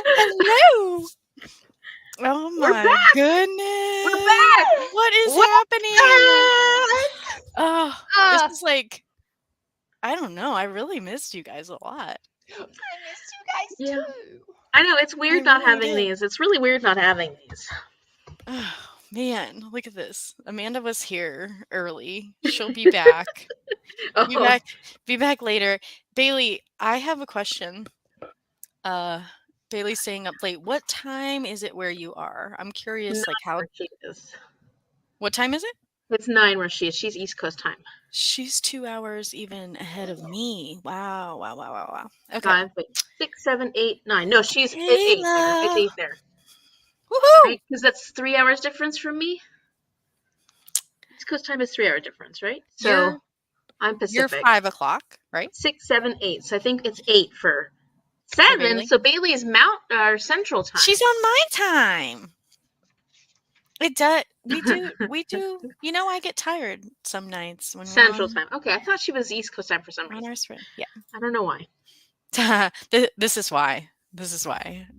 Hello. Oh We're my back. goodness. We're back. What is We're happening? back. Oh, this is like, I don't know. I really missed you guys a lot. I missed you guys too. I know, it's weird not really having did. these. It's really weird not having these. Oh, man, look at this. Amanda was here early. She'll be back. Oh, Be back later. Bailey, I have a question. Bailey's staying up late. What time is it where you are? I'm curious, like how. where she is. What time is it? It's 9 where she is. She's East Coast time. She's 2 hours even ahead of me. Wow, wow, wow, wow, wow. Okay. 5, 6, 7, 8, 9. No, she's 8 there. It's 8 there. Woohoo! Right? Because that's 3 hours difference from me. East Coast time is 3 hour difference, right? So I'm You're Pacific. 5 o'clock, right? 6, 7, 8. So I think it's 8 for 7. Bailey? So Bailey is Central time. She's on my time. It does. We do. You know, I get tired some nights when Central we're time. Okay, I thought she was East Coast time for some on reason. our sprint. Yeah. I don't know why. This is why.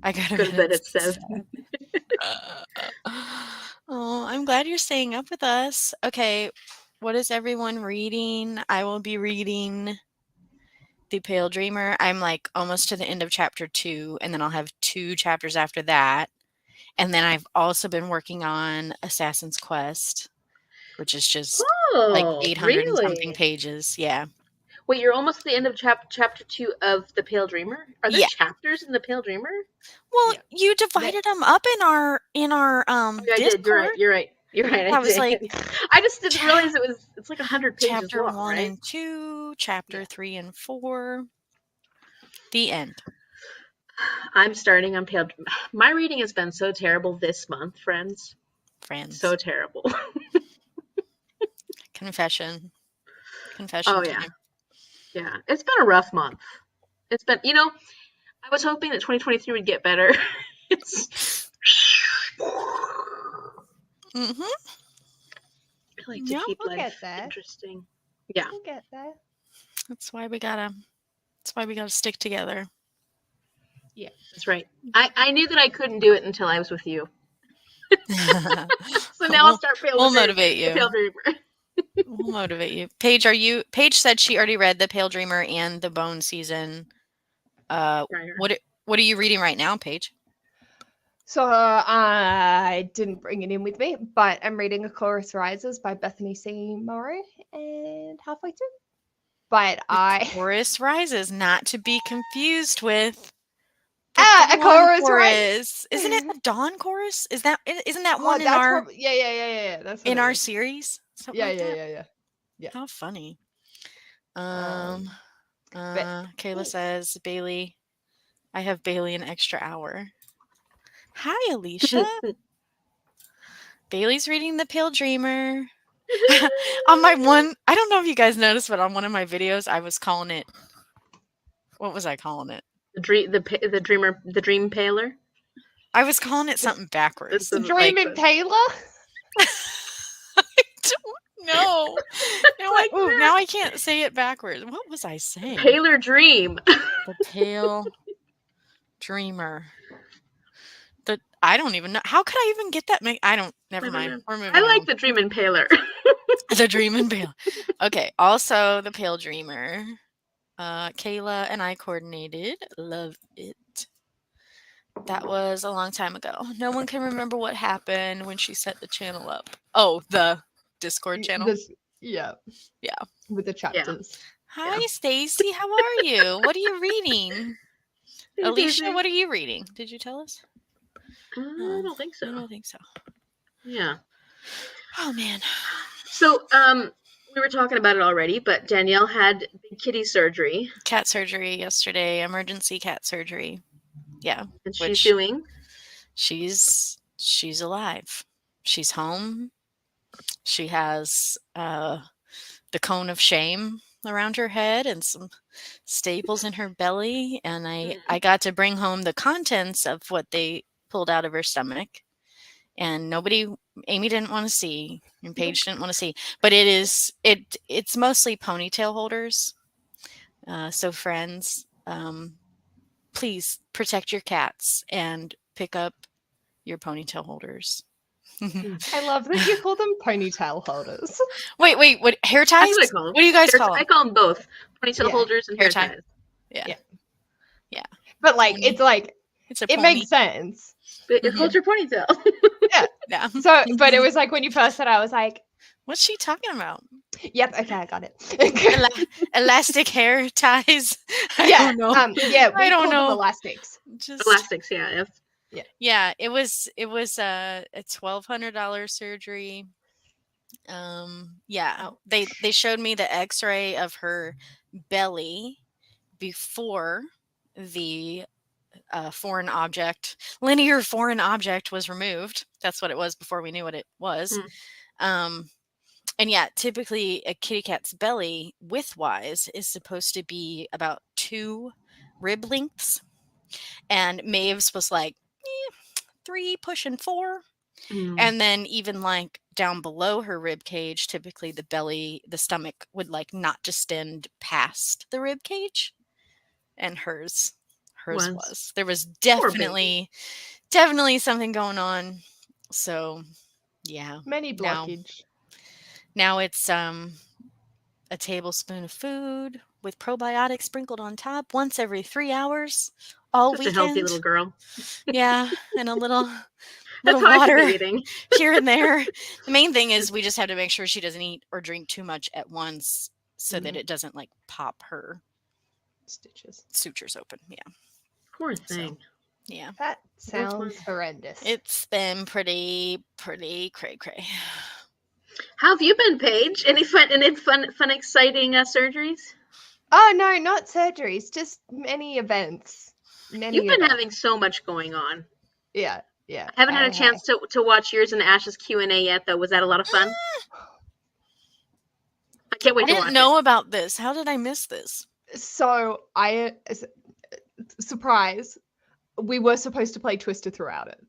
I got to. Because that it says. Oh, I'm glad you're staying up with us. Okay, what is everyone reading? I will be reading The Pale Dreamer. I'm like almost to the end of chapter 2, and then I'll have 2 chapters after that. And then I've also been working on Assassin's Quest, which is just like 800 and something pages. Yeah. Wait, you're almost at the end of chapter 2 of The Pale Dreamer? Are there chapters in The Pale Dreamer? Well, you divided them up in our I Discord. did. You're right. I was like, I just didn't realize it's like 100 pages chapter long, 1 right? and 2, chapter 3 and 4. The end. I'm starting on Pale. My reading has been so terrible this month, friends. So terrible. Confession. Oh, time. yeah. Yeah. It's been a rough month. It's been, I was hoping that 2023 would get better. Mm-hmm. I like to keep life interesting. Yeah. We'll get there. That's why we gotta stick together. Yeah, that's right. I knew that I couldn't do it until I was with you. So now I'll start feeling. We'll motivate you. Pale Dreamer. We'll motivate you. Paige, Paige said she already read The Pale Dreamer and The Bone Season. What are you reading right now, Paige? So I didn't bring it in with me, but I'm reading A Chorus Rises by Bethany C. Morrow and halfway through. But Chorus Rises, not to be confused with A Chorus Rises. Isn't it the Dawn Chorus? Isn't that one in our yeah. That's in our series? Yeah. How funny. Kayla says, Bailey, I have Bailey an extra hour. Hi, Alicia. Bailey's reading The Pale Dreamer. On my one, I don't know if you guys noticed, but on one of my videos, I was calling it. What was I calling it? The Dream Paler. I was calling it something backwards. The Dream Impaler. I don't know. Now I can't say it backwards. What was I saying? Paler Dream. The Pale Dreamer. I don't even know. How could I even get that? Never mind. We're moving on. Like the Dream Impaler. The Dream Impaler. Okay. Also, The Pale Dreamer. Kayla and I coordinated. Love it. That was a long time ago. No one can remember what happened when she set the channel up. Oh, the Discord channel? Yeah. Yeah. With the chapters. Yeah. Hi, Stacy. How are you? What are you reading? Alicia, what are you reading? Did you tell us? I don't think so. I don't think so. Yeah. Oh, man. So, we were talking about it already, but Danielle had big kitty surgery. Cat surgery yesterday. Emergency cat surgery. Yeah. And she's doing? She's alive. She's home. She has the cone of shame around her head and some staples in her belly. And I got to bring home the contents of what they pulled out of her stomach. And Amy didn't want to see, and Paige didn't want to see. But it's mostly ponytail holders. So friends, please protect your cats and pick up your ponytail holders. I love that you call them ponytail holders. Wait, what, hair ties? That's what I call them. What do you guys call them? I call them both ponytail Yeah. holders and Hair hair tie. ties. Yeah. Yeah. Yeah. But like, Pony. it's like, It's a it pony. makes sense. But it holds your ponytail. Yeah. Yeah. So, but it was like when you first said, I was like, What's she talking about? yep, okay, I got it. Elastic hair ties? I Yeah, don't know. yeah, we I don't call them know. elastics. Just Elastics, yeah. yeah, it was a $1,200 surgery. Yeah, Oh. they showed me the X-ray of her belly before the linear foreign object was removed. That's what it was before we knew what it was. Um, and yeah, typically a kitty cat's belly width-wise is supposed to be about 2 rib lengths, and Maeve's was like 3 pushing 4. And then even like down below her rib cage, typically the stomach would like not distend past the rib cage, and hers was. There was definitely something going on. So yeah, Many blockage. now it's a tablespoon of food with probiotics sprinkled on top once every 3 hours all Such weekend. a healthy little girl. Yeah, and a little That's how I should water be eating. here and there. The main thing is we just have to make sure she doesn't eat or drink too much at once so that it doesn't like pop her sutures open. Yeah. Poor thing. So, yeah. That sounds horrendous. It's been pretty cray cray. How have you been, Paige? Any fun, exciting surgeries? Oh no, not surgeries, just many events. You've been having so much going on. Yeah. I haven't had a chance to watch yours and Ash's Q&A yet, though. Was that a lot of fun? I can't wait to watch it. I didn't know about this. How did I miss this? So surprise, we were supposed to play Twister throughout it.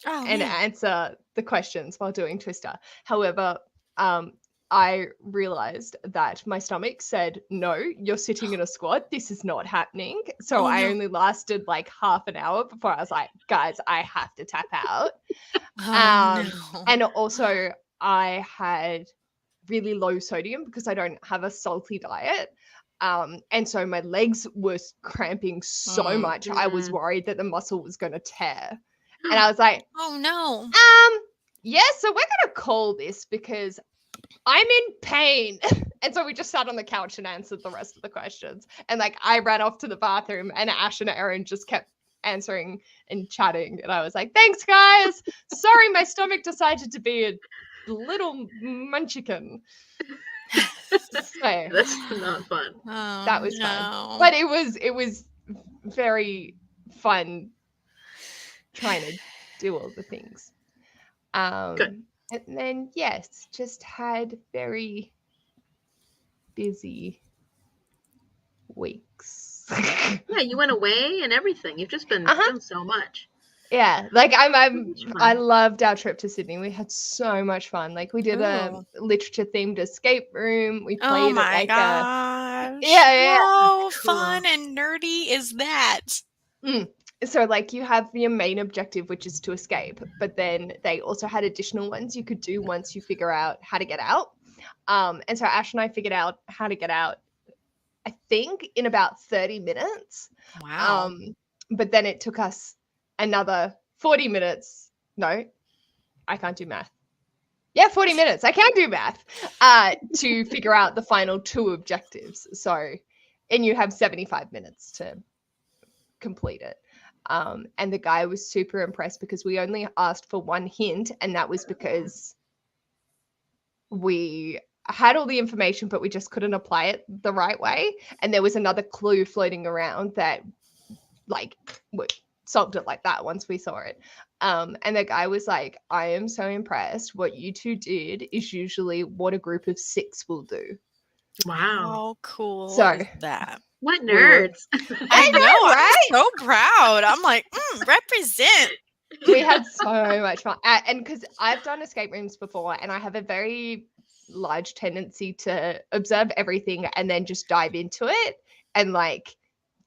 Oh, and answer the questions while doing Twister. However, I realized that my stomach said, no, you're sitting in a squat. This is not happening. So I only lasted like half an hour before I was like, guys, I have to tap out. No. And also I had really low sodium because I don't have a salty diet. And so my legs were cramping so much. I was worried that the muscle was going to tear. And I was like, oh no. Yeah, so we're going to call this because I'm in pain. And so we just sat on the couch and answered the rest of the questions. And like I ran off to the bathroom and Ash and Erin just kept answering and chatting. And I was like, thanks, guys. Sorry, my stomach decided to be a little munchkin. So, that's not fun. That was fun. But it was very fun trying to do all the things. Good. And then yes, just had very busy weeks. Yeah, you went away and everything. You've just been done so much. Yeah, like I loved our trip to Sydney. We had so much fun. Like we did a literature themed escape room. We played oh my at like gosh. yeah. How fun and nerdy is that? So like you have your main objective, which is to escape, but then they also had additional ones you could do once you figure out how to get out. And so Ash and I figured out how to get out, I think in about 30 minutes. Wow. But then it took us another 40 minutes. No, I can't do math. Yeah, 40 minutes. I can do math to figure out the final 2 objectives. So, and you have 75 minutes to complete it. And the guy was super impressed because we only asked for 1 hint, and that was because we had all the information, but we just couldn't apply it the right way. And there was another clue floating around that like solved it like that once we saw it. And the guy was like, I am so impressed. What you 2 did is usually what a group of 6 will do. Wow. How cool is that? What nerds. I know, right? I'm so proud. I'm like, represent. We had so much fun. And because I've done escape rooms before, and I have a very large tendency to observe everything and then just dive into it and like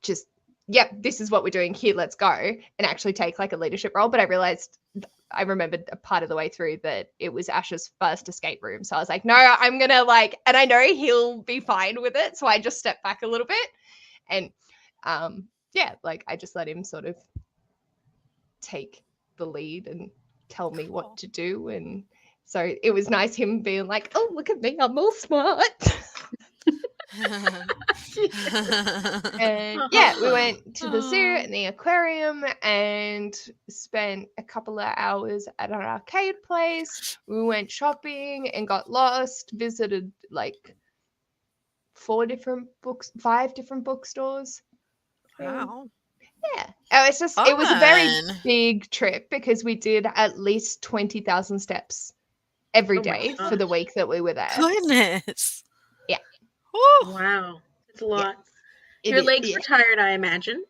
just, yep, this is what we're doing here, let's go, and actually take like a leadership role. But I remembered a part of the way through that it was Ash's first escape room. So I was like, no, I'm gonna like, and I know he'll be fine with it. So I just stepped back a little bit, and yeah, like I just let him sort of take the lead and tell me what to do. And so it was nice him being like, oh, look at me, I'm all smart. And yeah, we went to the zoo and the aquarium and spent a couple of hours at an arcade place. We went shopping and got lost, visited like 5 different bookstores. Wow. Yeah. It was a very big trip because we did at least 20,000 steps every day for the week that we were there. Goodness. Yeah. Woo. Wow. It's a lot. Yeah. Your legs were tired, I imagine.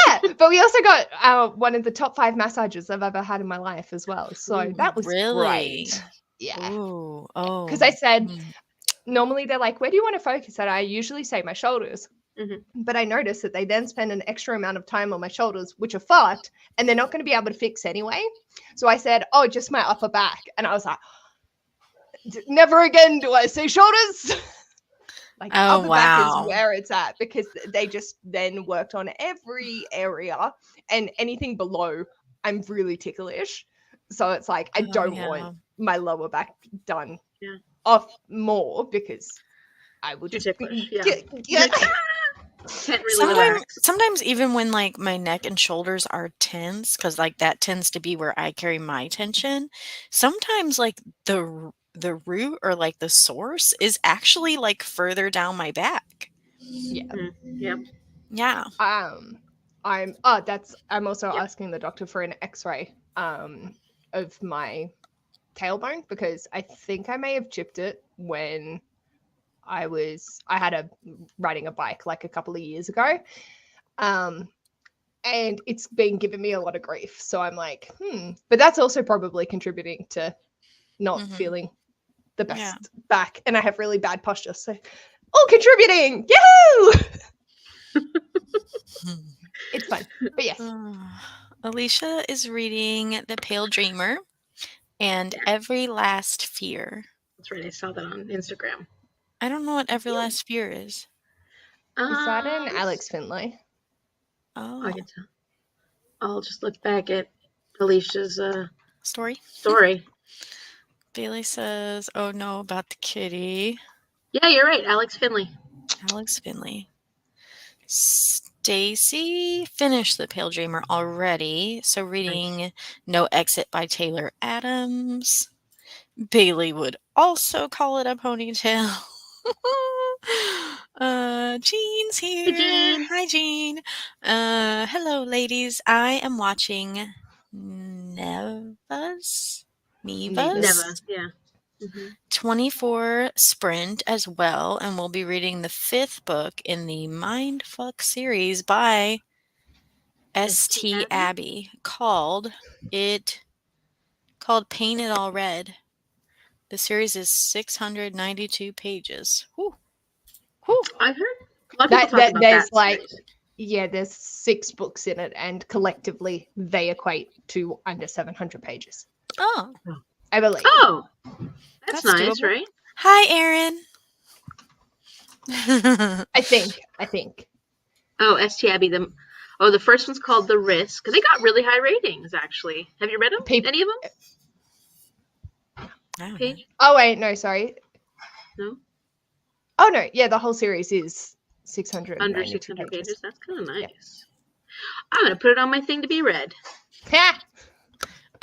Yeah, but we also got one of the top 5 massages I've ever had in my life as well. So that was great. Yeah. Ooh. Because I said, normally they're like, where do you want to focus? And I usually say my shoulders. Mm-hmm. But I noticed that they then spend an extra amount of time on my shoulders, which are fucked, and they're not going to be able to fix anyway. So I said, oh, just my upper back. And I was like, never again do I say shoulders. Like upper back is where it's at, because they just then worked on every area, and anything below, I'm really ticklish. So it's like, I don't want my lower back done off more, because I would just ticklish. Can't really sometimes even when like my neck and shoulders are tense, because like that tends to be where I carry my tension, sometimes like the root or like the source is actually like further down my back. Yeah. I'm also asking the doctor for an x-ray of my tailbone, because I think I may have chipped it when I had riding a bike like a couple of years ago. And it's been giving me a lot of grief. So I'm like, but that's also probably contributing to not feeling the best back. And I have really bad posture. So all contributing. Yahoo! It's fun. But yes. Alicia is reading The Pale Dreamer and Every Last Fear. That's right. I saw that on Instagram. I don't know what Every Last Fear is. Is that an Alex Finlay? Oh. I can tell. I'll just look back at Alicia's story. Bailey says, oh no, about the kitty. Yeah, you're right. Alex Finlay. Stacy finished The Pale Dreamer already, so reading No Exit by Taylor Adams. Bailey would also call it a ponytail. Jean's here. Hey, Jean. Hi, Jean. Hello, ladies. I am watching Neva's. Neva, yeah. 24 Sprint as well, and we'll be reading the 5th book in the Mindfuck series by St. Abbey called Paint It All Red. The series is 692 pages. Whew. I've heard a lot of people talk about there's that like series. Yeah, there's 6 books in it, and collectively they equate to under 700 pages. Oh. I believe. Oh. That's nice, doable. Right? Hi, Erin. I think. Oh, St. Abbey. The first one's called The Risk. They got really high ratings, actually. Have you read them? Any of them? Paige? Oh, wait. No, sorry. No? Oh, no. Yeah, the whole series is 600. Under 600 pages. That's kind of nice. Yep. I'm going to put it on my thing to be read.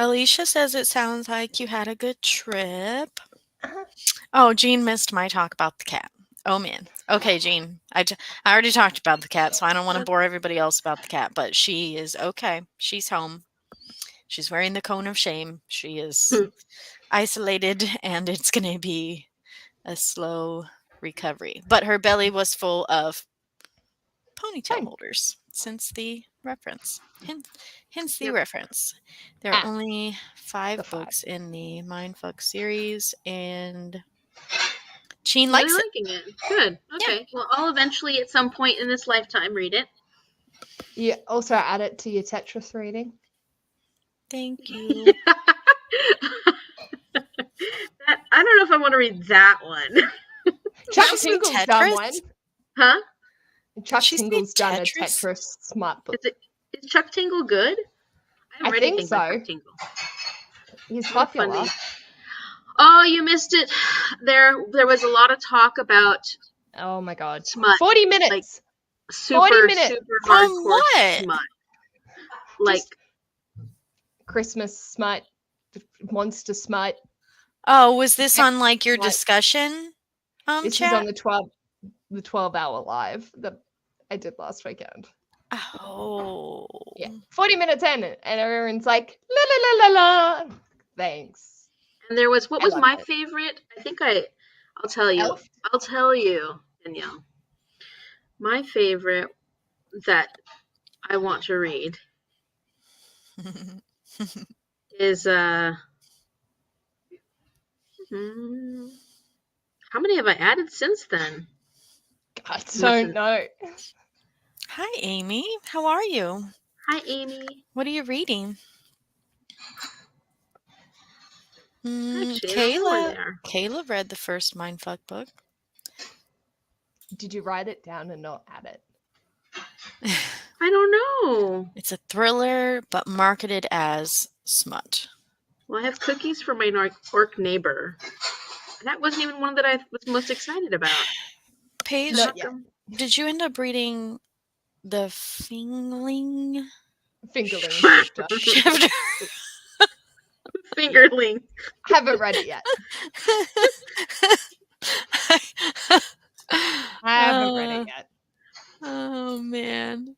Alicia says it sounds like you had a good trip. Oh, Jean missed my talk about the cat. Oh, man. Okay, Jean. I already talked about the cat, so I don't want to bore everybody else about the cat, but she is okay. She's home. She's wearing the cone of shame. She is isolated, and it's going to be a slow recovery. But her belly was full of ponytail holders, since the reference. Hence the reference. There are only 5 books in the Mindfuck series, and Sheen I'm likes really it. liking it. Good. Okay. Well, I'll eventually, at some point in this lifetime, read it. You also add it to your Tetris reading. Thank you. I don't know if I want to read that one. Chuck Did she say Tingle's done Tetris? one. Huh? Chuck she say Tingle's done a Tetris? Tetris smart book. Is Chuck Tingle good? I haven't read think anything by so. Chuck Tingle. He's How popular. funny. Oh, you missed it. There was a lot of talk about Oh my god. smut. 40 minutes. Like super 40 minutes. super hardcore what? smut. Like Just Christmas smut, monster smut. Oh, was this Heck, on like your what? discussion This chat? is on the 12-hour live that I did last weekend. Oh. Yeah. 40 minutes in, and everyone's like, la la la la la. Thanks. and there was what I was love my it. favorite? I'll tell you. Elf? I'll tell you, Danielle. My favorite that I want to read is how many have I added since then? I don't know. Hi, Amy. How are you? Hi, Amy. What are you reading? Actually, there are more there. Kayla read the first Mindfuck book. Did you write it down and not add it? I don't know. It's a thriller, but marketed as smut. Well, I have Cookies for My Orc Neighbor. That wasn't even one that I was most excited about. Paige, Not yet. did you end up reading the Fingerling? Fingerling. Fingerling. Haven't read it yet. I haven't read it yet. Oh man.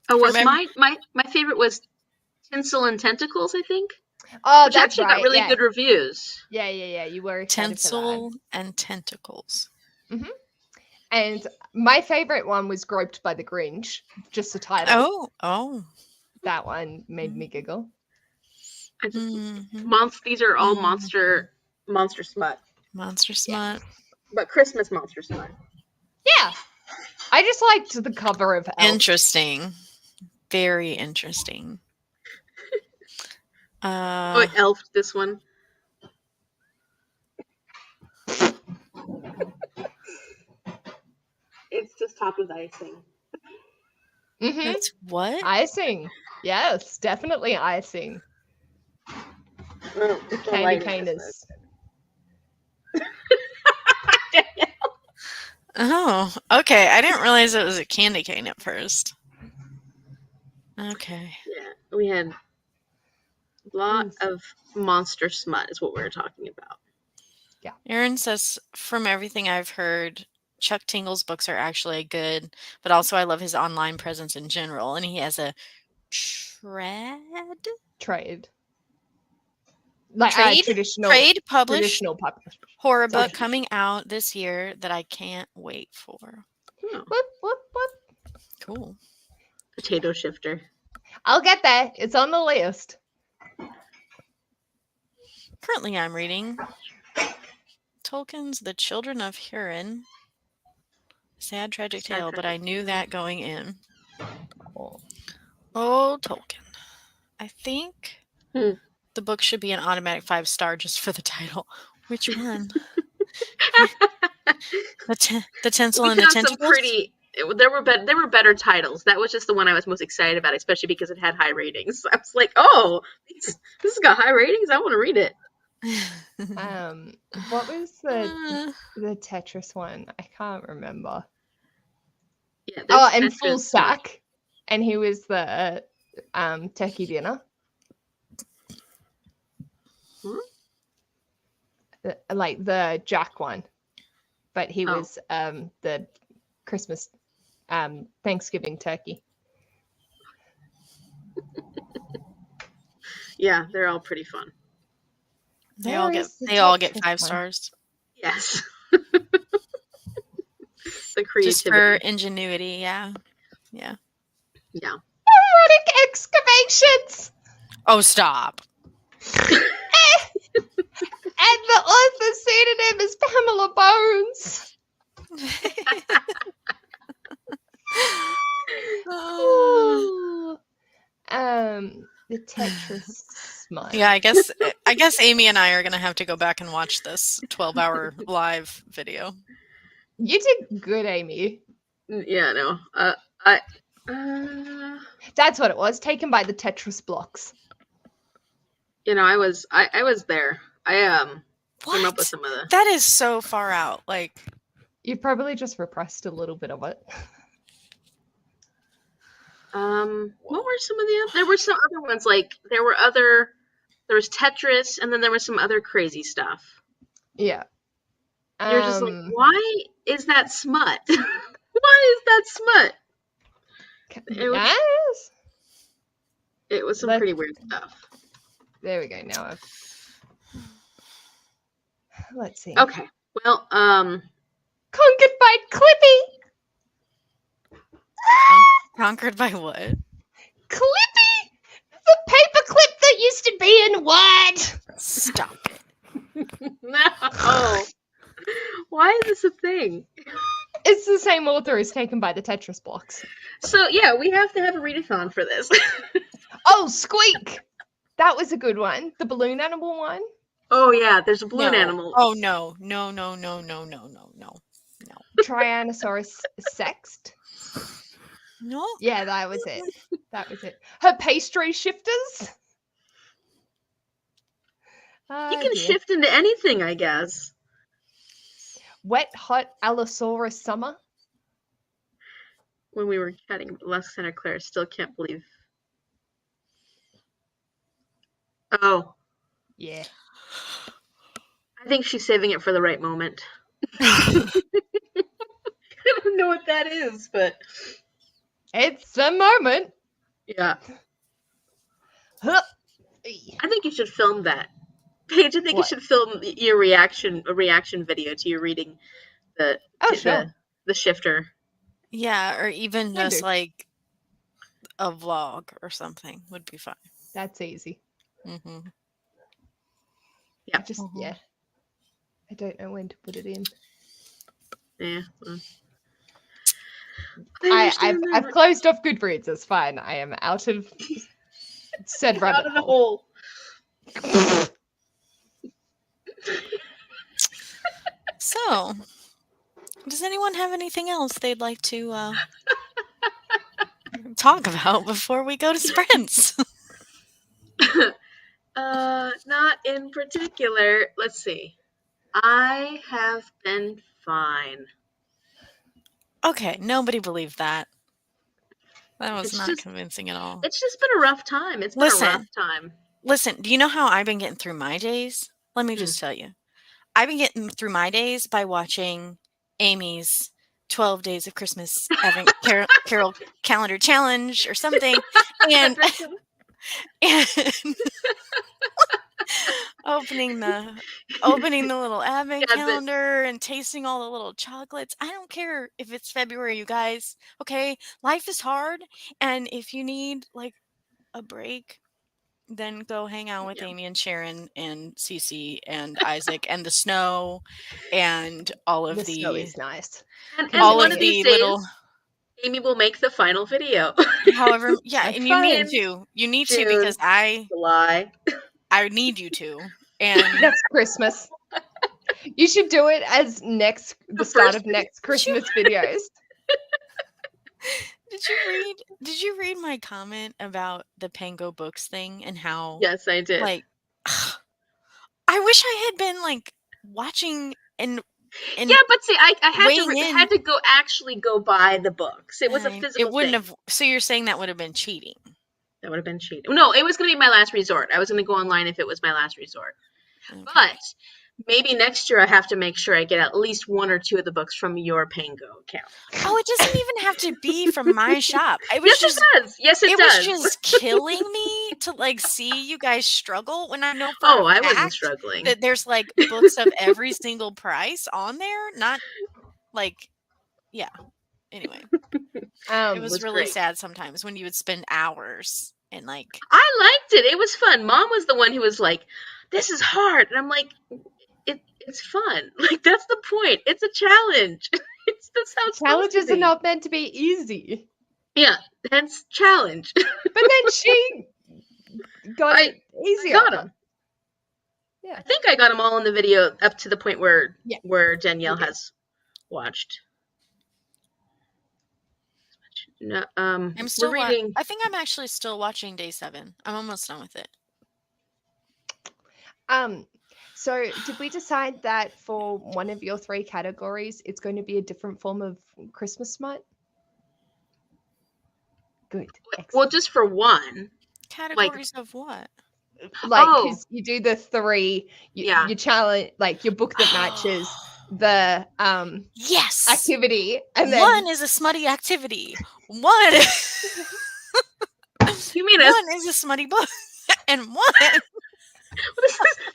Oh, was my favorite was Tinsel and Tentacles, I think. Oh, which that's actually right. got really yeah. good reviews. Yeah. You were excited Tinsel and Tentacles. Mm-hmm. And my favorite one was Groped by the Grinch. Just the title. Oh. That one made me giggle. I just these are all monster smut. Monster smut. Yeah. But Christmas monster smut. Yeah. I just liked the cover of Elf. Interesting. Very interesting. I elfed this one. It's just topped with icing. Mm-hmm. That's what? Icing. Yes, definitely icing. Candy caners. Oh, okay. I didn't realize it was a candy cane at first. Okay. Yeah, we had a lot of monster smut is what we were talking about. Yeah. Erin says, from everything I've heard, Chuck Tingle's books are actually good, but also I love his online presence in general, and he has a trade. Like traditional published horror book Sorry. coming out this year that I can't wait for. Whoop. Cool. Potato shifter. I'll get there. It's on the list. Currently, I'm reading Tolkien's The Children of Hurin. Sad, tragic tale, but I knew that going in. Oh, Tolkien. I think the book should be an automatic 5-star just for the title. Which one? the Tinsel and the Tentacles? There were better titles. That was just the one I was most excited about, especially because it had high ratings. I was like, oh, this has got high ratings. I want to read it. What was the Tetris one? I can't remember. Yeah. And Tetris Full Stack, and he was the turkey dinner. Like the Jack one, but he was the Christmas Thanksgiving turkey. Yeah, they're all pretty fun. They all get 5 stars. Yes. The creativity. Just for ingenuity, yeah. Erotic excavations. Oh, stop. And the author's pseudonym is Pamela Bones. Oh. The Tetris smile. Yeah, I guess Amy and I are gonna have to go back and watch this 12-hour live video. You did good, Amy. Yeah, no. That's what it was. Taken by the Tetris blocks. You know, I was there. I came up with What? some of the. That is so far out. Like, You probably just repressed a little bit of it. What were some of the? There were some other ones. Like there was Tetris, and then there was some other crazy stuff. Yeah. You're just like, why is that smut? Why is that smut? Yes. It was some pretty weird stuff. There we go. Now let's see. Okay. Well, Conquered by Clippy. conquered by what? Clippy, the paperclip that used to be in Word. Stop it. no. Why is this a thing? It's the same author as Taken by the Tetris blocks. So yeah, we have to have a readathon for this. Oh, Squeak. That was a good one. The balloon animal one. Oh yeah, there's a balloon animal. Oh no. Tyrannosaurus sext. No. Yeah, that was it. That was it. Her pastry shifters. You can shift into anything, I guess. Wet hot Allosaurus summer. When we were chatting last Santa Clara, still can't believe. Oh. Yeah. I think she's saving it for the right moment. I don't know what that is, but It's a moment. yeah. Huh. I think you should film that. Paige, I think you should film your a reaction video to you reading the shifter. Yeah, or even just like a vlog or something would be fine. That's easy. Mm-hmm. Yeah. Yeah. I don't know when to put it in. Yeah. I've closed off Goodreads. It's fine. I am out of said rabbit out of the hole. So, does anyone have anything else they'd like to talk about before we go to sprints? Not in particular. Let's see. I have been fine. Okay, nobody believed that. That was not convincing at all. It's just been a rough time. It's been a rough time. Listen, do you know how I've been getting through my days? Let me just tell you. I've been getting through my days by watching Amy's 12 Days of Christmas Carol Calendar Challenge or something. And opening the little advent calendar and tasting all the little chocolates. I don't care if it's February, you guys. Okay, life is hard, and if you need like a break, then go hang out with Amy and Sharon and Cece and Isaac and the snow and all of the snow is nice. And all of the little. Amy will make the final video. However, yeah, and you need to. You need to because July. I need you to. And next Christmas. You should do it as the start of next Christmas videos. Did you read my comment about the Pango Books thing and how? Yes, I did. Like, I wish I had been like watching and yeah, but see, I had to go buy the books. It was a physical. It wouldn't have. So you're saying that would have been cheating? That would have been cheating. No, it was going to be my last resort. I was going to go online if it was my last resort. Okay. But maybe next year I have to make sure I get at least one or two of the books from your Pango account. Oh, it doesn't even have to be from my shop. It does. Yes, it does. It was just killing me to like see you guys struggle when I know for I wasn't struggling. That there's like books of every single price on there. Not like, yeah. Anyway, it was really great. Sad sometimes when you would spend hours and like. I liked it. It was fun. Mom was the one who was like, "This is hard," and I'm like, it's fun. Like, that's the point. It's a challenge. That's how it's supposed to Challenges are be. not meant to be easy. Yeah, hence challenge. But then she got it I easier. got them. Yeah. I think I got them all in the video up to the point where Yeah, Danielle you did. has watched. No, I'm still we're reading. I think I'm actually still watching day 7. I'm almost done with it. So did we decide that for one of your 3 categories, it's going to be a different form of Christmas smut? Good. Well, Excellent. just for one. Categories of what? Like, Oh. because you do the 3, Yeah. you challenge, like your book that matches the Yes. activity, and then One is a smutty activity. One You mean one is a smutty book, and one.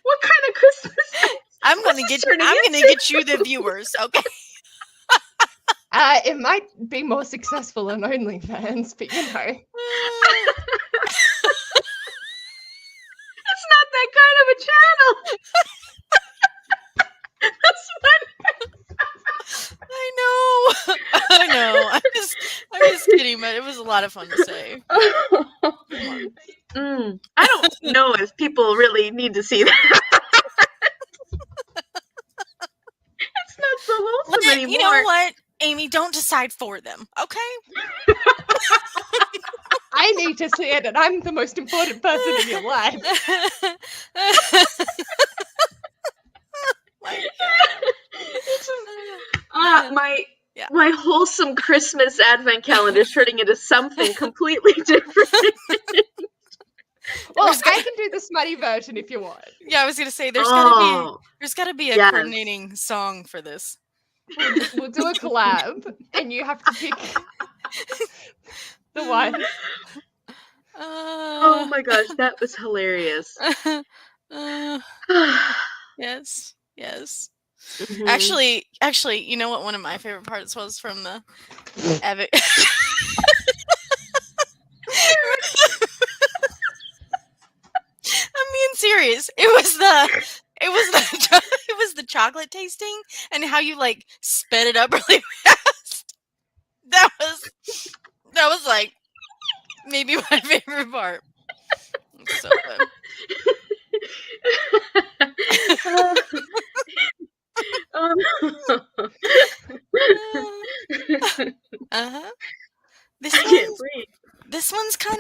what kind of Christmas? I'm gonna get you the viewers. Okay. it might be more successful on OnlyFans, but you know. It's not that kind of a channel. That's I know. I'm just kidding, but it was a lot of fun to say. I don't know if people really need to see that. It's not so wholesome anymore. You know what, Amy? Don't decide for them, okay? I need to see it, and I'm the most important person in your life. My wholesome Christmas advent calendar is turning into something completely different. Well, I can do the smutty version if you want. Yeah, I was gonna say there's gotta be a yes. coordinating song for this. We'll do a collab, and you have to pick the one. Oh my gosh, that was hilarious. Yes. Mhm. Actually, you know what one of my favorite parts was from the I'm being serious. It was the chocolate tasting and how you like sped it up really fast. That was like maybe my favorite part. It's so good. This one's kind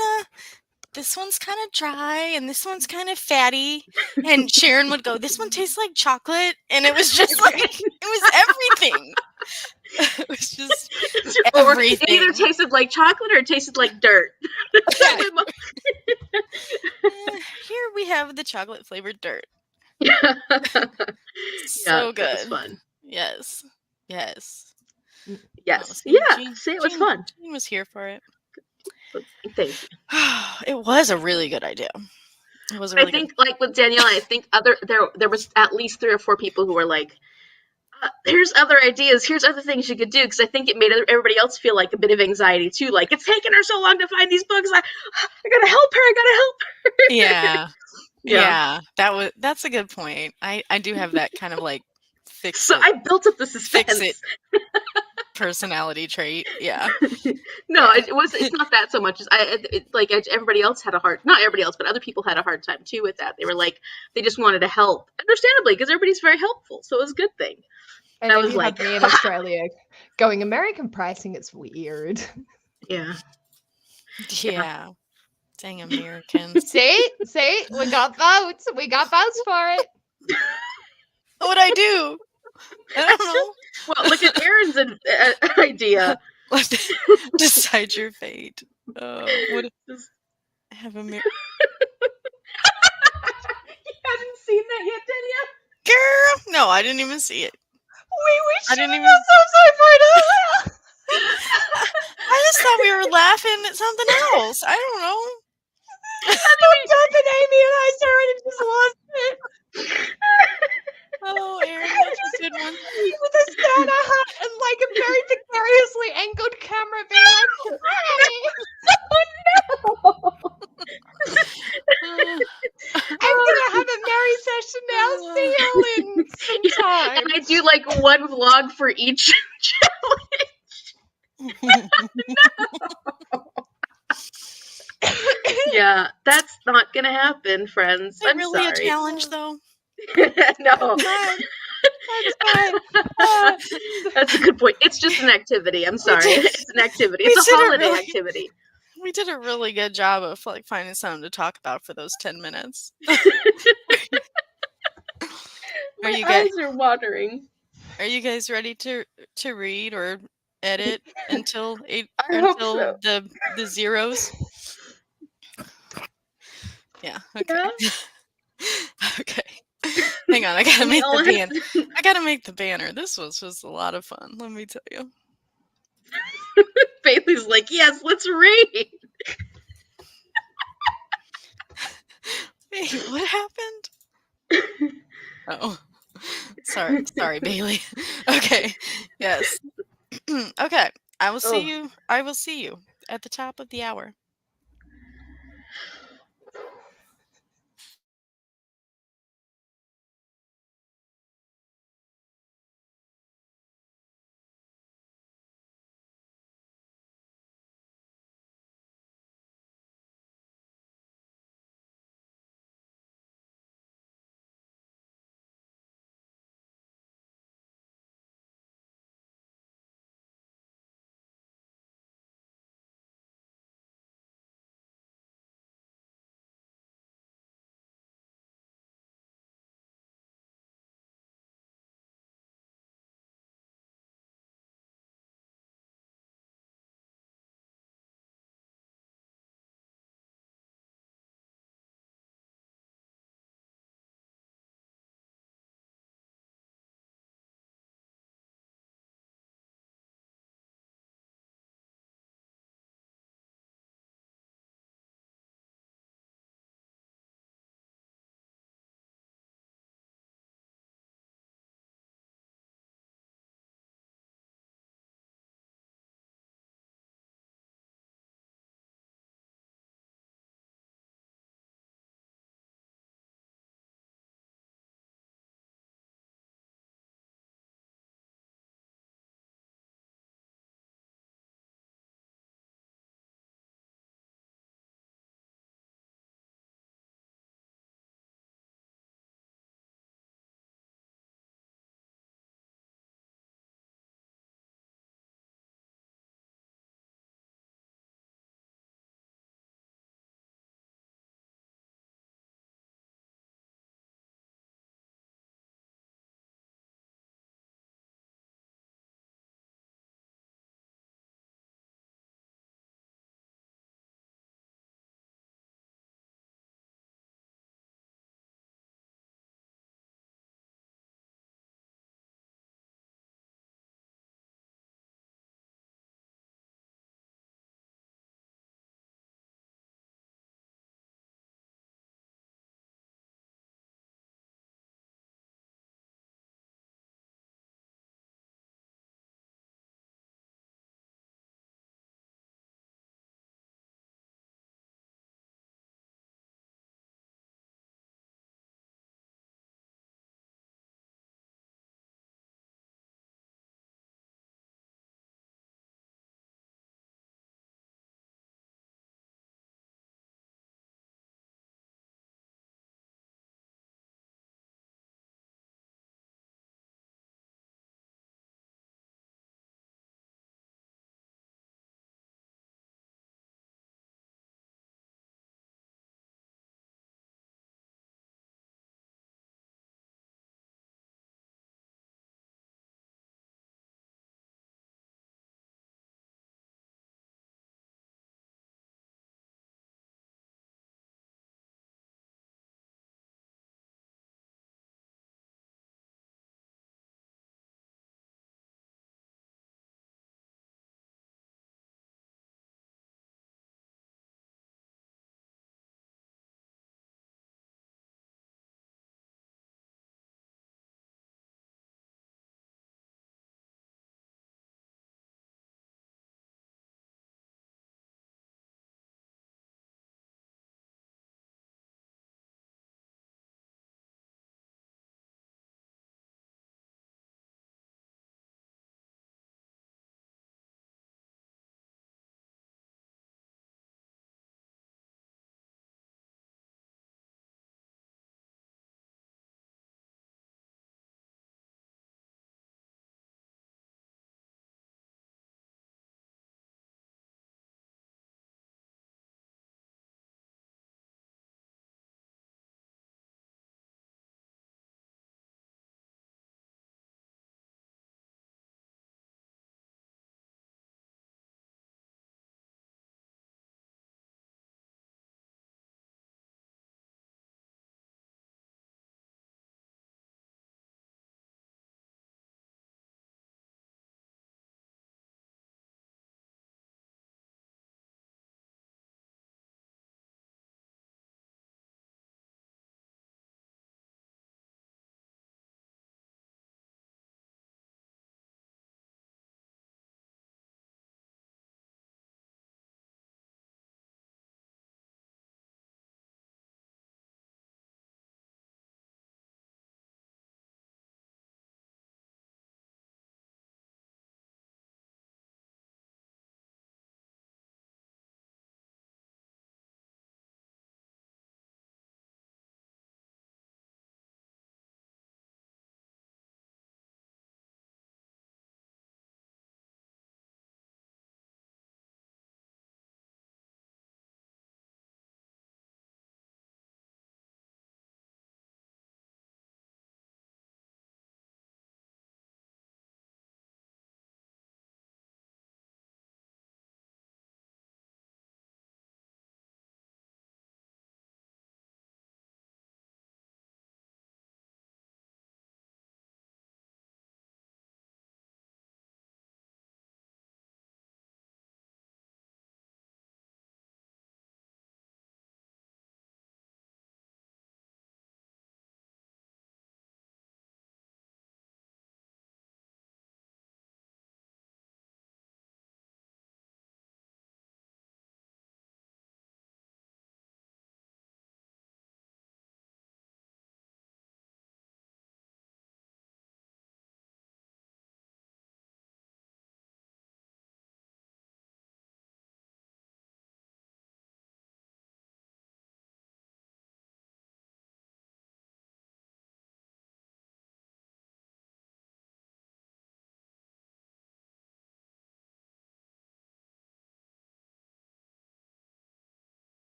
of dry, and this one's kind of fatty. And Sharon would go, "This one tastes like chocolate," and it was just like it was everything. It was just everything. It either tasted like chocolate or it tasted like dirt. Here we have the chocolate flavored dirt. So good. That was fun. Yes. Oh, see, it was fun. Jean was here for it. Thank you. It was a really good idea. It was. I think, like with Danielle, I think there was at least 3 or 4 people who were like, "Here's other ideas. Here's other things you could do." Because I think it made everybody else feel like a bit of anxiety too. Like, it's taken her so long to find these books. I gotta help her. Yeah. That's a good point. I do have that kind of like I built up the suspense. Fix it personality trait. Yeah. No, it's not that so much as everybody else had not everybody else, but other people had a hard time too with that. They were like, they just wanted to help, understandably, because everybody's very helpful, so it was a good thing. And I was like, me in Australia going American pricing, it's weird. Yeah. Dang Americans. See, we got votes. We got votes for it. What'd I do? I don't know. Well, look at Erin's idea. Decide your fate. What have a You haven't seen that yet, Danielle? Girl, no, I didn't even see it. I didn't even. So sorry for it. I just thought we were laughing at something else. I don't know. I looked up and Amy and I started and just lost it. Oh, Erin, that's a good one. With a Santa hat and like a very precariously angled camera being like, I'm gonna have a merry session now. See you, Lynn. like one vlog for each. Yeah, that's not gonna happen, friends. Is it I'm really a sorry. challenge, though? No. Fine. That's fine. Ah, That's a good point. It's just an activity. I'm We sorry. did. It's an activity. We It's a did a holiday really. activity. We did a really good job of like finding something to talk about for those 10 minutes. My you guys? eyes are watering. Are you guys ready to read or edit until I hope so. the zeros? Yeah. Okay. Yeah. Okay. Hang on. I gotta We make all the have banner. I gotta make the banner. This was just a lot of fun. Let me tell you. Bailey's like, yes, let's read. Wait, what happened? Oh, sorry, Bailey. Okay. Yes. Okay. I will see Oh, you. I will see you at the top of the hour.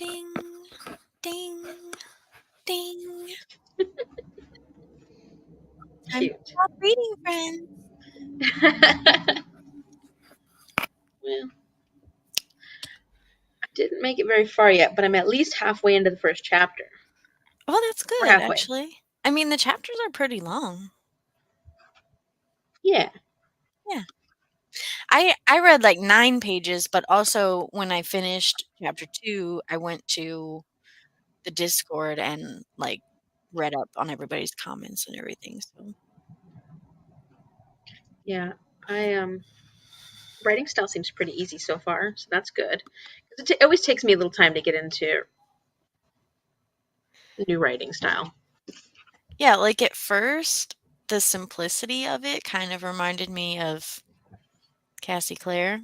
Ding, ding, ding. Time to Cute. stop reading, friends. Well, I didn't make it very far yet, but I'm at least halfway into the first chapter. Well, that's We're good, halfway. actually. I mean, the chapters are pretty long. Yeah. Yeah. I read like 9 pages, but also when I finished chapter 2, I went to the Discord and, like, read up on everybody's comments and everything, so Yeah. I writing style seems pretty easy so far, so that's good. 'Cause it always takes me a little time to get into new writing style. yeah, like, at first, the simplicity of it kind of reminded me of Cassie Clare,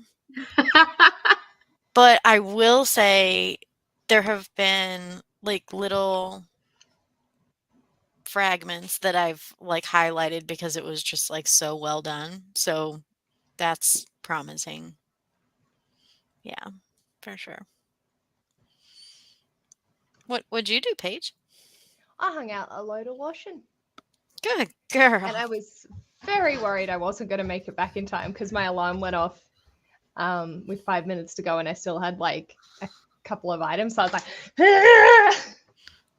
but I will say there have been, like, little fragments that I've, like, highlighted because it was just, like, so well done, so that's promising. Yeah, for sure. What would you do, Paige? I hung out a load of washing. Good And I girl. was very worried I wasn't going to make it back in time because my alarm went off with 5 minutes to go and I still had like a couple of items. So I was like,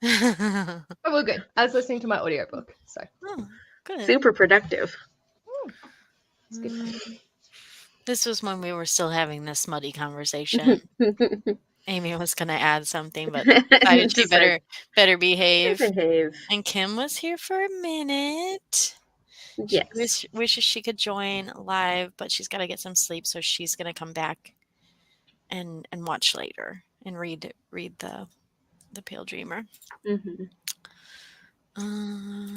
Oh, but we're good. I was listening to my audiobook. So good. Super productive. it's good. This was when we were still having this smutty conversation. Amy was gonna add something, but decided she Just like, better behave. behave. And Kim was here for a minute. She Yes. wishes she could join live, but she's gotta get some sleep, so she's gonna come back and watch later and read the Pale Dreamer. Hmm.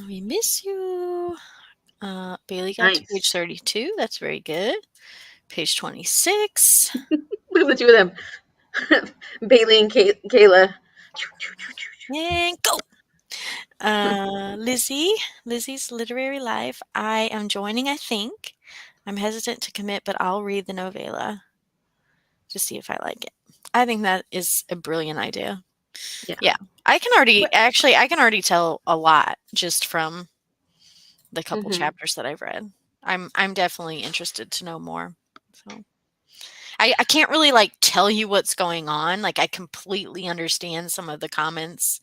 We miss you. Bailey got to page Nice. 32. That's very good. Page 26. Look at the two of them. Bailey and Kayla. And go. Lizzie's Literary Life. I am joining, I think. I'm hesitant to commit, but I'll read the novella to see if I like it. I think that is a brilliant idea. Yeah. Yeah. I can already tell a lot just from the couple Hmm. chapters that I've read. I'm definitely interested to know more. So I can't really like tell you what's going on. Like I completely understand some of the comments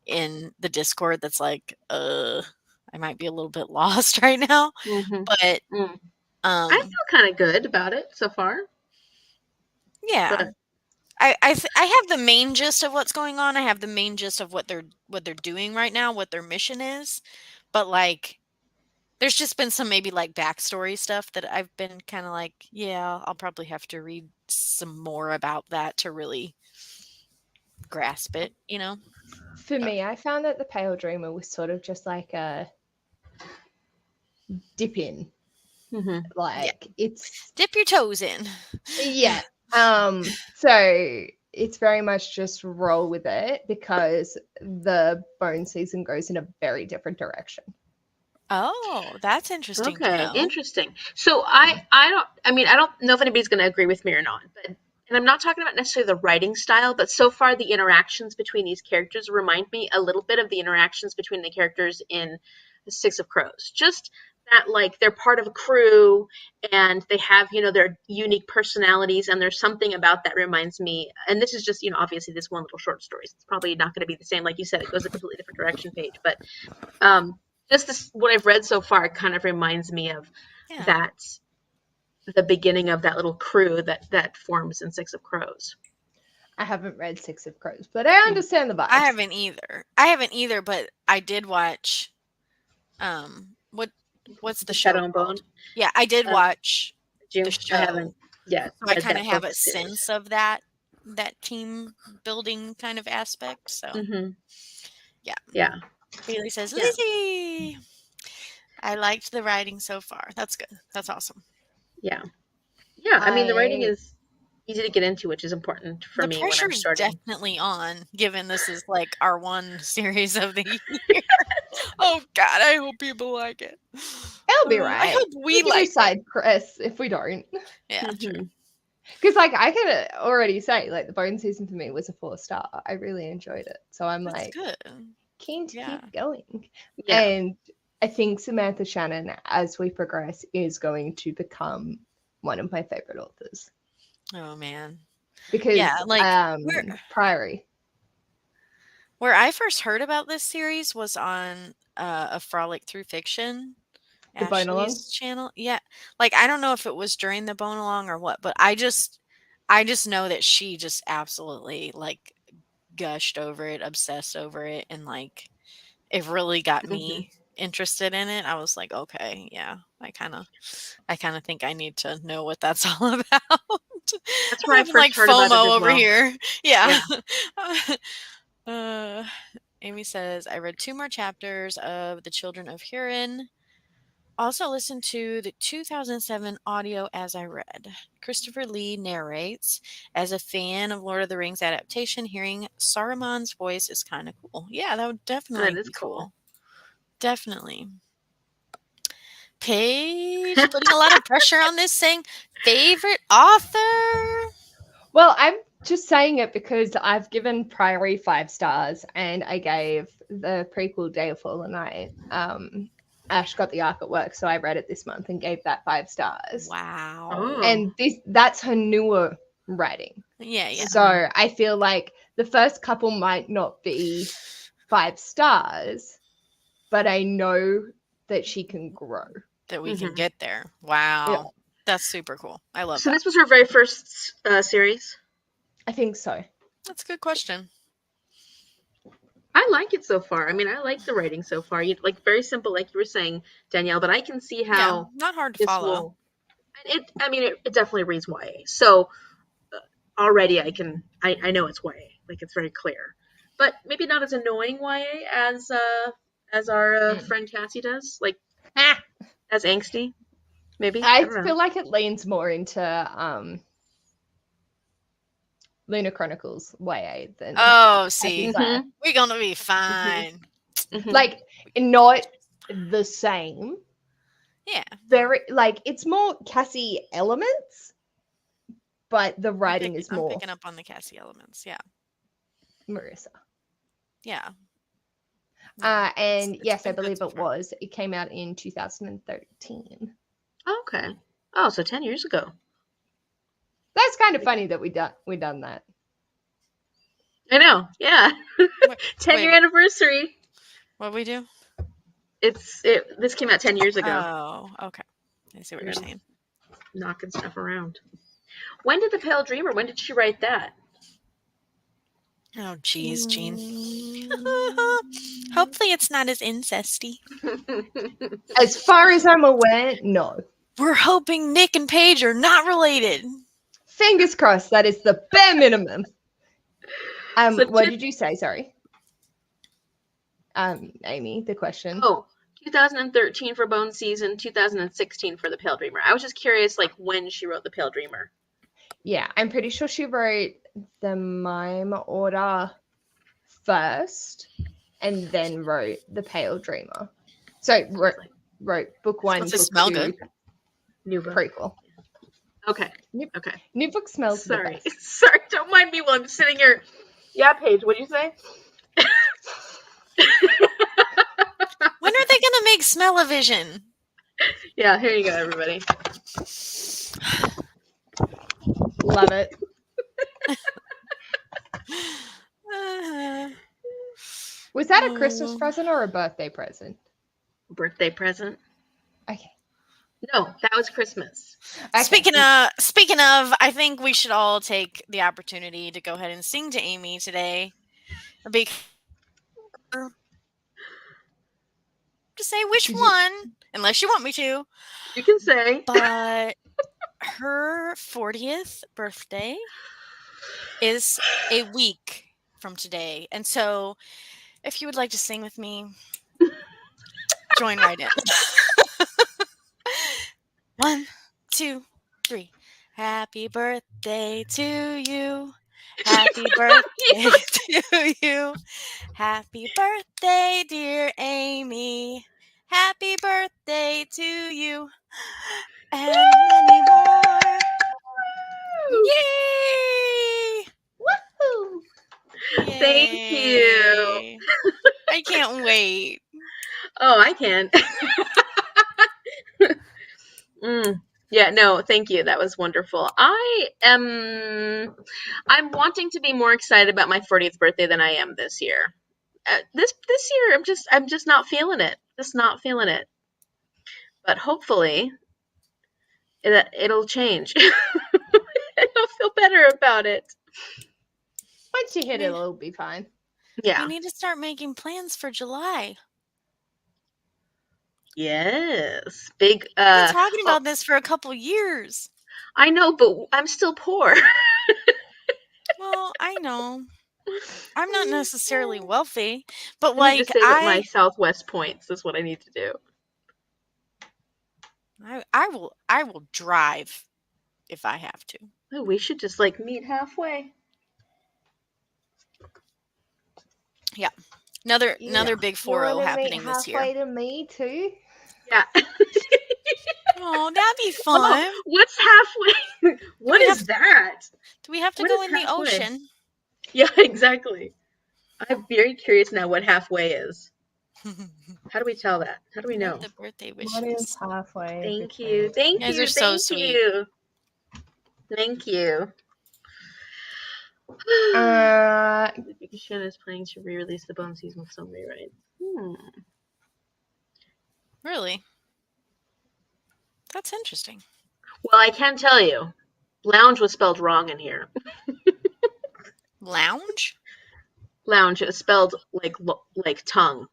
in the Discord that's like, I might be a little bit lost right now. Hmm. But Mm. I feel kind of good about it so far. yeah. But I have the main gist of what's going on. I have the main gist of what they're doing right now, what their mission is. But like there's just been some maybe like backstory stuff that I've been kind of like, yeah, I'll probably have to read some more about that to really grasp it, you know? For me, I found that the Pale Dreamer was sort of just like a dip in. hmm. Yeah. Like it's Dip your toes in. yeah. So it's very much just roll with it because the bone season goes in a very different direction. Oh, that's interesting to Okay, know. interesting. So I don't know if anybody's going to agree with me or not, but and I'm not talking about necessarily the writing style, but so far the interactions between these characters remind me a little bit of the interactions between the characters in the Six of Crows. Just that like they're part of a crew and they have, their unique personalities and there's something about that reminds me, and this is just, obviously this one little short story. So it's probably not going to be the same like you said, it goes a completely different direction page, but um, just this, what I've read so far kind of reminds me of Yeah. that, the beginning of that little crew that forms in Six of Crows. I haven't read Six of Crows, but I understand the I vibes. haven't either. I haven't either, but I did watch what's the The show Shadow and Bone. called? Yeah, I did Uh, watch the June. I show. haven't yet So I read kind of that have book a series. sense of that team building kind of aspect. So Mm-hmm. yeah. Yeah. Bailey says, Yeah. Lizzie, I liked the writing so far. That's good. That's awesome. Yeah. Yeah. I mean, the writing I is easy to get into, which is important for The me when I'm pressure's starting. definitely on, given this is like our one series of the year. Oh God, I hope people like it. it'll be I right. hope we We can do like it. side quests if we don't. Yeah, true. Mm-hmm. Because like I can already say, like the Bone season for me was a 4-star. I really enjoyed it, so I'm That's like good. keen to Yeah. keep going. Yeah. And I think Samantha Shannon, as we progress, is going to become one of my favorite authors Oh man. because Yeah, like Priory. where I first heard about this series was on a Frolic Through Fiction, The Bone Along. Ashley's channel. Yeah. Like I don't know if it was during the Bone Along or what, but I just know that she just absolutely like gushed over it, obsessed over it, and like it really got me interested in it. I was like, okay, yeah, I kind of think I need to know what that's all about. That's I'm where I having like first heard about it FOMO as over well. here. Yeah. Yeah. uh, Amy says, I read 2 more chapters of The Children of Hurin. Also listened to the 2007 audio as I read. Christopher Lee narrates. As a fan of Lord of the Rings adaptation, hearing Saruman's voice is kind of cool. Yeah, that would That definitely is be cool. cool. Definitely. Paige putting a lot of pressure on this, saying favorite author. Well, I'm just saying it because I've given Priory 5 stars, and I gave the prequel Day of Fallen Night. Ash got the arc at work, so I read it this month and gave that 5 stars. Wow. Oh. And that's her newer writing. Yeah, yeah. So I feel like the first couple might not be 5 stars, but I know that she can grow. That we can Mhm. get there. Wow. Yeah, That's super cool. I love So that. this was her very first series. I think so. That's a good question. I like it so far. I mean, I like the writing so far. You like very simple, like you were saying, Danielle. But I can see Yeah, how not hard to this follow. will. It. I mean, it definitely reads YA. So already, I know it's YA. Like it's very clear, but maybe not as annoying YA as our friend Cassie does. Like Ah, as angsty, maybe. I I don't know. feel like it leans more into Lunar Chronicles YA than Oh, Happy see, Claire. Mhm. we're gonna be Mhm. fine. Mhm. Like not the same. Yeah, Very like it's more Cassie elements, but the I'm writing is more picking up on the Cassie elements. Yeah, Marissa. yeah. And It's yes, I been good believe so it far. was. It came out in 2013. Okay. Oh, so 10 years ago. That's kind of funny that we done that. I know. Yeah. Wait, 10-year wait, anniversary. what we do? This came out 10 years ago. Oh, okay. I see what you're saying. Knocking stuff around. When did the Pale Dreamer? When did she write that? Oh, geez, Jean. Mm. Hopefully, it's not as incesty. As far as I'm aware, no. We're hoping Nick and Paige are not related. Fingers crossed. That is the bare minimum. So What did you say? Sorry. Amy, the question. Oh, 2013 for Bone Season, 2016 for the Pale Dreamer. I was just curious, like when she wrote the Pale Dreamer. Yeah, I'm pretty sure she wrote the mime order first and then wrote the Pale Dreamer. So wrote book 1, Must it book smell 2, good? New book. prequel. Okay. New, Okay. new book smells the Sorry. best. Sorry. Don't mind me while I'm sitting here. Yeah, Paige. What'd you say? When are they gonna make Smell-O-Vision? Yeah. Here you go, everybody. Love it. Uh, Was that a Christmas oh. present or a birthday present? Birthday present. Okay. No, that was Christmas. Okay. Speaking of, I think we should all take the opportunity to go ahead and sing to Amy today. To say which one, unless you want me to. You can say. But her 40th birthday is a week from today. And so if you would like to sing with me, join right in. 1, 2, 3. Happy birthday to you. Happy birthday to you. Happy birthday, dear Amy. Happy birthday to you. And many more. Yay! Woohoo! Thank you. Yay! I can't wait. Oh, I can. Yeah, no, thank you. That was wonderful. I'm wanting to be more excited about my 40th birthday than I am this year. This year I'm just not feeling it. Just not feeling it. But hopefully it'll change. I'll feel better about it. Once you hit it, We, it'll be fine. we Yeah. need to start making plans for July. Yes. Big We've been talking oh, about this for a couple years. I know, but I'm still poor. Well, I know. I'm not necessarily wealthy, but I need to like save up my Southwest points is what I need to do. I will drive if I have to. Oh, we should just like meet halfway. Yeah. Another Yeah. big You 4-0 want to meet happening this year. halfway to me too? Yeah. Oh, that'd be Oh, fun. what's halfway? What we is have that? Do we have to What go is in the halfway? ocean? Yeah, exactly. I'm very curious now what halfway is. How do we tell that? How do we Love know? the birthday What is wishes. halfway? Thank you. Thank You guys you. are so Thank sweet. you. Thank you. Because Shanna is planning to re-release the Bone season with some rewrites. Really? That's interesting. Well, I can tell you, lounge was spelled wrong in here. Lounge? Lounge, it was spelled like tongue.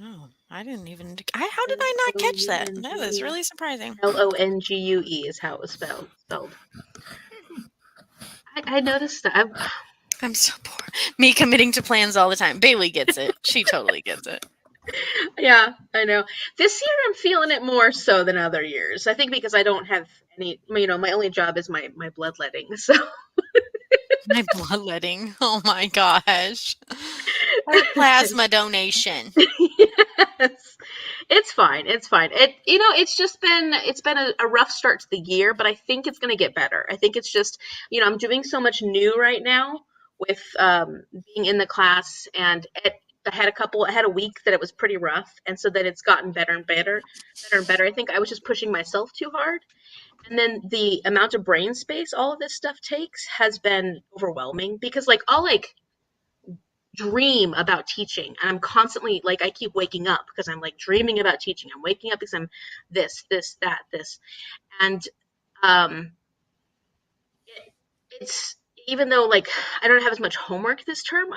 Oh, I didn't even. How did I not catch that? That is really surprising. Longue is how it was spelled. I noticed that. I'm so poor. Me committing to plans all the time. Bailey gets it. She totally gets it. Yeah, I know. This year I'm feeling it more so than other years. I think because I don't have any, my only job is my bloodletting. So My bloodletting. Oh my gosh. Plasma donation. yes, it's fine. It's fine. It's been a rough start to the year, but I think it's going to get better. I think it's just, I'm doing so much new right now with being in the class, and I had a week that it was pretty rough, and so that it's gotten better and better, better and better. I think I was just pushing myself too hard. And then the amount of brain space all of this stuff takes has been overwhelming because I'll dream about teaching, and I'm constantly I keep waking up because I'm dreaming about teaching. I'm waking up because I'm this that this, and um it's even though I don't have as much homework this term,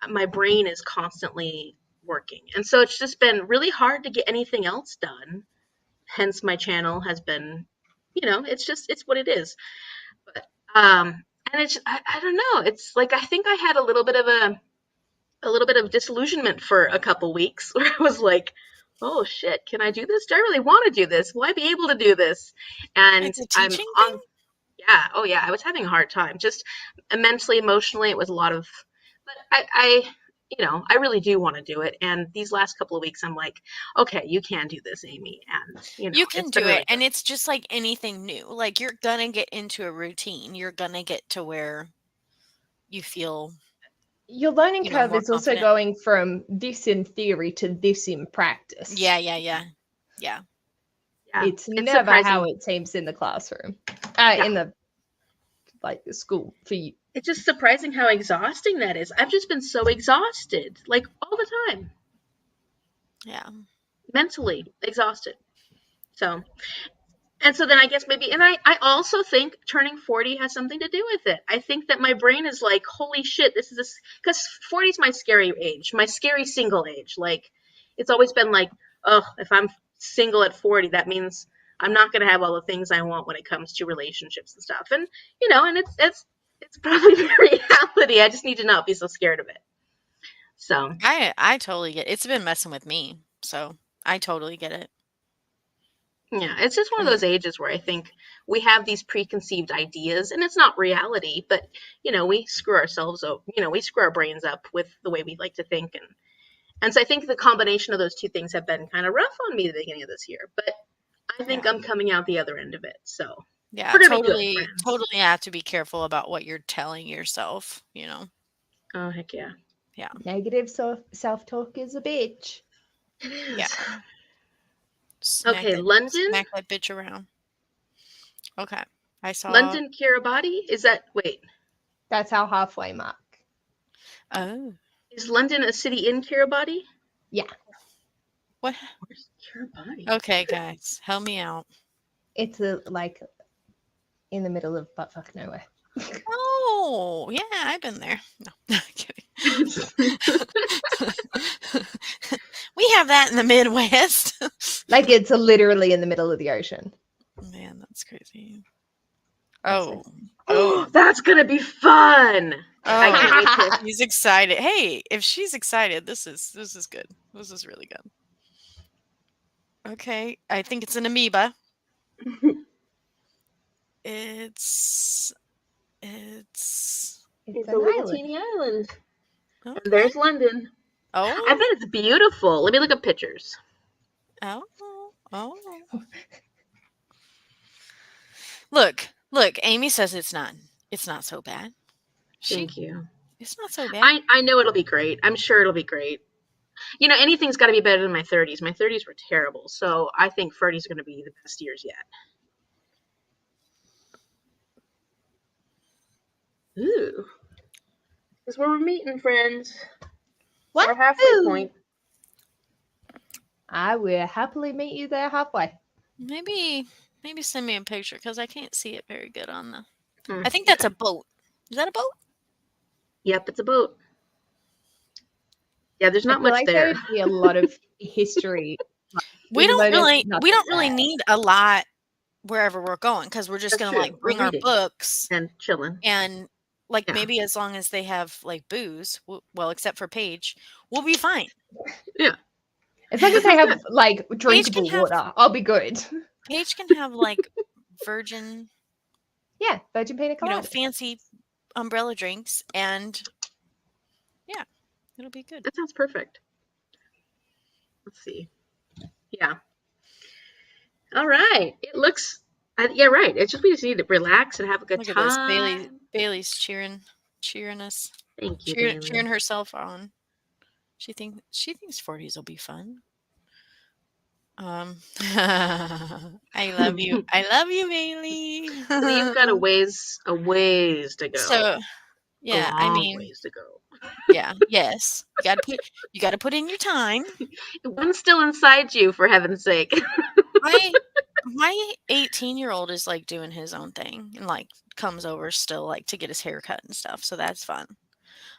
my brain is constantly working, and so it's just been really hard to get anything else done. Hence my channel has been, it's what it is. But and I don't know, it's I think I had a little bit of disillusionment for a couple weeks where I was like, oh shit, can I do this? Do I really want to do this? Will I be able to do this? And It's a I'm teaching on, thing? yeah, oh yeah, I was having a hard time. Just mentally, emotionally, it was a lot of, but I really do want to do it. And these last couple of weeks, I'm like, okay, you can do this, Amy. And, You can it's been do it. really And good. it's just like anything new. Like you're going to get into a routine. You're going to get to where you feel, Your learning curve more is also confident. going from this in theory to this in practice. Yeah. Yeah. It's never surprising. how it seems in the classroom, in the the school for you. It's just surprising how exhausting that is. I've just been so exhausted, all the time. Yeah. Mentally exhausted. So, and so then I guess maybe, and I also think turning 40 has something to do with it. I think that my brain is like, holy shit, this is this, because 40 is my scary age, my scary single age. It's always been oh, if I'm single at 40, that means I'm not going to have all the things I want when it comes to relationships and stuff. And, and it's probably the reality. I just need to not be so scared of it. So, I totally get it. It's been messing with me. So I totally get it. yeah, it's just one of those ages where I think we have these preconceived ideas, and it's not reality, but we screw ourselves up. We screw our brains up with the way we like to think, and so I think the combination of those two things have been kind of rough on me at the beginning of this year. But I think I'm coming out the other end of it. So Yeah, We're gonna be good friends. totally have to be careful about what you're telling yourself, you know? Oh heck yeah. Yeah, Negative self-talk is a bitch. It yeah. is. Smack Okay, London. that bitch around. Okay. I saw London Kiribati? Is that wait? That's our halfway mark. oh, Is London a city in Kiribati? Yeah, what? Where's Kiribati? Okay, guys, help me out. it's like in the middle of buttfuck nowhere. Oh, yeah, I've been there. No, kidding. We have that in the Midwest. Like it's literally in the middle of the ocean. Man, that's crazy. That's Oh, like, Oh, that's gonna be fun. I can't wait to. He's excited. Hey, if she's excited, this is good. This is really good. Okay, I think it's an amoeba. It's it's It's a an little island. teeny island. okay. And there's London. I Oh, bet it's beautiful. Let me look up pictures. oh, oh. Look, Amy says it's not so bad. Thank you. It's not so bad. I know it'll be great. I'm sure it'll be great. You know, anything's got to be better than my 30s. My 30s were terrible, so I think 30s are going to be the best years yet. Ooh. This is where we're meeting, friends. What? Our halfway point. I will happily meet you there halfway. Maybe send me a picture because I can't see it very good on the. Mm, I think that's a boat. Is that a boat? Yep, it's a boat. Yeah, there's I not feel much like there. there'd be a lot of history. We even don't though there's really nothing there. need a lot wherever we're going because we're just That's gonna true. like bring We're our reading books and chilling. and like Yeah. maybe as long as they have like booze, well, except for Paige, we'll be fine. Yeah. As long as they have like drinkable have- water, I'll be good. Paige can have like virgin, Yeah, virgin pina colada. fancy umbrella drinks, and yeah, it'll be good. That sounds perfect. Let's see. Yeah. All right. It looks. Yeah, right. It's just we just need to relax and have a good Look at time. this, Bailey's cheering us, Thank you, Bailey. cheering herself on. She thinks 40s will be fun. I love you, Bailey. You've got a ways to go. So, yeah, I mean, ways to go. yeah, yes, you got to put in your time. One's still inside you, for heaven's sake. My 18-year-old is like doing his own thing and like comes over still like to get his hair cut and stuff, so that's fun.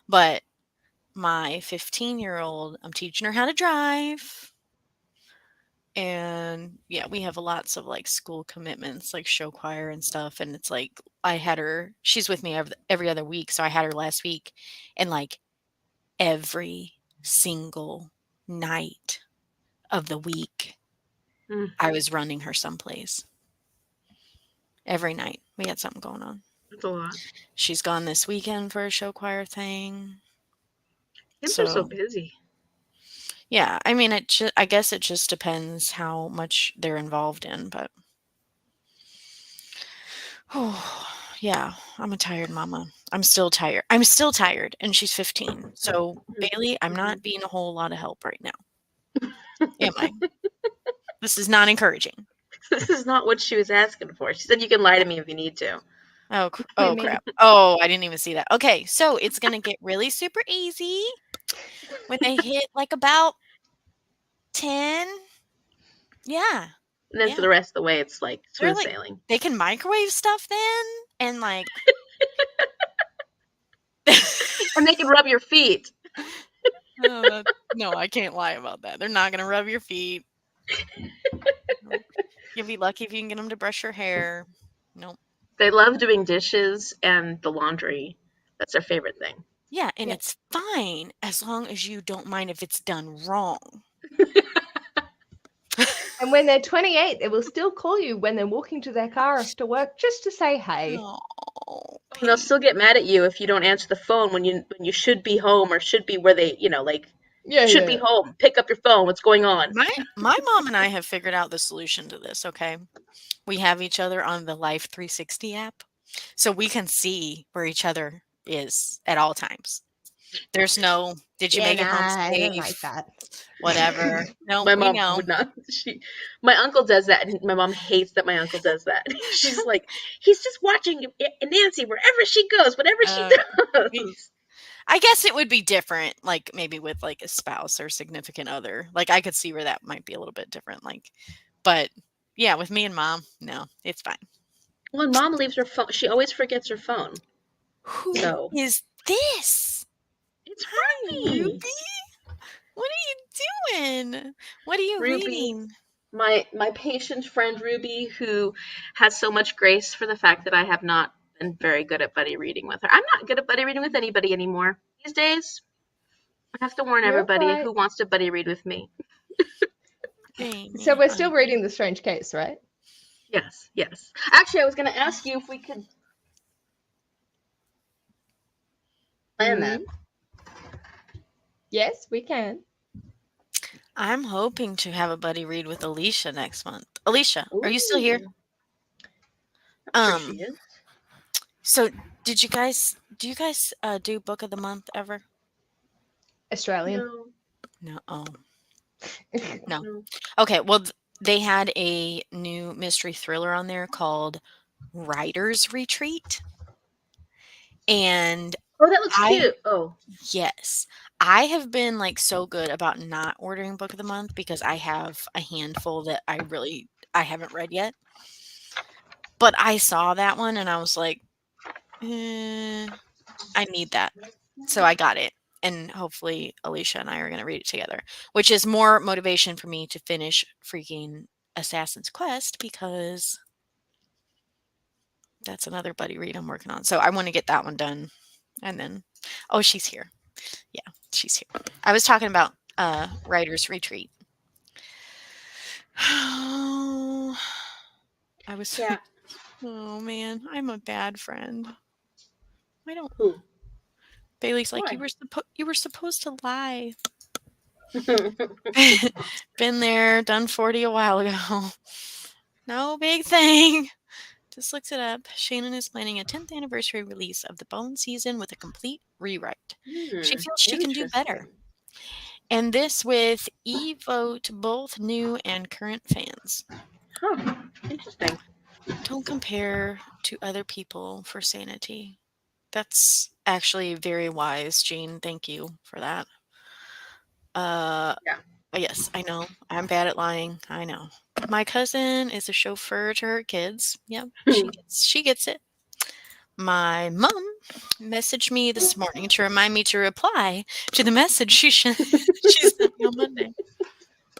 But my 15-year-old, I'm teaching her how to drive. And yeah, we have lots of like school commitments, like show choir and stuff. And it's like she's with me every other week. So I had her last week, and like every single night of the week, I was running her someplace. Every night we had something going on. That's a lot. She's gone this weekend for a show choir thing. Kids are so busy. Yeah, I mean, I guess it just depends how much they're involved in, but oh, yeah, I'm a tired mama. I'm still tired, and she's 15. So, Bailey, I'm not being a whole lot of help right now. Am I? This is not encouraging. This is not what she was asking for. She said you can lie to me if you need to. Oh crap. Oh, I didn't even see that. Okay, so it's gonna get really super easy when they hit like about 10. Yeah. And then for the rest of the way, it's like smooth sailing. They can microwave stuff then, and like and they can rub your feet. No, I can't lie about that. They're not gonna rub your feet. You'll be lucky if you can get them to brush your hair. Nope. They love doing dishes and the laundry. That's their favorite thing. Yeah, and it's fine as long as you don't mind if it's done wrong. And when they're 28, they will still call you when they're walking to their car after work just to say hey. Oh, and they'll still get mad at you if you don't answer the phone when you should be home or should be where they, should be home. Pick up your phone. What's going on? My mom and I have figured out the solution to this, okay? We have each other on the Life 360 app, so we can see where each other is at all times. There's no, "Did you Yeah, make it home nah, I don't like safe?" that. Whatever. No, My we mom know. would not. My uncle does that, and my mom hates that my uncle does that. She's like, he's just watching Nancy wherever she goes, whatever she Uh, we does. I guess it would be different, like, maybe with, like, a spouse or significant other. Like, I could see where that might be a little bit different, like but, yeah, with me and mom, no, it's fine. When mom leaves her phone, she always forgets her phone. Who So is this? it's Hi, Ruby. Ruby. What are you doing? What are you Ruby, reading? my patient friend Ruby, who has so much grace for the fact that I have not been very good at buddy reading with her. I'm not good at buddy reading with anybody anymore these days. I have to warn You're everybody right. who wants to buddy read with me. So Amy, we're still honey. reading The Strange Case, right? Yes, yes. Actually, I was going to ask you if we could plan that. Mm, yes, we can. I'm hoping to have a buddy read with Alicia next month. Alicia, are you still here? Ooh, I'm sure she Um, is. so do you guys do book of the month ever? Australian. No, No. Oh, no. no. Okay, well they had a new mystery thriller on there called Writer's Retreat. And Oh, that looks I cute. Oh, yes, I have been like so good about not ordering book of the month because I have a handful that I haven't read yet. But I saw that one and I was like, I need that. So I got it. And hopefully Alicia and I are going to read it together, which is more motivation for me to finish freaking Assassin's Quest because that's another buddy read I'm working on. So I want to get that one done. And then, oh, she's here. Yeah, she's here. I was talking about Writer's Retreat. Oh, I was, yeah. oh man, I'm a bad friend. I don't, Who? Bailey's like, Why? you were supposed to lie. Been there, done 40 a while ago. No big thing. Just looked it up. Shannon is planning a 10th anniversary release of the Bone season with a complete rewrite. She feels she can do better. Interesting. And this with e-vote both new and current fans. Huh. Interesting. Don't compare to other people for sanity. That's actually very wise, Jean. Thank you for that. Uh, Yeah. yes, I know. I'm bad at lying. I know. My cousin is a chauffeur to her kids. Yep, she gets it. My mom messaged me this morning to remind me to reply to the message she sent me on Monday.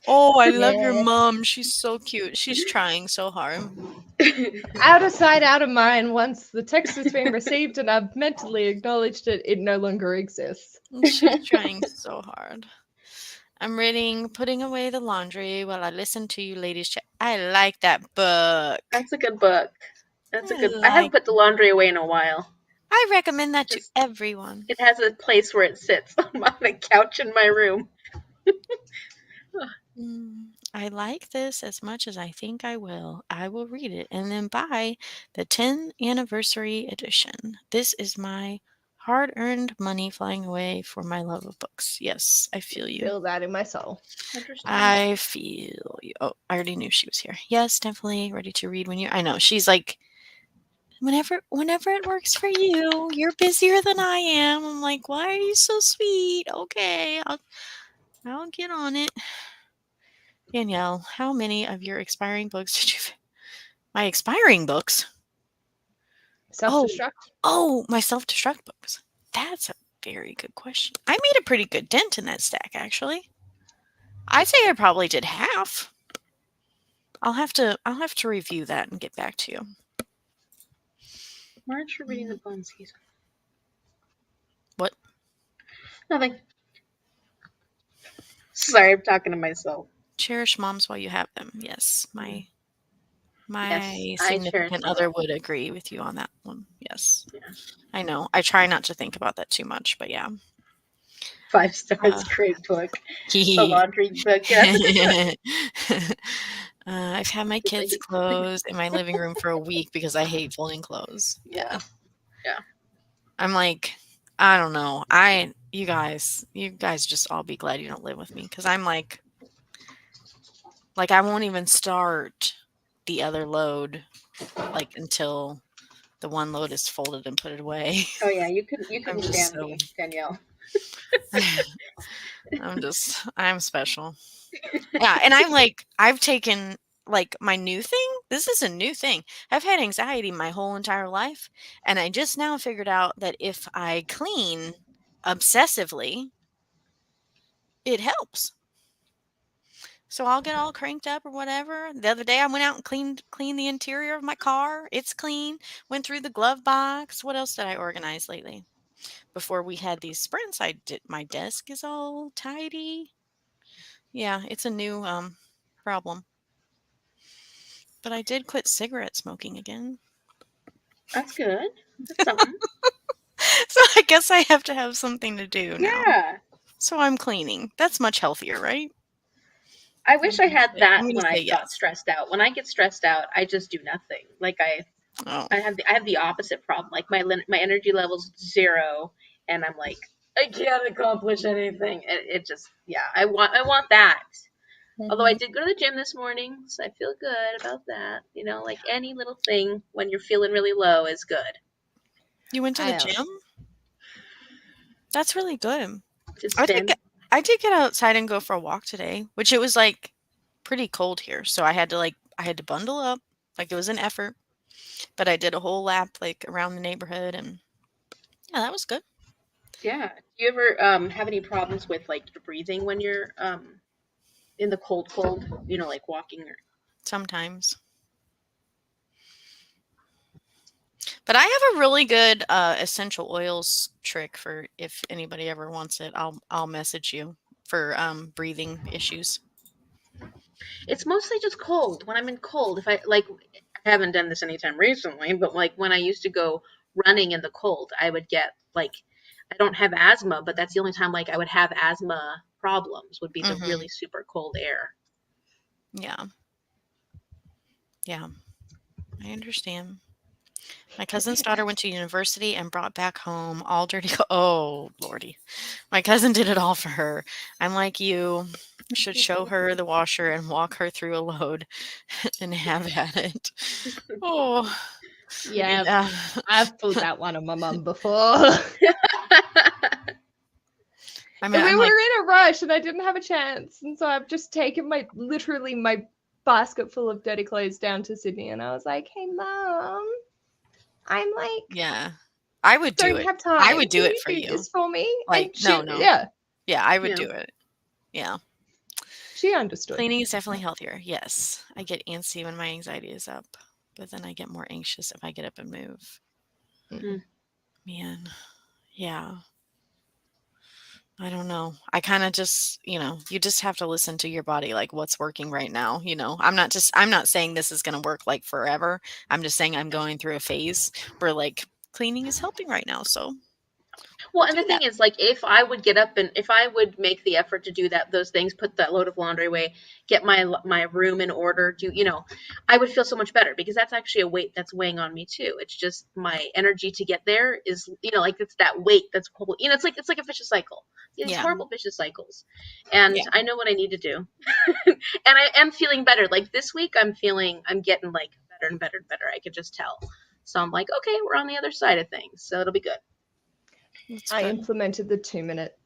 Oh, I love your Yeah. mom. She's so cute. She's trying so hard. Out of sight, out of mind. Once the text has been received and I've mentally acknowledged it, it no longer exists. She's trying so hard. I'm reading Putting Away the Laundry while I listen to you ladies chat. I like that book. That's a good book. That's a I good. I haven't like put the laundry away in a while. I recommend that to Just everyone. it has a place where it sits on a couch in my room. I like this as much as I think I will. I will read it and then buy the 10th anniversary edition. This is my hard earned money flying away for my love of books. Yes, I feel you. Feel that in my soul. Understand. I feel you. Oh, I already knew she was here. Yes, definitely ready to read when you. I know she's like, whenever it works for you. You're busier than I am. I'm like, why are you so sweet? Okay, I'll get on it. Danielle, how many of your expiring books did you? My expiring books? Self Oh, destruct. oh, my self-destruct books. That's a very good question. I made a pretty good dent in that stack, actually. I'd say I probably did half. I'll have to review that and get back to you. Why aren't you reading the Bone season? What? Nothing. Sorry, I'm talking to myself. Cherish moms while you have them. Yes, Yes, my I cherish significant them other all. would agree with you on that one. Yes. Yeah. I know. I try not to think about that too much, but yeah. 5 stars, Uh, great book. The laundry book. Yeah, that's a good book. I've had my It's like, kids' clothes in my living room for a week because I hate folding clothes. yeah. Yeah. I'm like, I don't know. You guys just all be glad you don't live with me because I'm like I won't even start the other load like until the one load is folded and put it away. Oh yeah, you I'm couldn't just stand so me, Danielle. I'm special. Yeah, and I'm like I've taken like my new thing. This is a new thing. I've had anxiety my whole entire life, and I just now figured out that if I clean obsessively, it helps. So I'll get all cranked up or whatever. The other day I went out and cleaned the interior of my car. It's clean. Went through the glove box. What else did I organize lately? Before we had these sprints, I did my desk is all tidy. Yeah, it's a new problem. But I did quit cigarette smoking again. That's good. That's something. So I guess I have to have something to do now. Yeah. So I'm cleaning. That's much healthier, right? I wish I had that I'm gonna when I say got yes. stressed out. When I get stressed out, I just do nothing. Like Oh, I have the opposite problem. Like my energy level's 0, and I'm like I can't accomplish anything. It just yeah. I want that. Although I mhm. did go to the gym this morning, so I feel good about that. You know, like any little thing when you're feeling really low is good. You went to the I gym? That's really good. To I did spin. get I did get outside and go for a walk today, which it was like pretty cold here, so I had to bundle up. Like it was an effort, but I did a whole lap like around the neighborhood and yeah, that was good. Yeah. Do you ever have any problems with like your breathing when you're in the cold? You know, like walking or Sometimes. But I have a really good essential oils trick for if anybody ever wants it. I'll message you for breathing issues. it's mostly just cold. When I'm in cold, if I like, I haven't done this anytime recently, but like when I used to go running in the cold, I would get like, I don't have asthma, but that's the only time like I would have asthma problems would be the Mhm. really super cold air. Yeah. Yeah. I understand. My cousin's daughter went to university and brought back home all dirty oh, lordy. My cousin did it all for her. I'm like, "You should show her the washer and walk her through a load and have at it." Oh, Yeah, yeah. I've pulled that one on my mum before. I mean, And we I'm were like, in a rush and I didn't have a chance. And so I've just taken literally my basket full of dirty clothes down to Sydney and I was like, hey mom, I'm like, yeah. I would do don't it. have I time. would do Can it you for do you. this for me? Like, And no, she no. yeah, Yeah, I would Yeah. do it. Yeah. she understood. Cleaning is definitely healthier. Yes. I get antsy when my anxiety is up, but then I get more anxious if I get up and move. Mm. Man. Yeah. I don't know. I kinda just you just have to listen to your body, like, what's working right now, you know? I'm not saying this is gonna work, like, forever. I'm just saying I'm going through a phase where, like, cleaning is helping right now, so Well, I'll and the do that. thing is, like, if I would get up and if I would make the effort to do those things, put that load of laundry away, get my room in order, I would feel so much better because that's actually a weight that's weighing on me too. It's just my energy to get there is, like it's that weight that's whole, it's like a vicious cycle. These Yeah. horrible vicious cycles, and Yeah. I know what I need to do, and I am feeling better. Like this week, I'm getting like better and better and better. I could just tell. So I'm like, okay, we're on the other side of things, so it'll be good. That's I good. implemented the 2-minute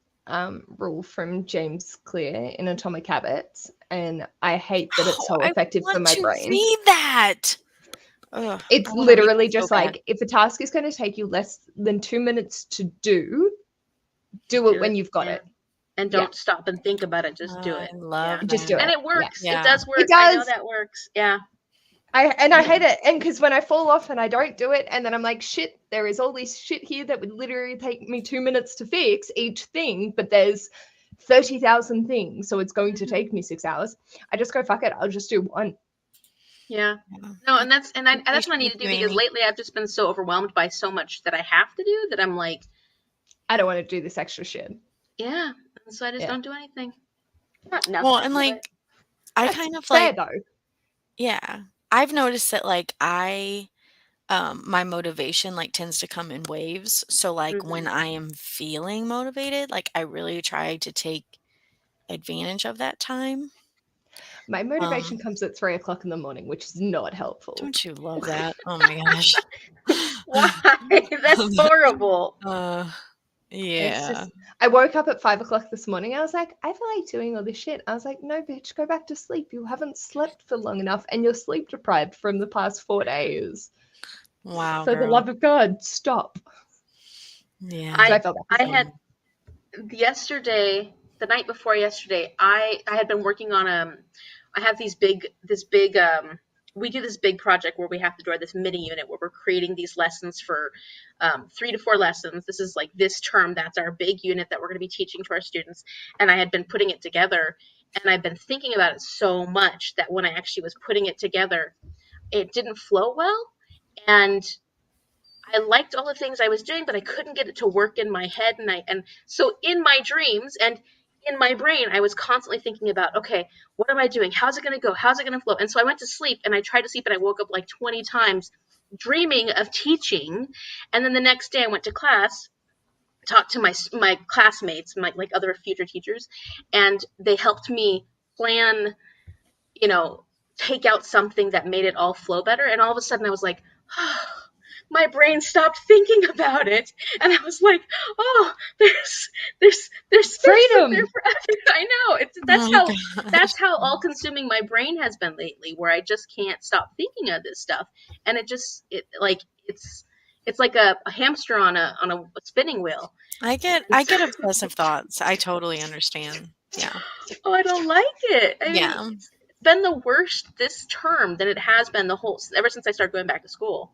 rule from James Clear in Atomic Habits, and I hate that it's Oh, so I effective for want my to brain. read that. Ugh, I It's wanna read literally that so just bad. like if a task is going to take you less than 2 minutes to do, Just do it do when it. you've got Yeah. it. And Yeah, don't stop and think about it. Just do I it. Yeah. love just do And that. it. it Yeah, works. It Yeah. does it work. I know does. that works. Yeah. And I Yeah. hate it, and because when I fall off and I don't do it, and then I'm like, shit, there is all this shit here that would literally take me 2 minutes to fix each thing, but there's 30,000 things, so it's going to Mhm. take me 6 hours. I just go, fuck it, I'll just do one. Yeah. Yeah. No, I and that's what I appreciate need to do you and because me. lately I've just been so overwhelmed by so much that I have to do that I'm like, I don't want to do this extra shit. yeah. And so I just Yeah, don't do anything. Not Well, nothing, and, but like, I that's kind of, fair like though. Yeah. I've noticed that, like, my motivation, like, tends to come in waves. So, like, when Hmm. I am feeling motivated, like, I really try to take advantage of that time. My motivation Um, comes at 3 o'clock in the morning, which is not helpful. don't you love that? Oh my gosh. Why? That's horrible. Uh, It's yeah. just, I woke up at 5 o'clock this morning. I was like, I feel like doing all this shit. I was like, no, bitch, go back to sleep. You haven't slept for long enough and you're sleep deprived from the past 4 days. Wow, For the girl. love of God, stop. Yeah. So I I felt that I this had morning. yesterday, the night before yesterday, I had been working on I have this big we do this big project where we have to do this mini unit where we're creating these lessons for 3 to 4 lessons. This is like this term. That's our big unit that we're going to be teaching to our students. And I had been putting it together, and I've been thinking about it so much that when I actually was putting it together, it didn't flow well. And I liked all the things I was doing, but I couldn't get it to work in my head. And so in my dreams and in my brain, I was constantly thinking about, okay, what am I doing? How's it going to go? How's it going to flow? And so I went to sleep, and I tried to sleep, and I woke up like 20 times dreaming of teaching. And then the next day I went to class, talked to my classmates, my like other future teachers, and they helped me plan, you know, take out something that made it all flow better. And all of a sudden I was like, oh, my brain stopped thinking about it. And I was like, oh, there's space in there Freedom. for I know. It's Oh my gosh. that's how all consuming my brain has been lately, where I just can't stop thinking of this stuff. And it like it's like a hamster on a spinning wheel. And I so, get obsessive thoughts. I totally understand. Yeah. oh, I don't like it. I mean, Yeah. it's been the worst this term than it has been the whole ever since I started going back to school.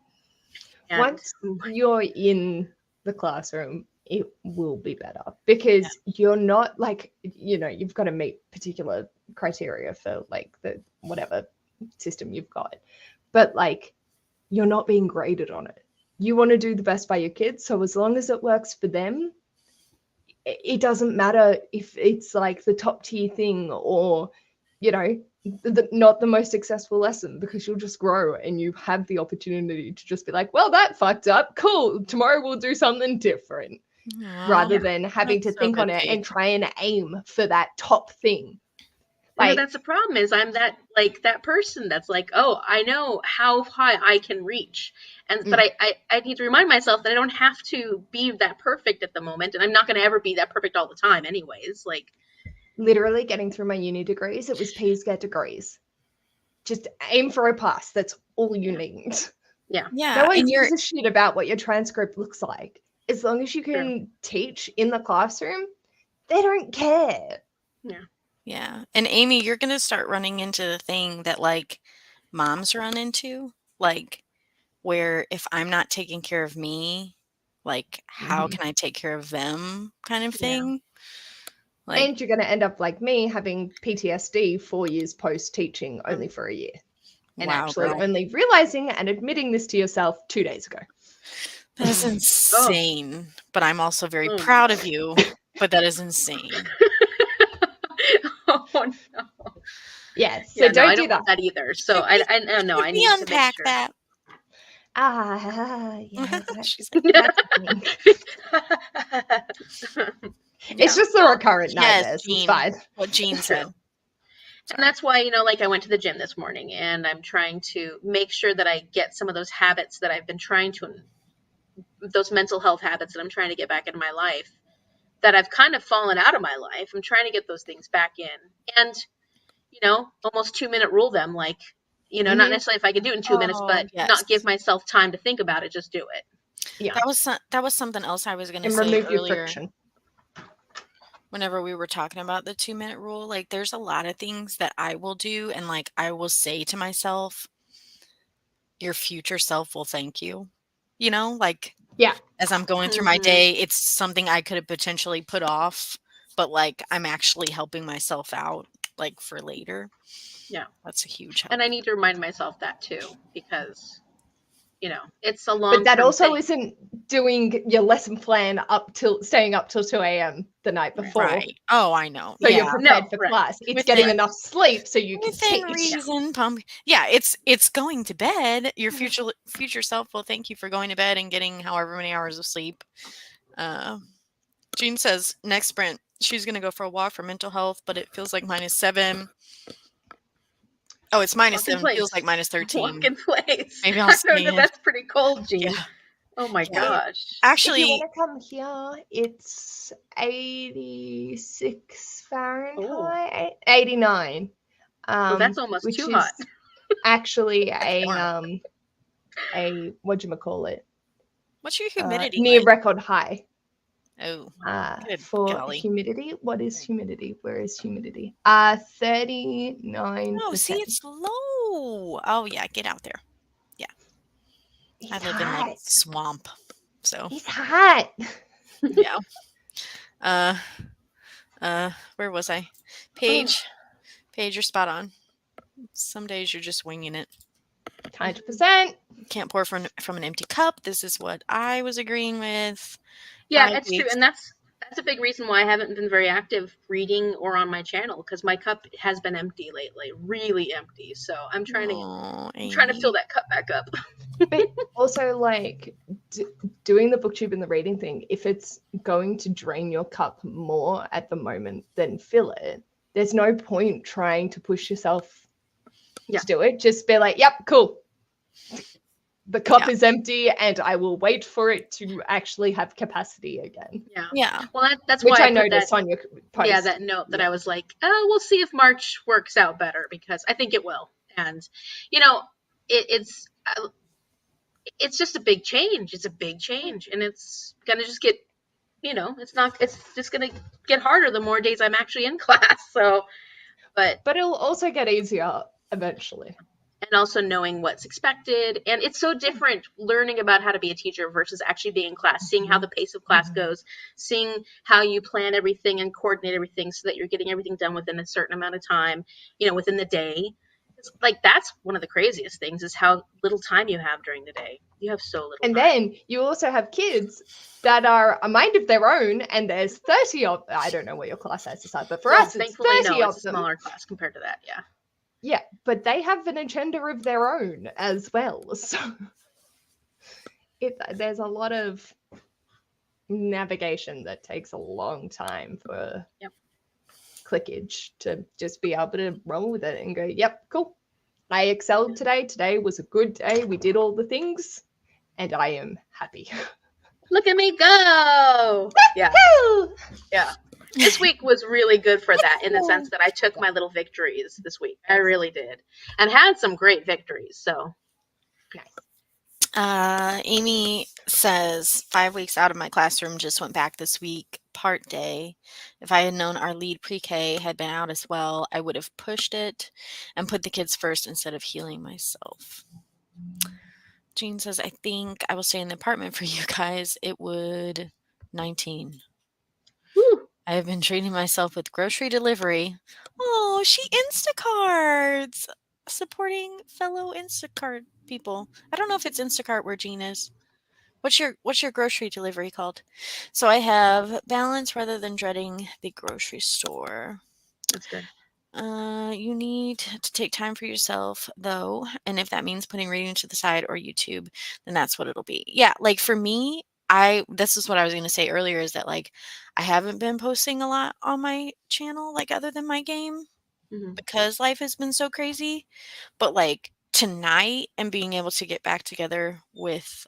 And Once you're in the classroom, it will be better because you're not like, you've got to meet particular criteria for like the whatever system you've got. But like, you're not being graded on it. You want to do the best by your kids. So as long as it works for them, it doesn't matter if it's like the top tier thing or, not the most successful lesson, because you'll just grow and you have the opportunity to just be like, well, that fucked up. Cool. Tomorrow we'll do something different, Well, rather yeah. than having to that's so think on good, it Kate. and try and aim for that top thing. And Like, that's the problem is I'm that person that's like, oh, I know how high I can reach. And but mm, I need to remind myself that I don't have to be that perfect at the moment, and I'm not gonna ever be that perfect all the time anyways. Like, literally getting through my uni degrees, it was P's get degrees. Just aim for a pass. That's all you yeah. need. Yeah. No Yeah, one and gives a shit about what your transcript looks like. As long as you True. can teach in the classroom, they don't care. Yeah. yeah. And Amy, you're gonna start running into the thing that, like, moms run into, like, where if I'm not taking care of me, like, how Mhm. can I take care of them kind of Yeah. thing? Like, And you're going to end up like me, having PTSD 4 years post teaching Um, only for a year, and wow, actually girl. only realizing and admitting this to yourself 2 days ago. That is oh. insane, but I'm also very Oh proud of no. you, but that is insane. Oh no. Yes, so Yeah, no, don't I do don't that. want that either. So Should we I no, should I we need to make unpack sure. that? Yeah, She's like, that's a thing. It's Yeah. just the Well, recurrent "Yes, nightmares. It's Jean." fine. What Jean true. said. And Sorry. that's why, like I went to the gym this morning, and I'm trying to make sure that I get some of those habits that I've been trying to, those mental health habits that I'm trying to get back into my life, that I've kind of fallen out of my life. I'm trying to get those things back in. And, almost 2 minute rule them, like, not Hmm. necessarily if I can do it in 2 minutes, Oh, but not give yes. myself time to think about it, just do it. Yeah, That was something else I was gonna and say remove your earlier friction. whenever we were talking about the 2-minute rule. Like, there's a lot of things that I will do and, like, I will say to myself, "Your future self will thank you." Like, Yeah, as I'm going through my Hmm. day, it's something I could have potentially put off, but, like, I'm actually helping myself out, like, for later. Yeah. That's a huge And help. I need to remind myself that too, because it's a long-term But that also thing. isn't doing your lesson plan staying up till 2 a.m. the night before. Right. Oh, I know. So you're Yeah. prepared No, for right. class. It's Within- getting enough sleep so you can Within teach. reason, yeah, it's going to bed. Your future self will thank you for going to bed and getting however many hours of sleep. Jean says next sprint she's going to go for a walk for mental health, but it feels like -7. Oh, it's Walk in -7. Feels like place. -13. Walk in place. Maybe I'll I know see that it. that's pretty cold, Jean. Yeah. Oh my Yeah. gosh. If you Actually, want to come here, it's 86 Fahrenheit, 89. So that's almost Which too is hot. actually warm. a whatchamacallit, what's your humidity near like? record high. Oh, good For golly. humidity. What is humidity? Where is humidity? 39%. Oh, see, it's low. Oh, yeah, get out there. Yeah. I It's live in like hot. swamp. So, It's hot. yeah. Where was I? Paige, you're spot on. Some days you're just winging it. 100%. Can't pour from an empty cup. This is what I was agreeing with. Yeah, 5 it's true, weeks. and that's a big reason why I haven't been very active reading or on my channel, because my cup has been empty lately, really empty. So I'm trying Oh, to fill Amy. that cup back up. But also, like, doing the booktube and the reading thing, if it's going to drain your cup more at the moment than fill it, there's no point trying to push yourself Yeah. to do it. Just be like, yep, cool. The cup Yeah. is empty and I will wait for it to actually have capacity again. Yeah. Yeah. Well, that's Which why I I put noticed that. on your post. Yeah, that note that I was like, oh, we'll see if March works out better, because I think it will. And it's just a big change. It's a big change, and it's gonna just get, it's just gonna get harder the more days I'm actually in class. So, but it'll also get easier eventually. and also knowing what's expected, and it's so different learning about how to be a teacher versus actually being in class, seeing how the pace of class goes, seeing how you plan everything and coordinate everything so that you're getting everything done within a certain amount of time, within the day. Like, that's one of the craziest things, is how little time you have during the day. You have so little And time. then you also have kids that are a mind of their own, and there's 30 of, I don't know what your class sizes are, but for us, it's thankfully, 30 no, of it's a them. smaller class compared to that. Yeah. Yeah, but they have an agenda of their own as well. So there's a lot of navigation that takes a long time for clickage to just be able to roll with it and go, yep, cool. I excelled today. Today was a good day. We did all the things, and I am happy. Look at me go! Yeah. Yeah. This week was really good for that, in the sense that I took my little victories this week. I really did. And had some great victories. So Nice. Amy says 5 weeks out of my classroom, just went back this week, part day. If I had known our lead pre-K had been out as well, I would have pushed it and put the kids first instead of healing myself. Jean says, I think I will stay in the apartment for you guys. It would 19. whew, I have been treating myself with grocery delivery. Oh, she Instacarts, supporting fellow Instacart people. I don't know if it's Instacart where Jean is. What's your grocery delivery called? So I have balance rather than dreading the grocery store. that's good. You need to take time for yourself, though, and if that means putting reading to the side or YouTube, then that's what it'll be. Yeah, like for me, this is what I was going to say earlier, is that like I haven't been posting a lot on my channel, like other than my game, because life has been so crazy. But like tonight and being able to get back together with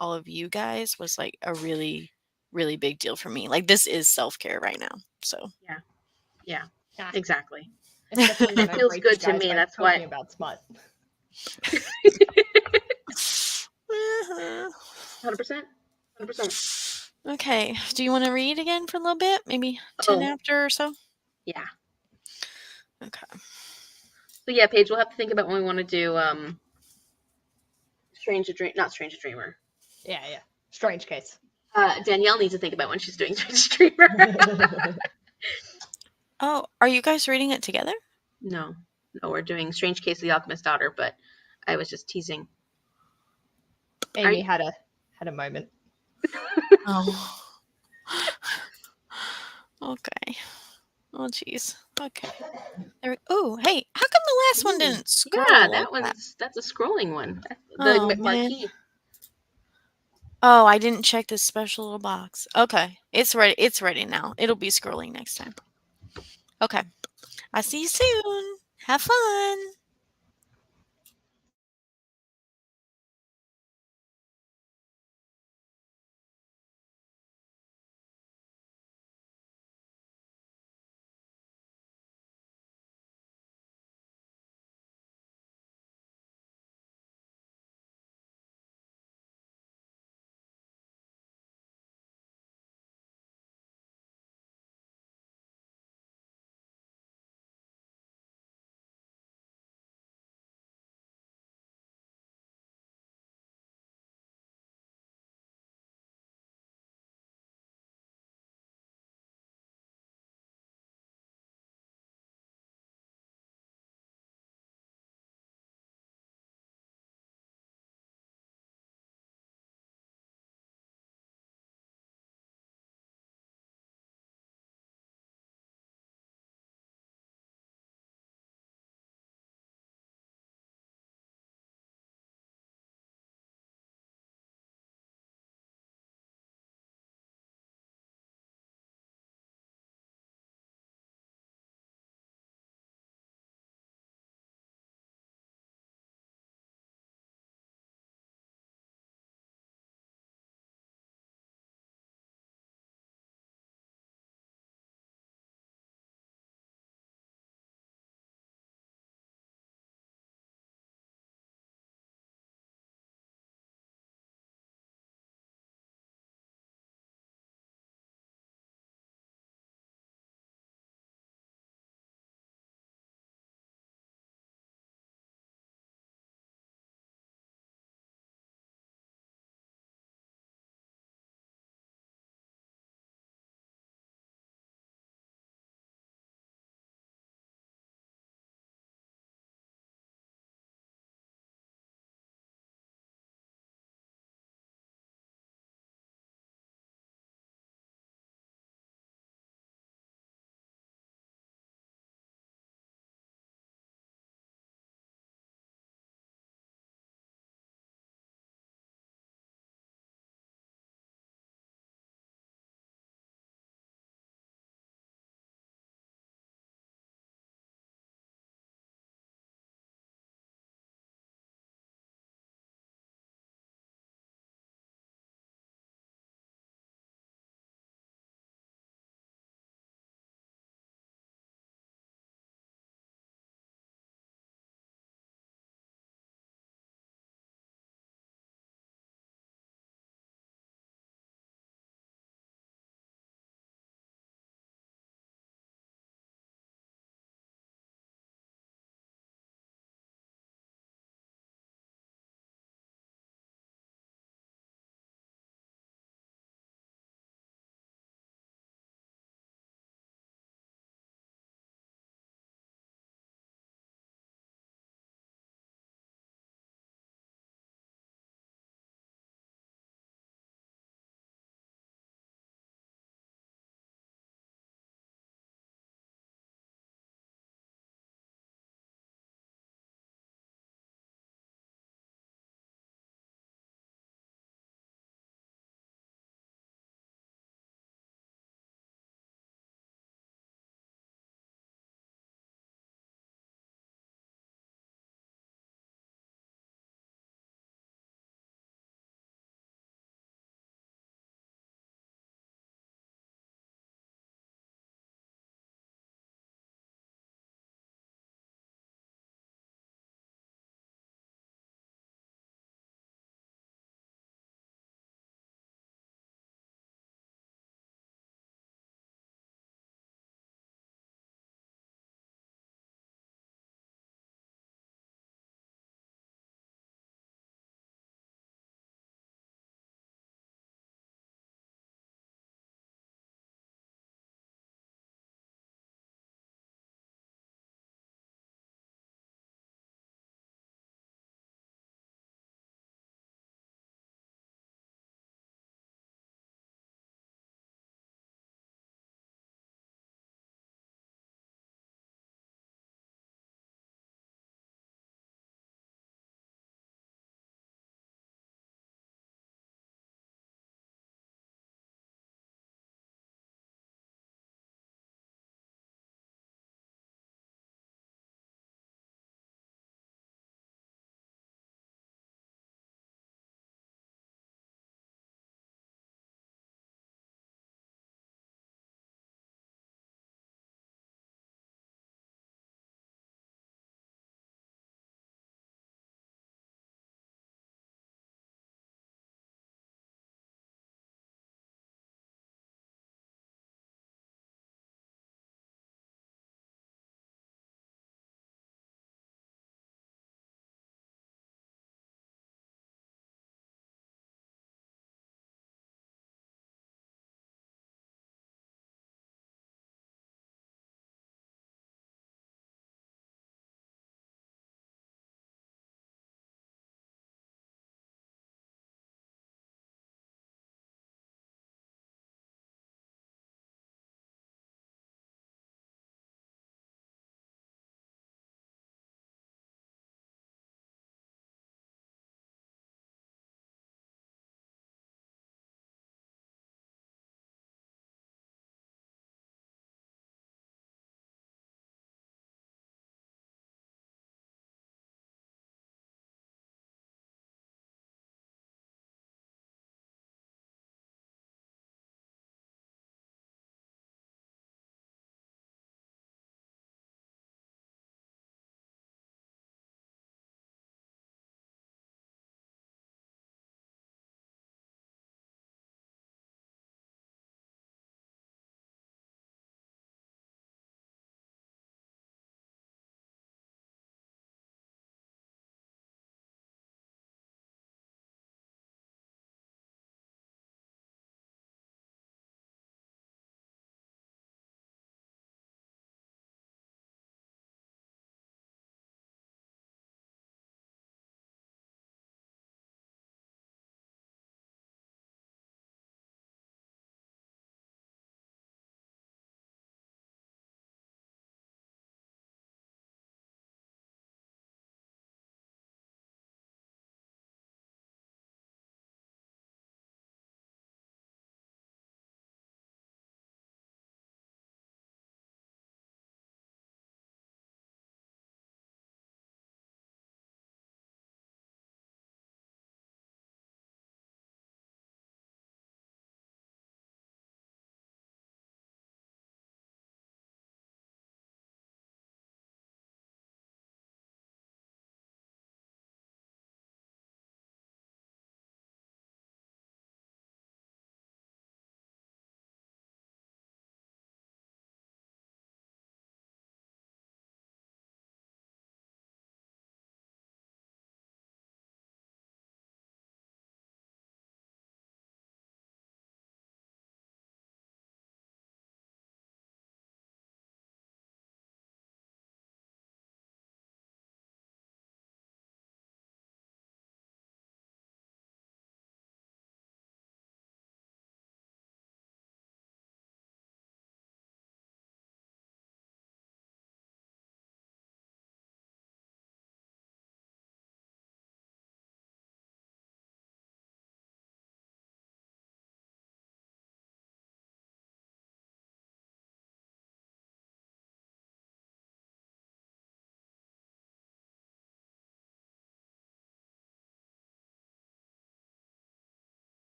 all of you guys was like a really, really big deal for me. Like this is self-care right now. So Yeah, exactly. Especially when It feels good to me. That's why. talking about smut. 100%. 100%. Okay. Do you want to read again for a little bit? Maybe 10 after or so? Yeah. Okay. So yeah, Paige, we'll have to think about when we want to do not Strange Dreamer. Yeah. Strange case. Danielle needs to think about when she's doing Strange Dreamer. Oh, are you guys reading it together? No, we're doing Strange Case of the Alchemist's Daughter, but I was just teasing. Amy had a moment. Oh. Okay. Oh, jeez. Okay. Oh, hey, how come the last one didn't Yeah, scroll? that's a scrolling one. Oh, The man. marquee. Oh, I didn't check this special little box. Okay. It's ready. It's ready now. It'll be scrolling next time. Okay. I'll see you soon. Have fun.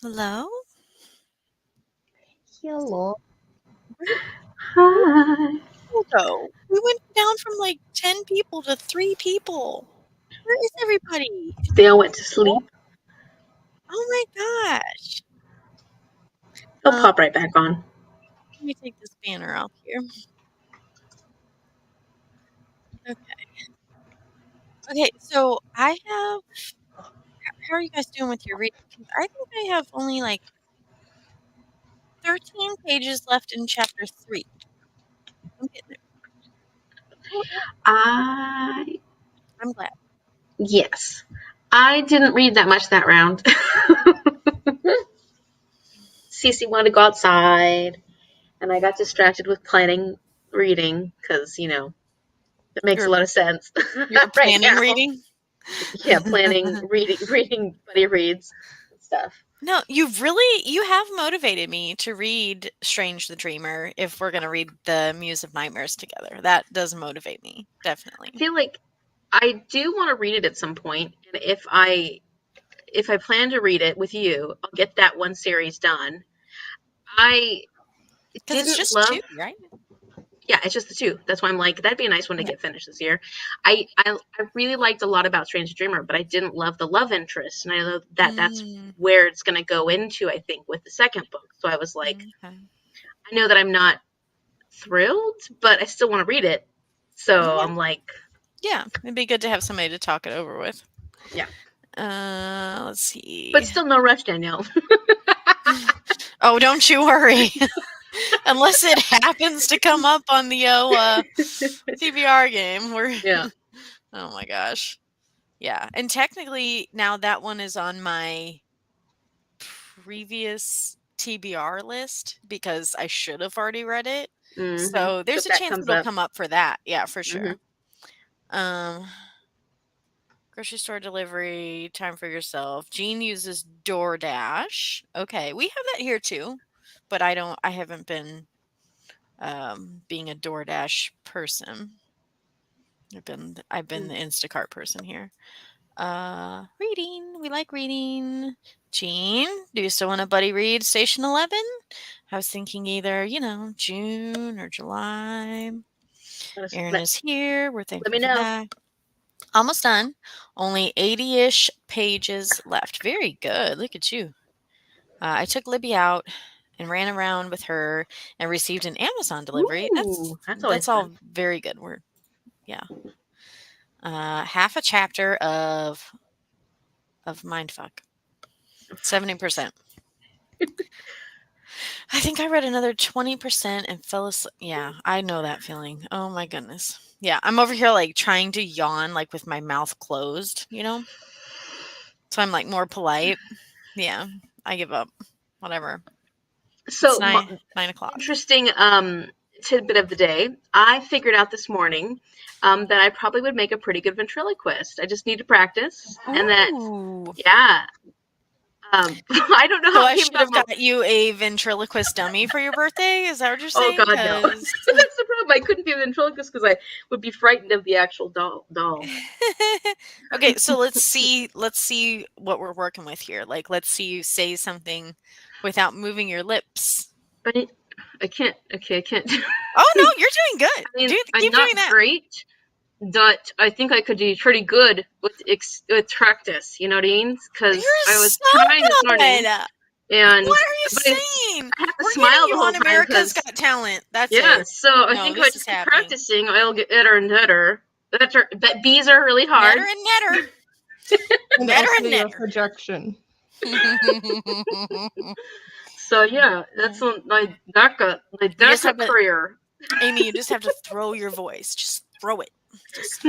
Hello? Hello. Where'd Hi. people go? We went down from like 10 people to 3 people. Where is everybody? They all went to sleep. Oh my gosh. They'll Um, pop right back on. let me take this banner off here. Okay. Okay, so I have how are you guys doing with your reading? 'Cause I think I have only like 13 pages left in chapter 3. I'm getting there. Oh, yeah, I I'm glad. yes. I didn't read that much that round. Cece wanted to go outside, and I got distracted with planning reading because it makes a You're lot of sense you're right planning now. reading? Yeah, planning reading buddy reads and stuff. No, you have motivated me to read Strange the Dreamer if we're gonna read the Muse of Nightmares together. That does motivate me, I definitely. feel like I do want to read it at some point, and if I plan to read it with you, I'll get that one series done. I Because it's didn't just love 2, right? yeah, it's just the two. That's why I'm like, that'd be a nice one to Yeah. get finished this year. I really liked a lot about Strange Dreamer, but I didn't love the love interest, and I know that that's Mm, where it's going to go into. I think with the second book. So I was like, okay. I know that I'm not thrilled, but I still want to read it. So Yeah, I'm like, yeah, it'd be good to have somebody to talk it over with. yeah, Let's but see. still no rush, Danielle. Oh, don't you worry. Unless it happens to come up on the TBR game, we're Yeah. oh my gosh. Yeah, and technically now that one is on my previous TBR list because I should have already read it. So So there's if a that chance comes it'll up, come up for that. Yeah, for hmm sure. Grocery store delivery, time for yourself. Jean uses DoorDash. Okay, we have that here too, but I haven't been being a DoorDash person. I've been the Instacart person here. Reading. We like reading. Jean, do you still want to buddy read Station 11? I was thinking either, June or July. let, Erin let, is here. We're let thankful me for know. that. Almost done. Only 80-ish pages left. Very good. Look at you. I took Libby out and ran around with her and received an Amazon delivery. That's Ooh, that's always that's fun. all very good. Yeah. Half a chapter of mindfuck. 70%. I think I read another 20% and fell asleep. Yeah, I know that feeling. Oh my goodness. Yeah, I'm over here like trying to yawn like with my mouth closed. So I'm like more polite. Yeah, I give up. Whatever. It's So 9 o'clock. interesting tidbit of the day. I figured out this morning that I probably would make a pretty good ventriloquist. I just need to practice, and that Ooh. yeah. I don't know So how it I came should about. have got you a ventriloquist dummy for your birthday? Is that what you're Oh saying? God, no! Because That's the problem. I couldn't be a ventriloquist because I would be frightened of the actual doll. okay, so let's see what we're working with here. Like let's see you say something without moving your lips. But I can't. Okay, I can't. Oh no, you're doing good. I mean, Do I'm keep doing not that. great, but I think I could do pretty good with practice. You know what I mean? Because You're I was so trying this morning, good. and What are you but I saying? have to We're getting smile the you whole on time America's because Got Talent. That's yeah. it. So I No, think if I this is just keep happening. practicing, I'll get better and better. But bees are really hard. Netter and netter. And Netter also and your netter. projection. So yeah, that's my You just DECA have to, career. Amy, you just have to throw your voice. Just throw it. Just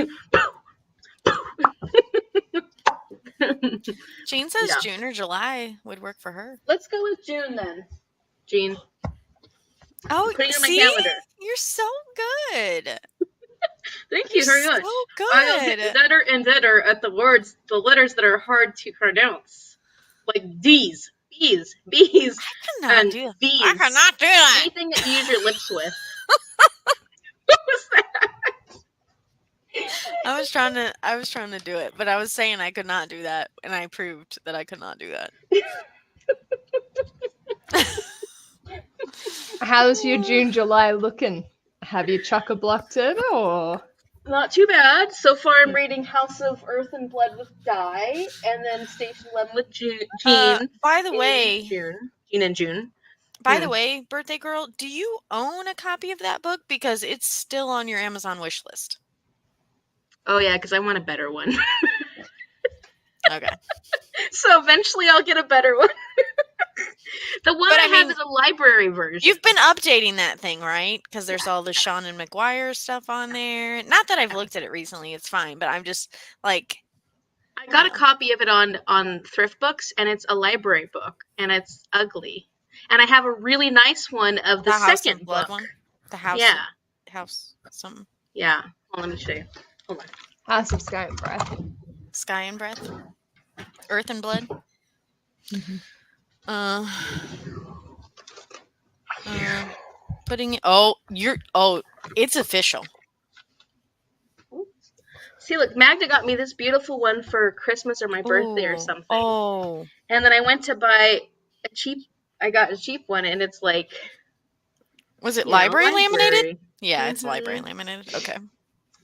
Jean says Yeah. June or July would work for her. Let's go with June then. Jean, Oh, put it on my see? calendar. You're so good. Thank You're you very much. so I'll get good. better and better at the letters that are hard to pronounce, like D's, B's, I could not and do I could B's. not do that. Anything that you use your lips with. What was that? I was trying to do it, but I was saying I could not do that, and I proved that I could not do that. How's your June, July looking? Have you chock-a-blocked it, or? Not too bad. So far, I'm reading House of Earth and Blood with Di, and then Station 11 with Jean. By the in way, June. Jean and June. By the way, birthday girl, do you own a copy of that book? Because it's still on your Amazon wish list. Oh, yeah, because I want a better one. Okay. So eventually I'll get a better one. The one But I I have mean, is a library version. You've been updating that thing, right? Because there's all the Sean and McGuire stuff on there. Not that I've looked at it recently, it's fine, but I'm just like, I got a copy of it on Thrift Books, and it's a library book, and it's ugly. And I have a really nice one of the House second of Blood book. one. The House. Yeah. House something. Yeah. Hold on, let me show you. Hold on. House of Sky and Breath. Sky and Breath. Earth and Blood. Putting it's official. See, look, Magda got me this beautiful one for Christmas or my birthday or something. Oh. And then I went to buy I got a cheap one, and it's like, was it library laminated? Yeah, Mm-hmm. It's library laminated. Okay.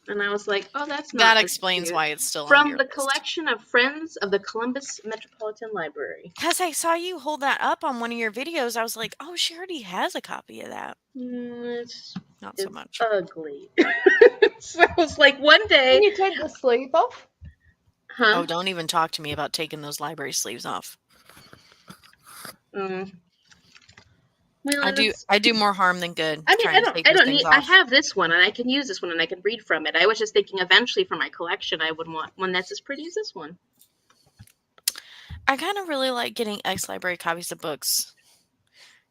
And I was like, oh, that's not That as explains cute. why it's still From on your the list. collection of Friends of the Columbus Metropolitan Library. Because I saw you hold that up on one of your videos, I was like, oh, she already has a copy of that. It's Not so much. Ugly. So I was like, one day. Can you take the sleeve off? Huh? Oh, don't even talk to me about taking those library sleeves off. Well, I do more harm than good. I mean, I don't need. I have this one, and I can use this one, and I can read from it. I was just thinking, eventually, for my collection, I would want one that's as pretty as this one. I kind of really like getting ex-library copies of books.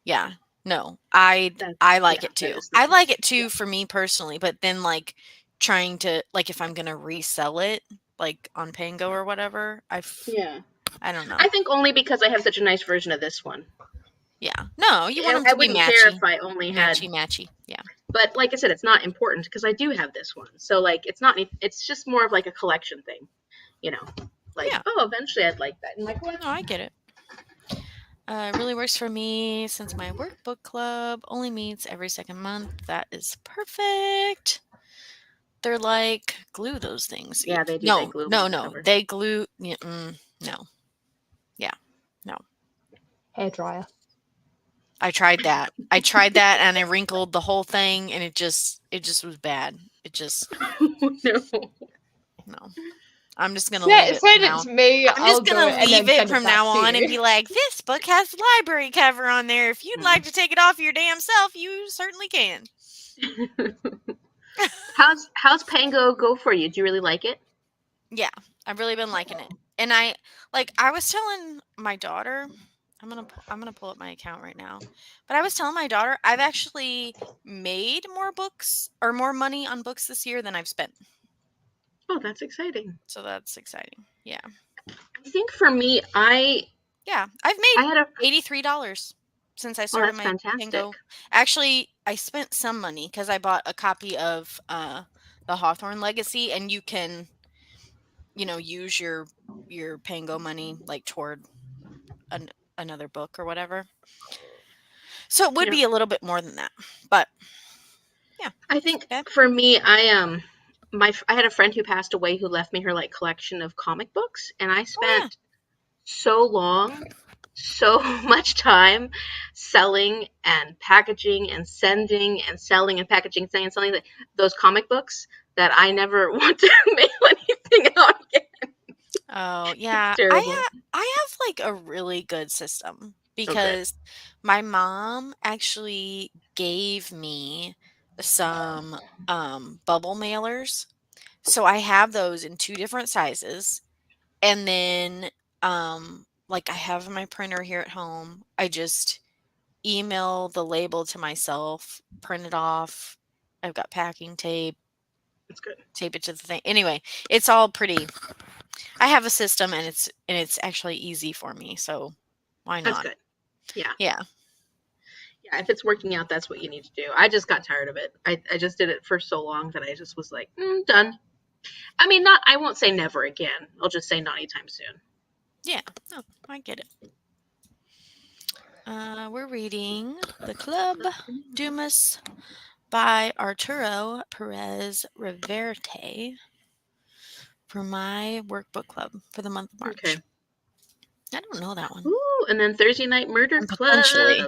Yeah, no, I like it too. Nice. I like it too for me personally, but then like trying to if I'm gonna resell it like on Pango or whatever, I don't know. I think only because I have such a nice version of this one. Yeah. No, you want them to be matchy. I wouldn't care if I only had matchy. Yeah. But like I said, it's not important because I do have this one. So like it's not. It's just more of like a collection thing, you know. Like eventually I'd like that in my collection. No, I get it. It really works for me since my workbook club only meets every second month. That is perfect. They're like glue those things. Yeah, they do. No, they glue no. They glue. No. Yeah. No. Hairdryer. I tried that. And I wrinkled the whole thing, and it just was bad. It just no. I'm just gonna leave it. Send it to me. I'm just gonna leave it from now on and be like, this book has the library cover on there. If you'd like to take it off your damn self, you certainly can. How's Pango go for you? Do you really like it? Yeah, I've really been liking it. And I was telling my daughter, I'm gonna pull up my account right now. But I was telling my daughter I've actually made more books or more money on books this year than I've spent. Oh, that's exciting. So that's exciting. Yeah. I think for me, I've made $83 since I started my Pango. Actually, I spent some money because I bought a copy of the Hawthorne Legacy, and you can, use your Pango money like toward another book or whatever. So it would be a little bit more than that, but yeah. I think for me, I had a friend who passed away who left me her like collection of comic books, and I spent so much time selling and packaging and sending and selling and packaging and selling those comic books that I never want to mail anything out again. Oh yeah, I have like a really good system because my mom actually gave me some bubble mailers. So I have those in 2 different sizes. And then I have my printer here at home. I just email the label to myself, print it off. I've got packing tape. That's good. Tape it to the thing. Anyway, it's all pretty. I have a system, and it's actually easy for me. So why not? That's good. Yeah. Yeah. Yeah, if it's working out, that's what you need to do. I just got tired of it. I just did it for so long that I just was like, done. I mean, I won't say never again. I'll just say not anytime soon. Yeah. No, I get it. We're reading The Club Dumas by Arturo Perez Reverte for my workbook club for the month of March. Okay. I don't know that one. Ooh, and then Thursday Night Murder And Club. potentially.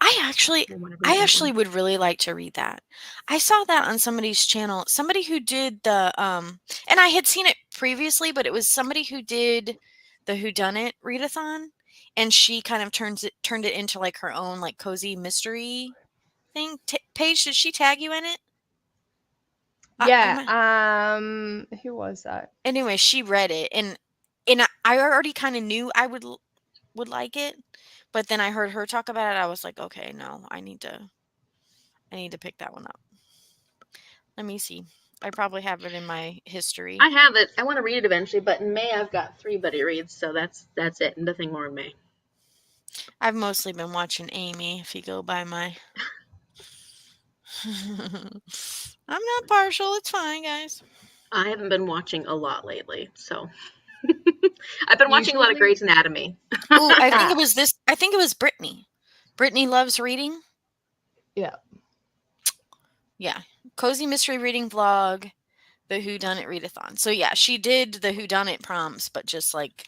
I actually I wanna read that actually one. would really like to read that. I saw that on somebody's channel. Somebody who did the and I had seen it previously, but it was somebody who did the whodunit readathon, and she kind of turned it into like her own like cozy mystery thing. Paige, did she tag you in it? Yeah. Who was that? Anyway, she read it, and I already kind of knew I would like it, but then I heard her talk about it. I was like, okay, no, I need to pick that one up. Let me see. I probably have it in my history. I have it. I want to read it eventually, but in May I've got 3 buddy reads, so that's it. Nothing more in May. I've mostly been watching Amy, if you go by my I'm not partial, it's fine, guys. I haven't been watching a lot lately, so I've been watching a lot of Usually, Grey's Anatomy. Oh, I think ah, it was this I think it was Brittany. Brittany loves reading. yeah. Yeah. Cozy mystery reading vlog, the whodunit readathon. So yeah, she did the whodunit prompts, but just like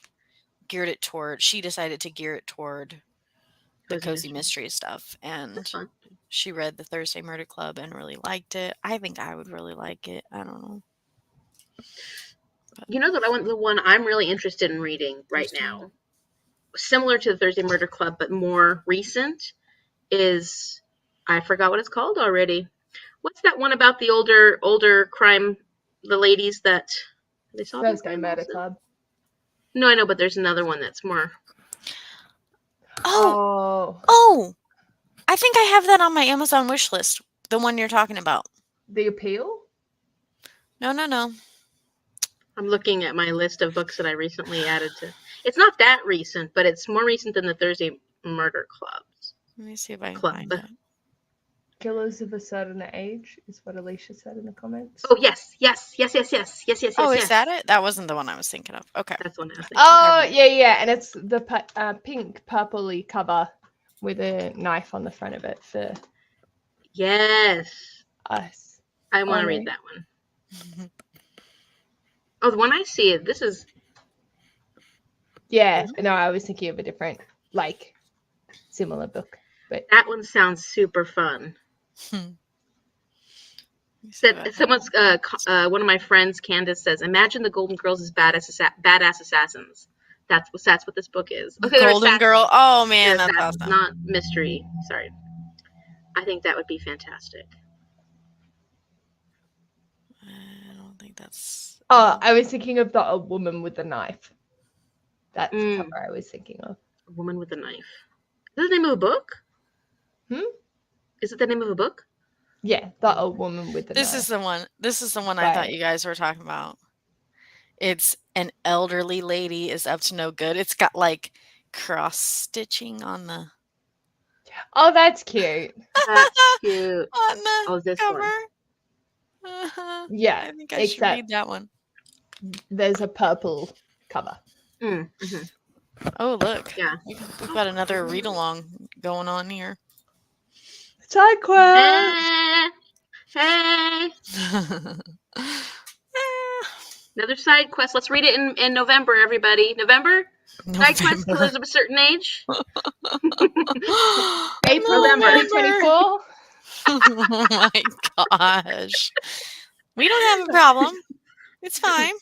she decided to gear it toward the cozy mystery stuff, That's and fun. she read the Thursday Murder Club and really liked it. I think I would really like it. I don't know. You know the one I'm really interested in reading right now, similar to the Thursday Murder Club, but more recent, is I forgot what it's called already. What's that one about the older crime, the ladies that they solve their Thursday crime Murder also? Club. No, I know, but there's another one that's more. Oh, Oh, oh! I think I have that on my Amazon wish list. The one you're talking about. The Appeal? No, no, no. I'm looking at my list of books that I recently added to. It's not that recent, but it's more recent than the Thursday Murder Let me see if I can Club. find it. Killers of a Certain Age is what Alicia said in the comments. Oh yes. Oh, is that it? That wasn't the one I was thinking of. Okay. That's the one I was thinking. Oh, Never mind. yeah. And it's the pink, purpley cover with a knife on the front of it for Yes, us. I want to Oh, read no. that one. Oh, the one I see. This is. Yeah, no, I was thinking of a different, like, similar book. But That one sounds super fun. Let me see if I have Someone's it. one of my friends, Candace, says, "Imagine the Golden Girls as badass assassins." That's what this book is. Okay, they're Golden assassins. Girl. Oh They're man, that's assassins, awesome. not mystery. Sorry. I think that would be fantastic. I don't think that's. I was thinking of the old woman with the knife. That's the Mm, cover I was thinking of. a woman with a knife. Is that the name of a book? Hmm? Is it the name of a book? Yeah, the old woman with the This knife. is the one. This is the one I Right. thought you guys were talking about. It's an elderly lady is up to no good. It's got like cross stitching on the Oh, that's cute. That's cute. on the Oh, this cover. one. Yeah, I think I should except read that one. there's a purple cover. Mm-hmm. Oh, look. Yeah. We've got another read along going on here. Side quest! Hey. Another side quest. Let's read it in November, everybody. November? Side quest, November. Killers of a Certain Age. April November. 2024. Oh my gosh. We don't have a problem. It's fine.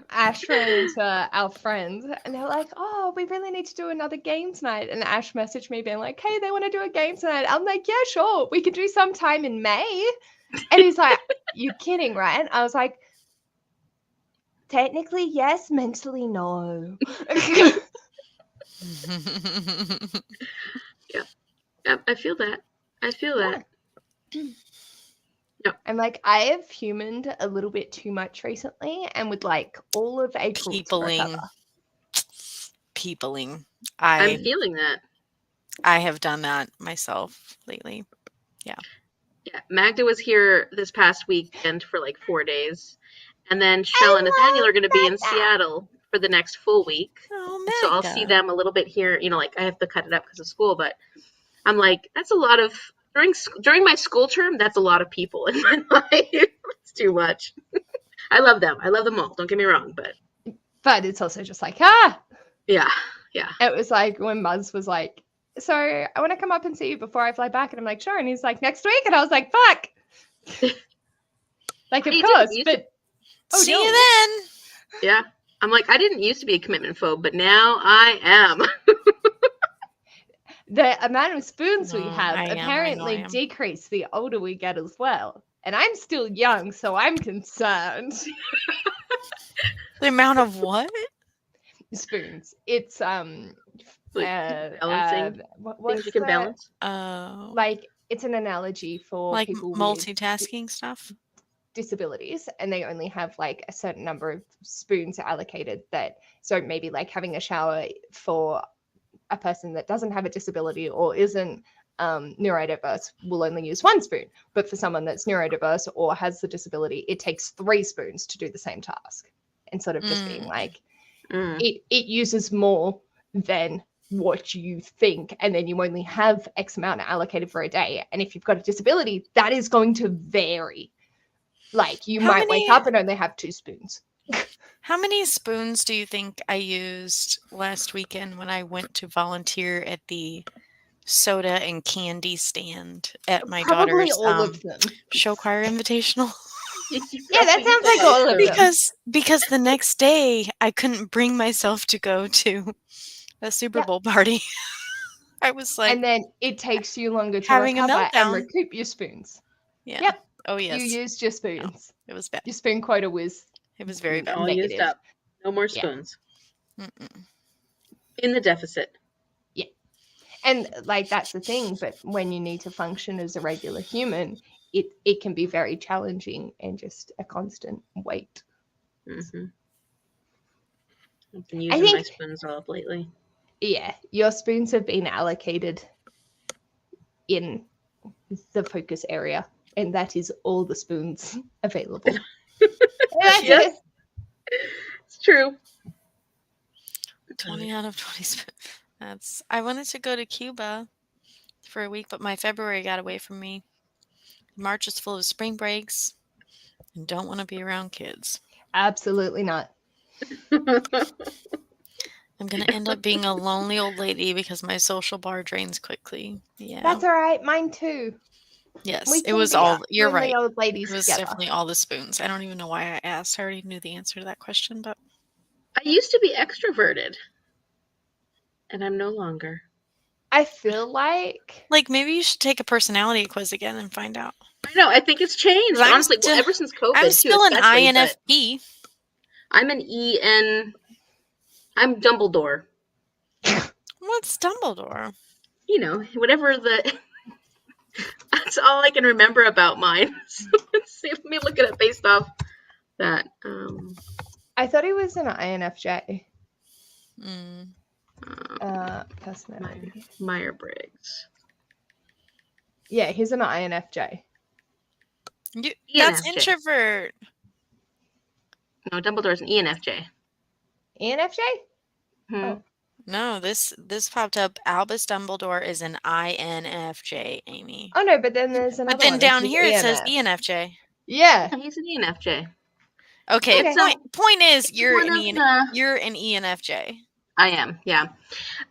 Ash ran into our friends and they're like, oh, we really need to do another game tonight. And Ash messaged me being like, hey, they want to do a game tonight. I'm like, yeah, sure. We could do sometime in May. And he's like, you kidding, right? And I was like, technically, yes. Mentally, no. Yeah, I feel that. I'm like, I have humaned a little bit too much recently. And with like all of April to recover. Peopling. I'm feeling that. I have done that myself lately. Yeah, Magda was here this past weekend for like 4 days. And then Shell and Nathaniel are going to be in Seattle for the next full week. Oh, So I'll see Magda. them a little bit here. Like I have to cut it up because of school, but I'm like, that's a lot of during my school term. That's a lot of people in my life. It's too much. I love them. I love them all. Don't get me wrong, But it's also just like, yeah. It was like when Muzz was like, so I want to come up and see you before I fly back. And I'm like, sure. And he's like, next week. And I was like, fuck. Like, of You course. didn't But See no. you then. Yeah. I'm like, I didn't used to be a commitment phobe, but now I am. The amount of spoons we No, have I am, I know apparently I am. decrease the older we get as well. And I'm still young, so I'm concerned. The amount of what? Spoons. It's Balancing what's things you can the, balance. Oh, like it's an analogy for like people with multitasking stuff. disabilities, and they only have like a certain number of spoons allocated. That so maybe like having a shower for a person that doesn't have a disability or isn't neurodiverse will only use one spoon, but for someone that's neurodiverse or has the disability, it takes 3 spoons to do the same task, instead of just being like it uses more than what you think, and then you only have X amount allocated for a day. And if you've got a disability, that is going to vary. Like you might wake up and only have 2 spoons. How many spoons do you think I used last weekend when I went to volunteer at the soda and candy stand at my Probably daughter's all of them. show choir invitational? Yeah, that sounds like all of them. Because the next day I couldn't bring myself to go to a Super Bowl party. I was like, and then it takes you longer to having a recover and meltdown. recoup your spoons. Yeah. Yep. Oh yes. You used your spoons. It was bad. Your spoon quota was It was very bad. all used negative. up. No more spoons. Mm-mm. In the deficit. And like that's the thing, but when you need to function as a regular human, it can be very challenging and just a constant weight. Mm-hmm. I've been using my spoons all up lately. Yeah, your spoons have been allocated in the focus area, and that is all the spoons available. Yes. It's true. 20 out of 20 spoons. I wanted to go to Cuba for a week, but my February got away from me. March is full of spring breaks and don't want to be around kids. Absolutely not. I'm going to end up being a lonely old lady because my social bar drains quickly. Yeah. That's all right. Mine too. Yes, it was all. You're right. Old ladies It was together. definitely all the spoons. I don't even know why I asked. I already knew the answer to that question, but I used to be extroverted, and I'm no longer. I feel like maybe you should take a personality quiz again and find out. I know. I think it's changed. Honestly, ever since COVID. I'm still an INFP. I'm an EN. I'm Dumbledore. What's Dumbledore? Whatever the. That's all I can remember about mine. So let's see. Let me look it up based off that. I thought he was an INFJ. Mm. Personality. Myers-Briggs. Yeah, he's an INFJ. That's introvert. No, Dumbledore's an ENFJ. ENFJ? Oh. No, this popped up. Albus Dumbledore is an INFJ, Amy. Oh no, but then there's another. But then one. down here it says ENFJ. Yeah, he's an ENFJ. Okay. Point is, you're an ENFJ. I am, yeah.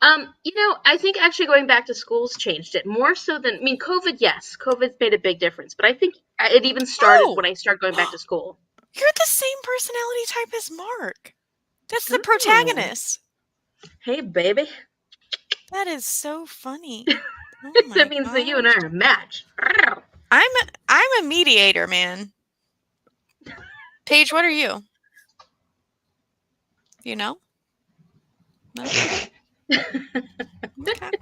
I think actually going back to school's changed it more so than COVID. Yes, COVID's made a big difference, but I think it even started when I started going back to school. You're the same personality type as Mark. That's the protagonist. Hey, baby. That is so funny. That means that you and I are a match. I'm a mediator, man. Paige, what are you? You know? No? Okay.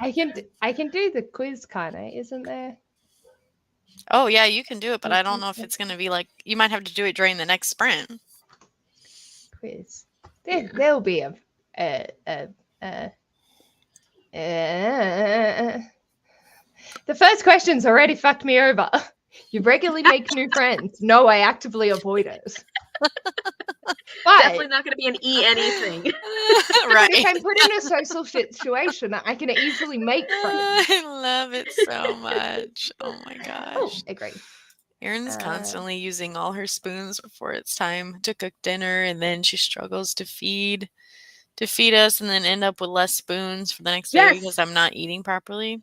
I can do the quiz, kind of, isn't there? Oh yeah, you can do it, but I don't know if it's gonna be like you might have to do it during the next sprint. Quiz. There'll be the first question's already fucked me over. You regularly make new friends. No, I actively avoid it. Definitely not going to be an E anything. But Right. if I'm put in a social situation, I can easily make friends. I love it so much. Oh my Oh, gosh. agree. Erin's constantly using all her spoons before it's time to cook dinner, and then she struggles to feed us and then end up with less spoons for the next day Yes. because I'm not eating properly.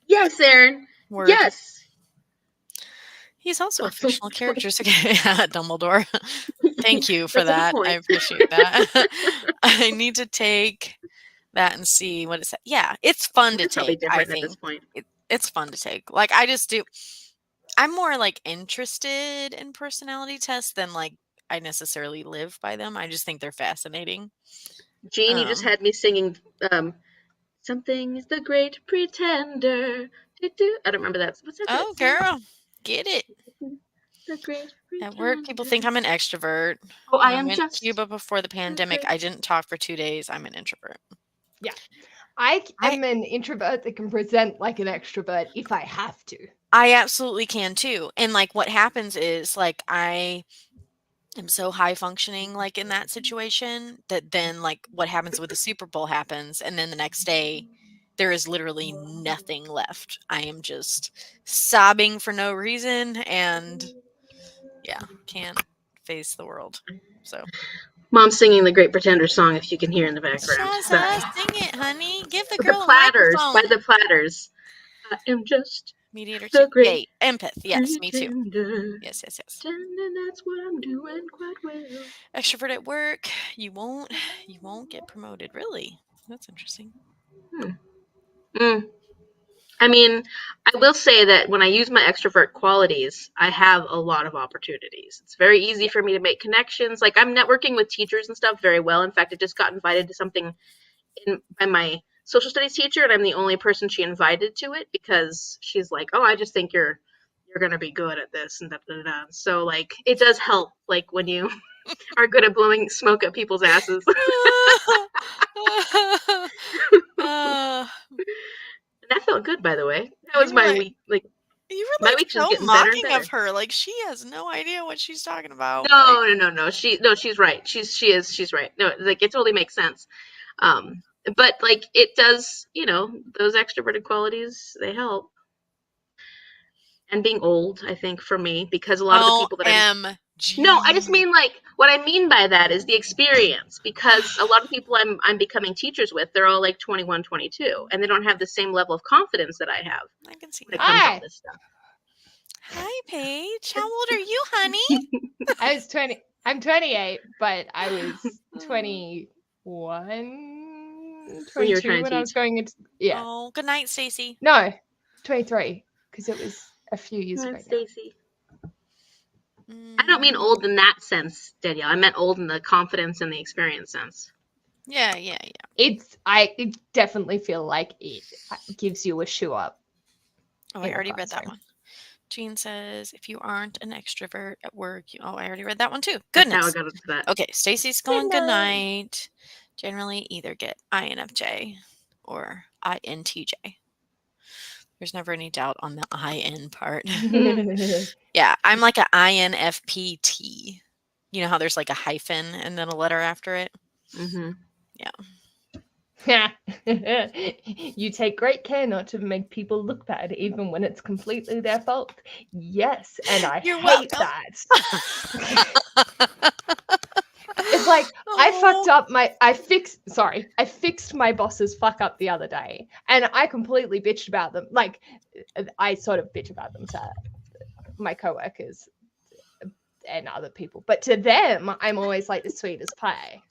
Yes, Erin. Word. Yes. He's also a fictional character, so Dumbledore. Thank you for That's a good that. I point. appreciate that. I need to take that and see what it's. Yeah, it's fun to We're probably take. I different at this think point. it's fun to take. Like I just do. I'm more like interested in personality tests than like I necessarily live by them. I just think they're fascinating. Jean, you just had me singing Something is the Great Pretender. Do-do. I don't remember that. What's that? Oh, Song? girl, get it. The Great Pretender. At work, people think I'm an extrovert. Oh, I When I am went to just Cuba before the pandemic, I didn't talk for 2 days. I'm an introvert. Yeah. I am an introvert that can present like an extrovert if I have to. I absolutely can too. And like what happens is like I am so high functioning like in that situation that then like what happens with the Super Bowl happens and then the next day there is literally nothing left. I am just sobbing for no reason and yeah, can't face the world. So Mom's singing the Great Pretender song, if you can hear in the background. Shaza, sing it, honey. Give the The girl a Platters, by microphone. the Platters. I am just Mediator the 2. Great Yay. Empath. Yes, me too. Pretender. Yes, yes, yes. And that's what I'm doing quite well. Extrovert at work, you won't get promoted. Really? That's interesting. I mean, I will say that when I use my extrovert qualities, I have a lot of opportunities. It's very easy for me to make connections. Like I'm networking with teachers and stuff very well. In fact, I just got invited to something by my social studies teacher, and I'm the only person she invited to it because she's like, "Oh, I just think you're gonna be good at this," and da da da. So like, it does help, like when you are good at blowing smoke at people's asses. That felt good, by the way. That was my week. Like you were my like week's so just getting better and mocking better. of her. Like she has no idea what she's talking about. No. She's right. She's right. No, like it totally makes sense. But like it does, those extroverted qualities, they help. And being old, I think, for me, because a lot of the people that OMG. No, I just mean like what I mean by that is the experience, because a lot of people I'm becoming teachers with, they're all like 21, 22, and they don't have the same level of confidence that I have I can see when it that. comes to all this stuff. Hi, Paige. How old are you, honey? I was 20. I'm 28, but I was 21, When you were 22 trying to when I was teach. going into Oh, good night, Stacy. No, 23 because it was a few years ago. Stacy. I don't mean old in that sense, Danielle. I meant old in the confidence and the experience sense. Yeah. I definitely feel like it gives you a shoe up. Oh, I already read that one. Jean says, if you aren't an extrovert at work, I already read that one too. Goodness. That's how I got into that. Okay, Stacy's going good night. Generally either get INFJ or INTJ. There's never any doubt on the IN part. Yeah, I'm like an INFPT. You know how there's like a hyphen and then a letter after it? Mm-hmm. Yeah. You take great care not to make people look bad, even when it's completely their fault. Yes, and I hate that. It's like I fixed my boss's fuck up the other day, and I completely bitched about them. Like, I sort of bitch about them to my coworkers and other people, but to them, I'm always like the sweetest pie.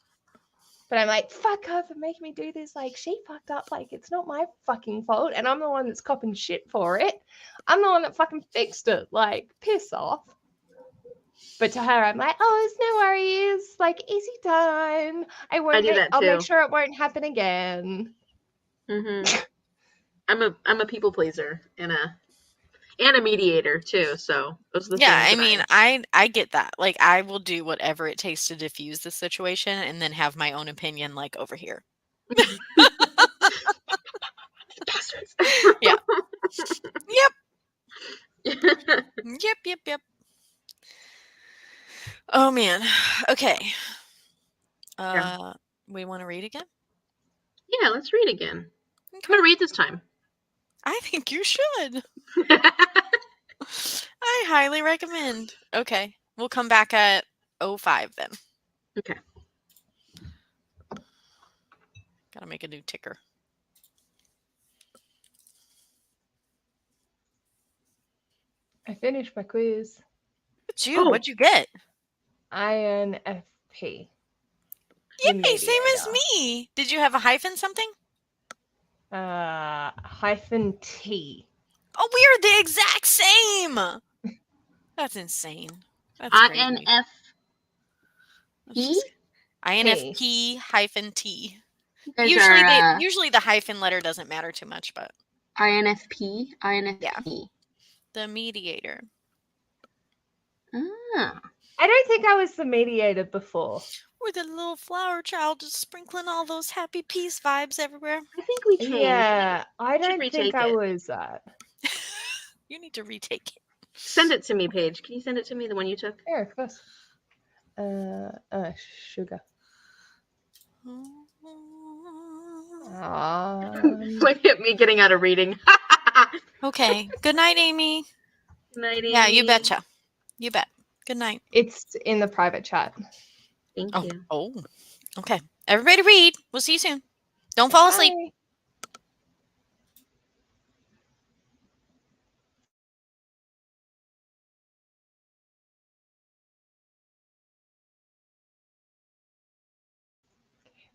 But I'm like, fuck her for making me do this. Like, she fucked up. Like, it's not my fucking fault. And I'm the one that's copping shit for it. I'm the one that fucking fixed it. Like, piss off. But to her, I'm like, oh, it's no worries. Like, easy done. I'll make sure it won't happen again. Mm-hmm. I'm a people pleaser and a mediator too. So those are the things. Yeah, I mean, I get that. Like, I will do whatever it takes to diffuse the situation and then have my own opinion, like over here. Bastards. Yeah. Yep. Yep. Oh man. Okay. Yeah. We want to read again? Yeah, let's read again. I'm Okay. gonna read this time. I think you should. I highly recommend. Okay. We'll come back at 05 then. Okay. Gotta make a new ticker. I finished my quiz. What'd you? Oh. What'd you get? INFP. The Yay, same as mediator. me. Did you have a hyphen something? Hyphen T. Oh, we are the exact same. That's insane. That's crazy. INFP. INFP hyphen T. You guys Usually are usually the hyphen letter doesn't matter too much, but INFP. yeah. INFP. The mediator. Ah. I don't think I was the mediator before. We're the little flower child just sprinkling all those happy peace vibes everywhere. I think we changed. Yeah, I Should don't retake think I it. was that. You need to retake it. Send it to me, Paige. Can you send it to me, the one you took? Yeah, of course. Sugar. Look at me getting out of reading. Okay. Good night, Amy. Good night, Amy. Yeah, you betcha. You bet. Good night. It's in the private chat. Thank you. Oh. Okay. Everybody read. We'll see you soon. Don't fall asleep. Bye.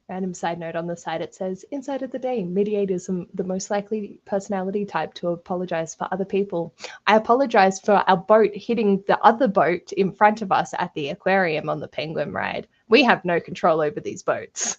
Random side note on the side, it says, Insight of the day, mediators are the most likely personality type to apologize for other people. I apologize for our boat hitting the other boat in front of us at the aquarium on the penguin ride. We have no control over these boats.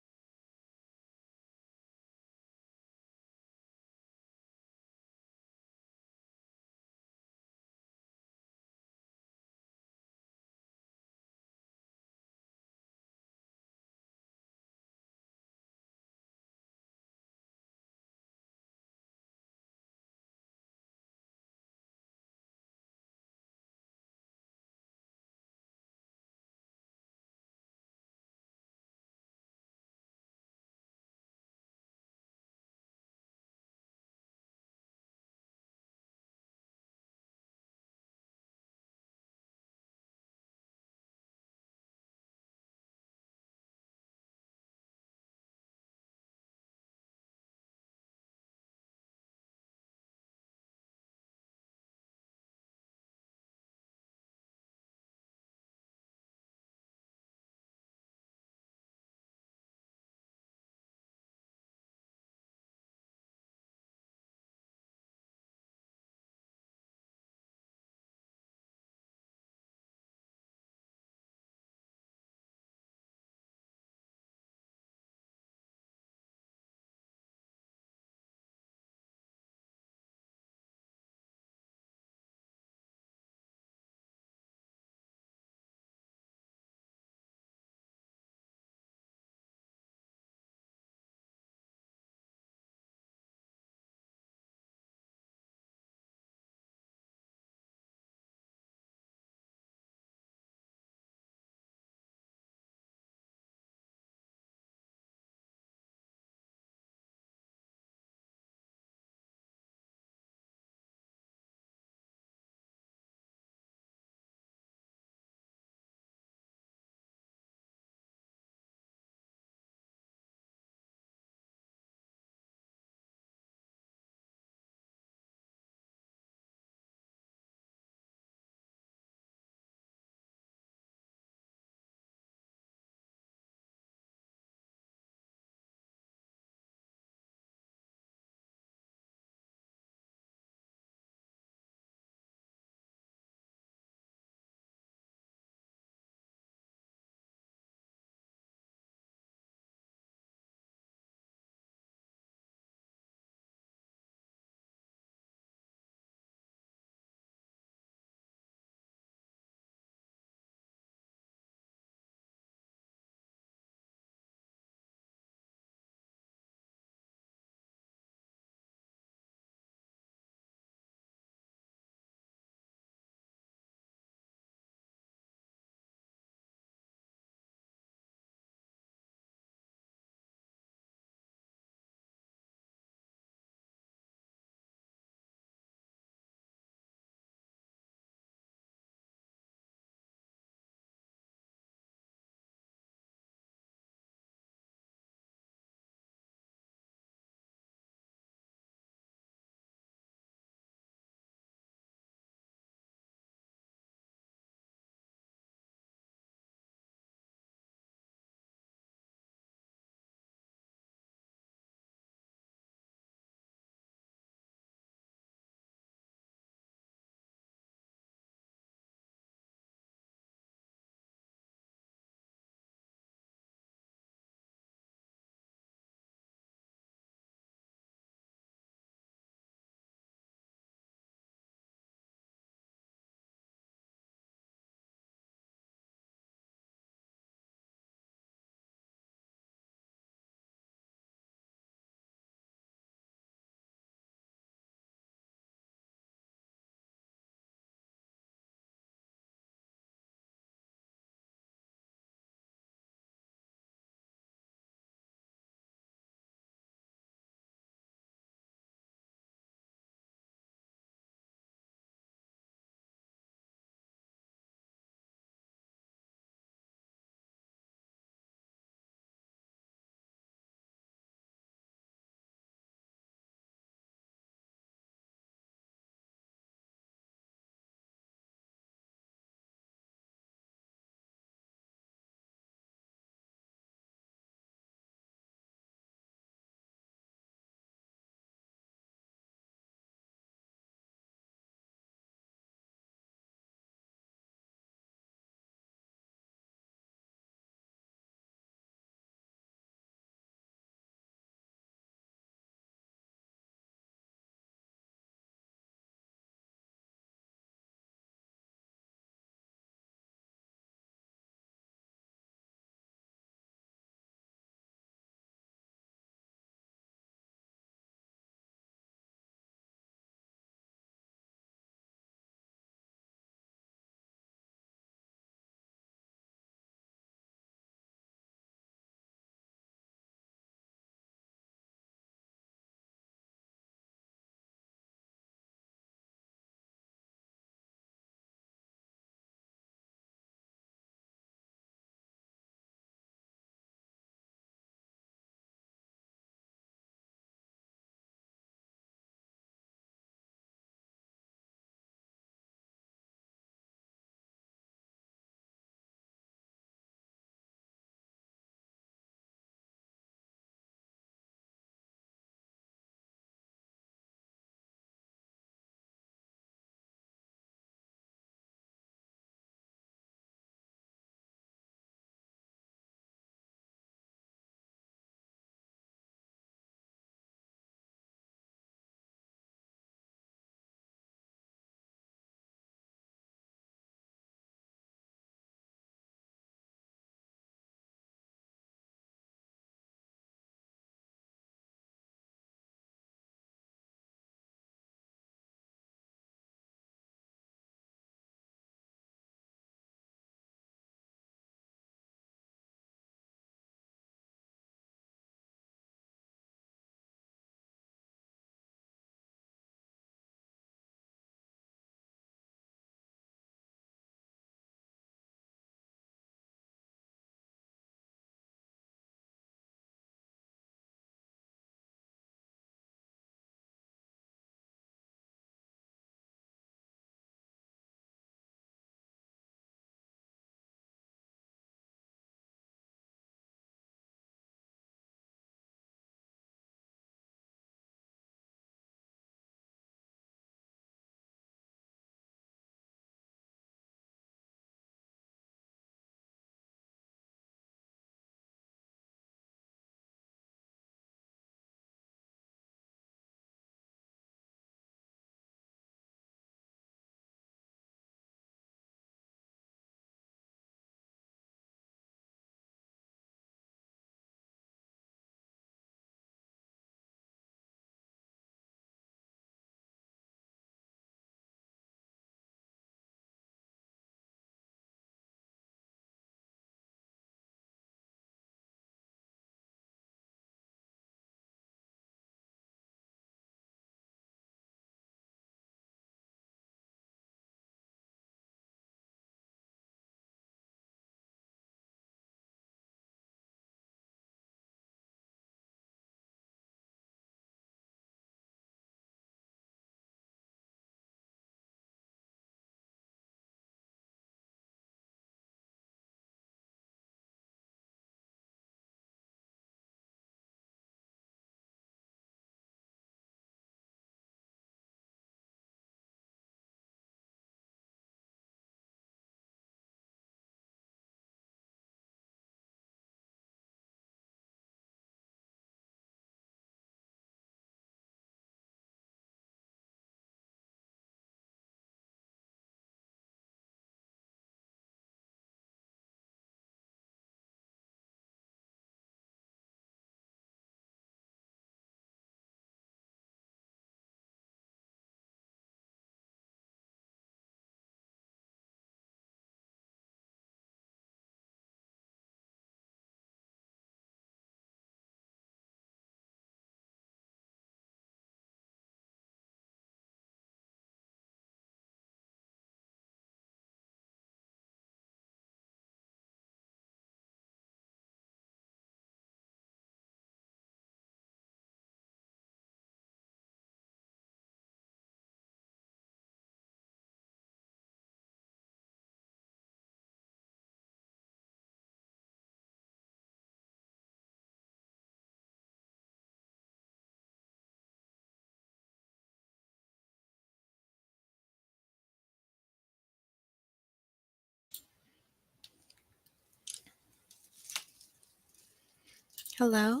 Hello?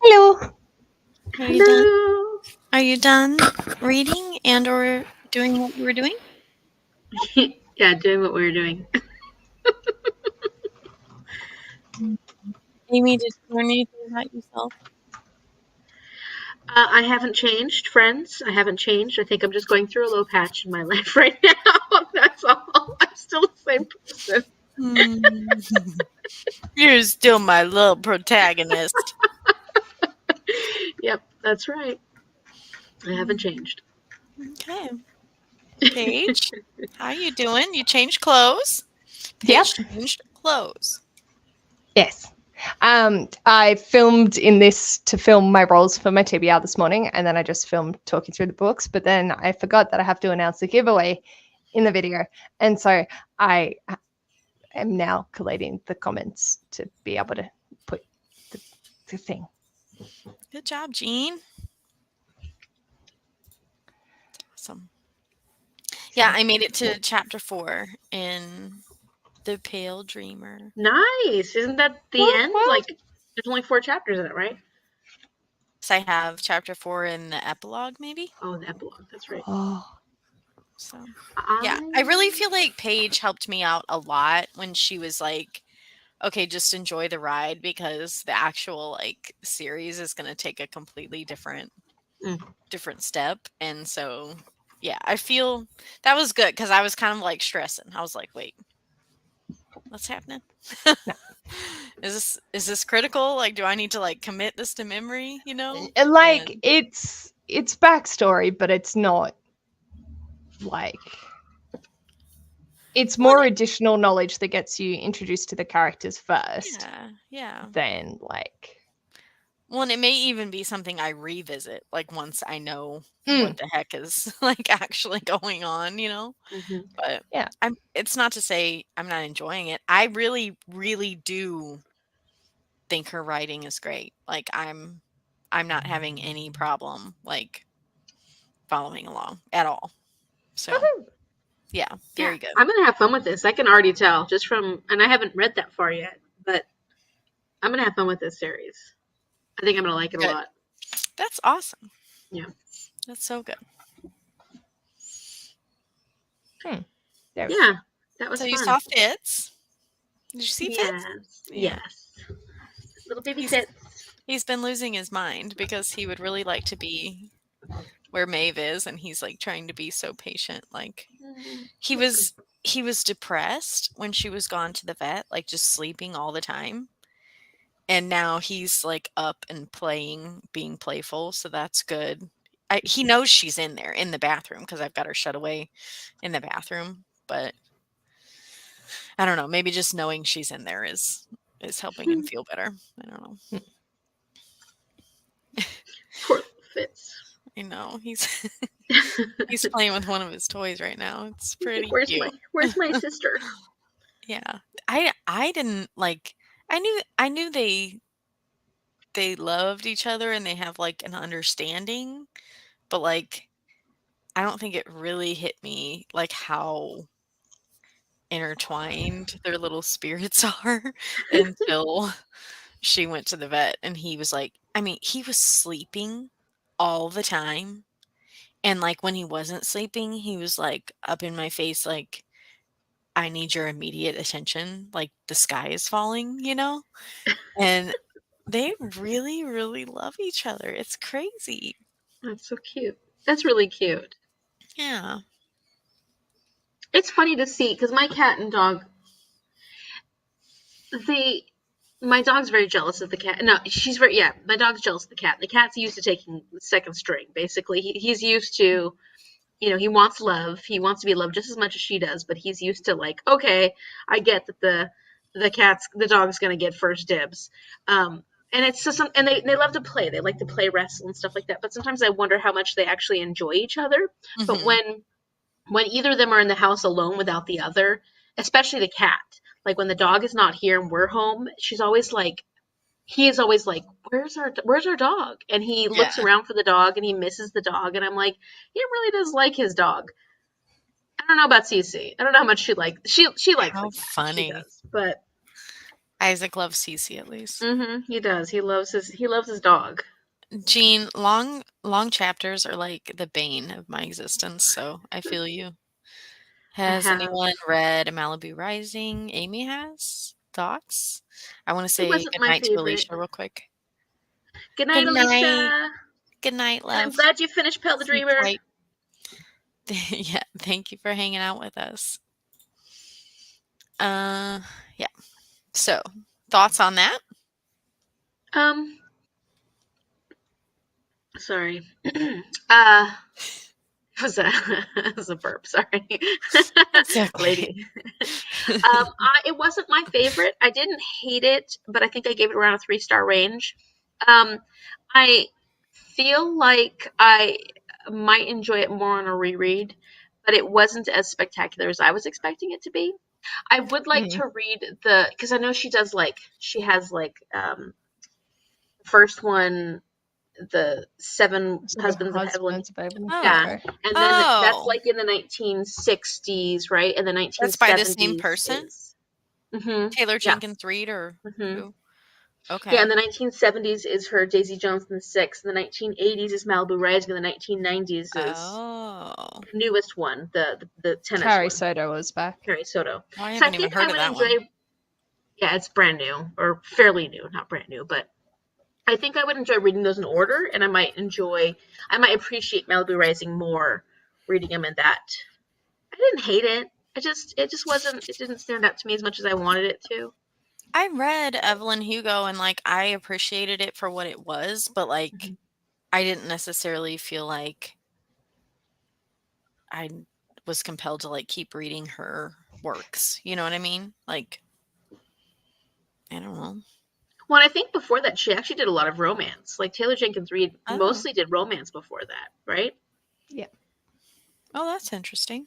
Hello. Are you done? Hello. Are you done reading and or doing what you were doing? Yeah, doing what we were doing. Amy, did you learn anything about yourself? I haven't changed, friends. I haven't changed. I think I'm just going through a low patch in my life right now. That's all. I'm still the same person. Hmm. You're still my little protagonist. Yep, that's right. I haven't changed. Okay. Paige, how you doing? You changed clothes? Yep. Paige changed clothes. Yes. I filmed in this to film my roles for my TBR this morning, and then I just filmed talking through the books. But then I forgot that I have to announce the giveaway in the video, and so I am now collating the comments to be able to put the thing. Good job, Jean. Awesome. Yeah, I made it to chapter 4 in The Pale Dreamer. Nice. Isn't that the end? Like, there's only 4 chapters in it, right? So I have chapter 4 in the epilogue, maybe. Oh, the epilogue. That's right. Oh, So yeah, I I really feel like Paige helped me out a lot when she was like, "Okay, just enjoy the ride," because the actual like series is going to take a completely Mm. different step, and so yeah, I feel that was good because I was kind of like stressing. I was like, "Wait, what's happening? no. Is this critical? Like, do I need to like commit this to memory? You know?" Like And it's backstory, but it's not like it's well, more additional knowledge that gets you introduced to the characters first yeah, yeah. than like Well, and it may even be something I revisit, like, once I know what mm, the heck is, like, actually going on, you know? Mm-hmm. But yeah. it's not to say I'm not enjoying it. I really, really do think her writing is great. Like, I'm not having any problem, like, following along at all. So, yeah, Yeah, very good. I'm gonna have fun with this. I can already tell just from, and I haven't read that far yet, but I'm gonna have fun with this series. I think I'm gonna like it a Good. lot. That's awesome. Yeah. That's so good. There we go. Yeah, that So was you fun. saw Fitz. Did you see Fitz? Yes, Yeah. yes. Little baby He's Fitz. he's been losing his mind because he would really like to be where Maeve is, and he's like trying to be so patient. Like he was he was depressed when she was gone to the vet, like just sleeping all the time. And now he's like up and playing, being playful, so that's good. He knows she's in there in the bathroom because I've got her shut away in the bathroom. But I don't know, maybe just knowing she's in there is helping him feel better. I don't know. Poor little Fitz. I know he's playing with one of his toys right now. It's He's like, pretty cute. where's my sister? Yeah. I didn't like I knew they loved each other and they have like an understanding, but like I don't think it really hit me like how intertwined their little spirits are until she went to the vet and he was like I mean, he was sleeping all the time. And like when he wasn't sleeping, he was like up in my face like I need your immediate attention, like the sky is falling, you know? And they really, really love each other. It's crazy. That's so cute. That's really cute. Yeah. It's funny to see because my cat and dog, they, my dog's very jealous of the cat. No, she's very, yeah, my dog's jealous of the cat. The cat's used to taking second string, basically. He's used to, he wants love. He wants to be loved just as much as she does, but he's used to like, okay, I get that the dog's gonna get first dibs. And it's just and they love to play. They like to play wrestle and stuff like that. But sometimes I wonder how much they actually enjoy each other. But Mhm. when either of them are in the house alone without the other, especially the cat, like when the dog is not here and we're home, he is always like, where's our dog? And he Yeah. looks around for the dog and he misses the dog. And I'm like, he really does like his dog. I don't know about Cece. I don't know how much she likes the cat. How She funny. does, but Isaac loves Cece at least. He does. He loves his dog. Jean, long chapters are like the bane of my existence, so I feel you. I Has have. anyone read Malibu Rising? Amy has? Thoughts? I want to It say wasn't my goodnight to favorite. Alicia real quick. Good night, Good night. Alicia. Good night, And I'm love. glad you finished Pale the Sleep Dreamer. tight. Yeah, thank you for hanging out with us. Yeah. So, thoughts on that? Sorry. It was a burp. Sorry, It's okay. lady. It wasn't my favorite. I didn't hate it, but I think I gave it around a 3-star range. I feel like I might enjoy it more on a reread, but it wasn't as spectacular as I was expecting it to be. I would like to read because I know she has first one, the Seven Husbands of Evelyn. Yeah, Oh. and then that's Oh. like in the 1960s, right? And the That's by the same 1970s person? is Taylor yeah. Jenkins Reid or who? Yeah, Okay. in the 1970s is her Daisy Jones and the Six. In the 1980s is Malibu Rising. In the 1990s is Oh. the newest one, the tennis Carrie one, Soto was back. Carrie Soto. Oh, I So I haven't even think I heard of would that one. enjoy. Yeah, it's brand new or fairly new, not brand new, but I think I would enjoy reading those in order, and I might appreciate Malibu Rising more reading them in that. I didn't hate it. It didn't stand out to me as much as I wanted it to. I read Evelyn Hugo and like I appreciated it for what it was, but like I didn't necessarily feel like I was compelled to like keep reading her works. You know what I mean? Like I don't know. Well, I think before that, she actually did a lot of romance. Like Taylor Jenkins Reid Oh. mostly did romance before that, right? Yeah. Oh, that's interesting.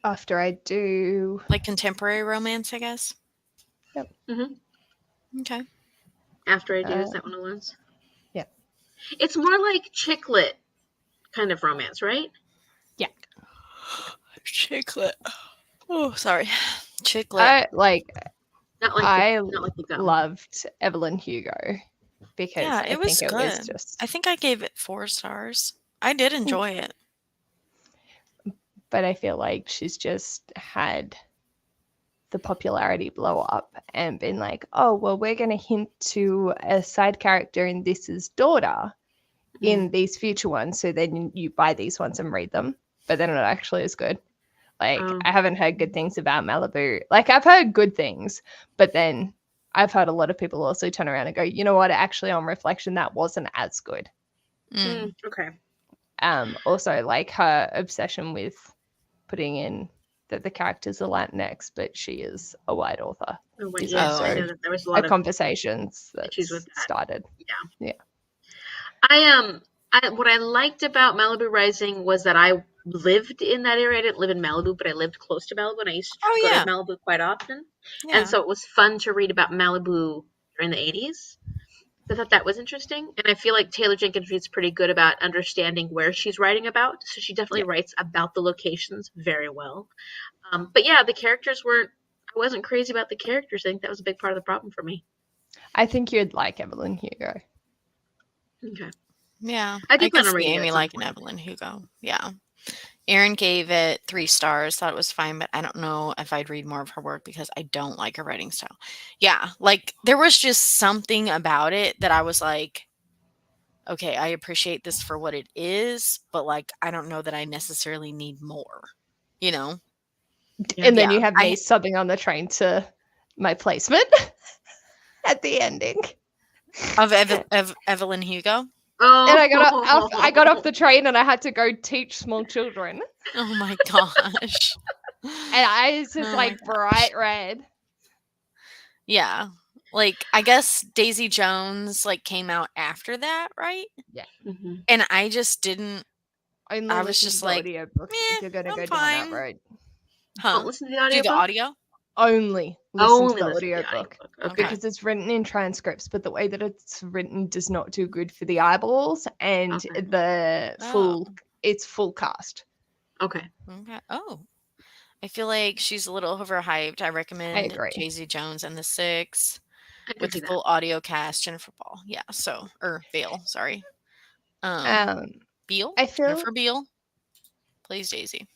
After I do Like contemporary romance, I guess. Yep. Okay. After I do, is that one of those? Yeah. It's more like chick lit kind of romance, right? Yeah. Chicklet. Oh, sorry. Chicklet. I Not like the gum. loved Evelyn Hugo because Yeah, I it was think it good. was just I think I gave it 4 stars. I did enjoy it. but I feel like she's just had the popularity blow up and been like, oh, well, we're going to hint to a side character in This's daughter in these future ones. So then you buy these ones and read them, but they're not actually as good. Like, I haven't heard good things about Malibu. Like, I've heard good things, but then I've heard a lot of people also turn around and go, you know what? Actually, on reflection, that wasn't as good. Okay. Also, like her obsession with putting in that the characters are Latinx, but she is a white author. Oh, wait, Is yes, also I know that there was a lot of conversations that issues with that. started. Yeah. What I liked about Malibu Rising was that I lived in that area. I didn't live in Malibu, but I lived close to Malibu, and I used to go to Malibu quite often. Yeah. And so it was fun to read about Malibu during the 80s. I thought that was interesting, and I feel like Taylor Jenkins Reid's pretty good about understanding where she's writing about. So she definitely writes about the locations very well. But yeah, the characters weren't. I wasn't crazy about the characters. I think that was a big part of the problem for me. I think you'd like Evelyn Hugo. Okay. Yeah. I do I plan could on see reading it Amy at some liking point. Evelyn Hugo. Yeah. Erin gave it 3 stars, thought it was fine, but I don't know if I'd read more of her work because I don't like her writing style. Yeah, like there was just something about it that I was like, okay, I appreciate this for what it is, but like I don't know that I necessarily need more, you know? And then Yeah, you have me subbing on the train to my placement at the ending. Of Evelyn Hugo? Oh. And I got off the train and I had to go teach small children. Oh my gosh. And I was just like bright red. Yeah. Like I guess Daisy Jones like came out after that, right? Yeah. And I just didn't. Only I was listen just to the like, audiobook if you're going to I'm go down that fine. road. Huh? Don't listen to the Do the audiobook? audio? Only listen to the listen to the audiobook. Okay. Because it's written in transcripts, but the way that it's written does not do good for the eyeballs and the full it's full cast. Okay. Okay. Oh. I feel like she's a little overhyped. I I recommend agree. Jay-Z Jones and the Six I can with the see that. full audio cast, Jennifer Ball. Yeah, so or Bale, sorry. Um, Beale? I feel Jennifer Beale plays Daisy.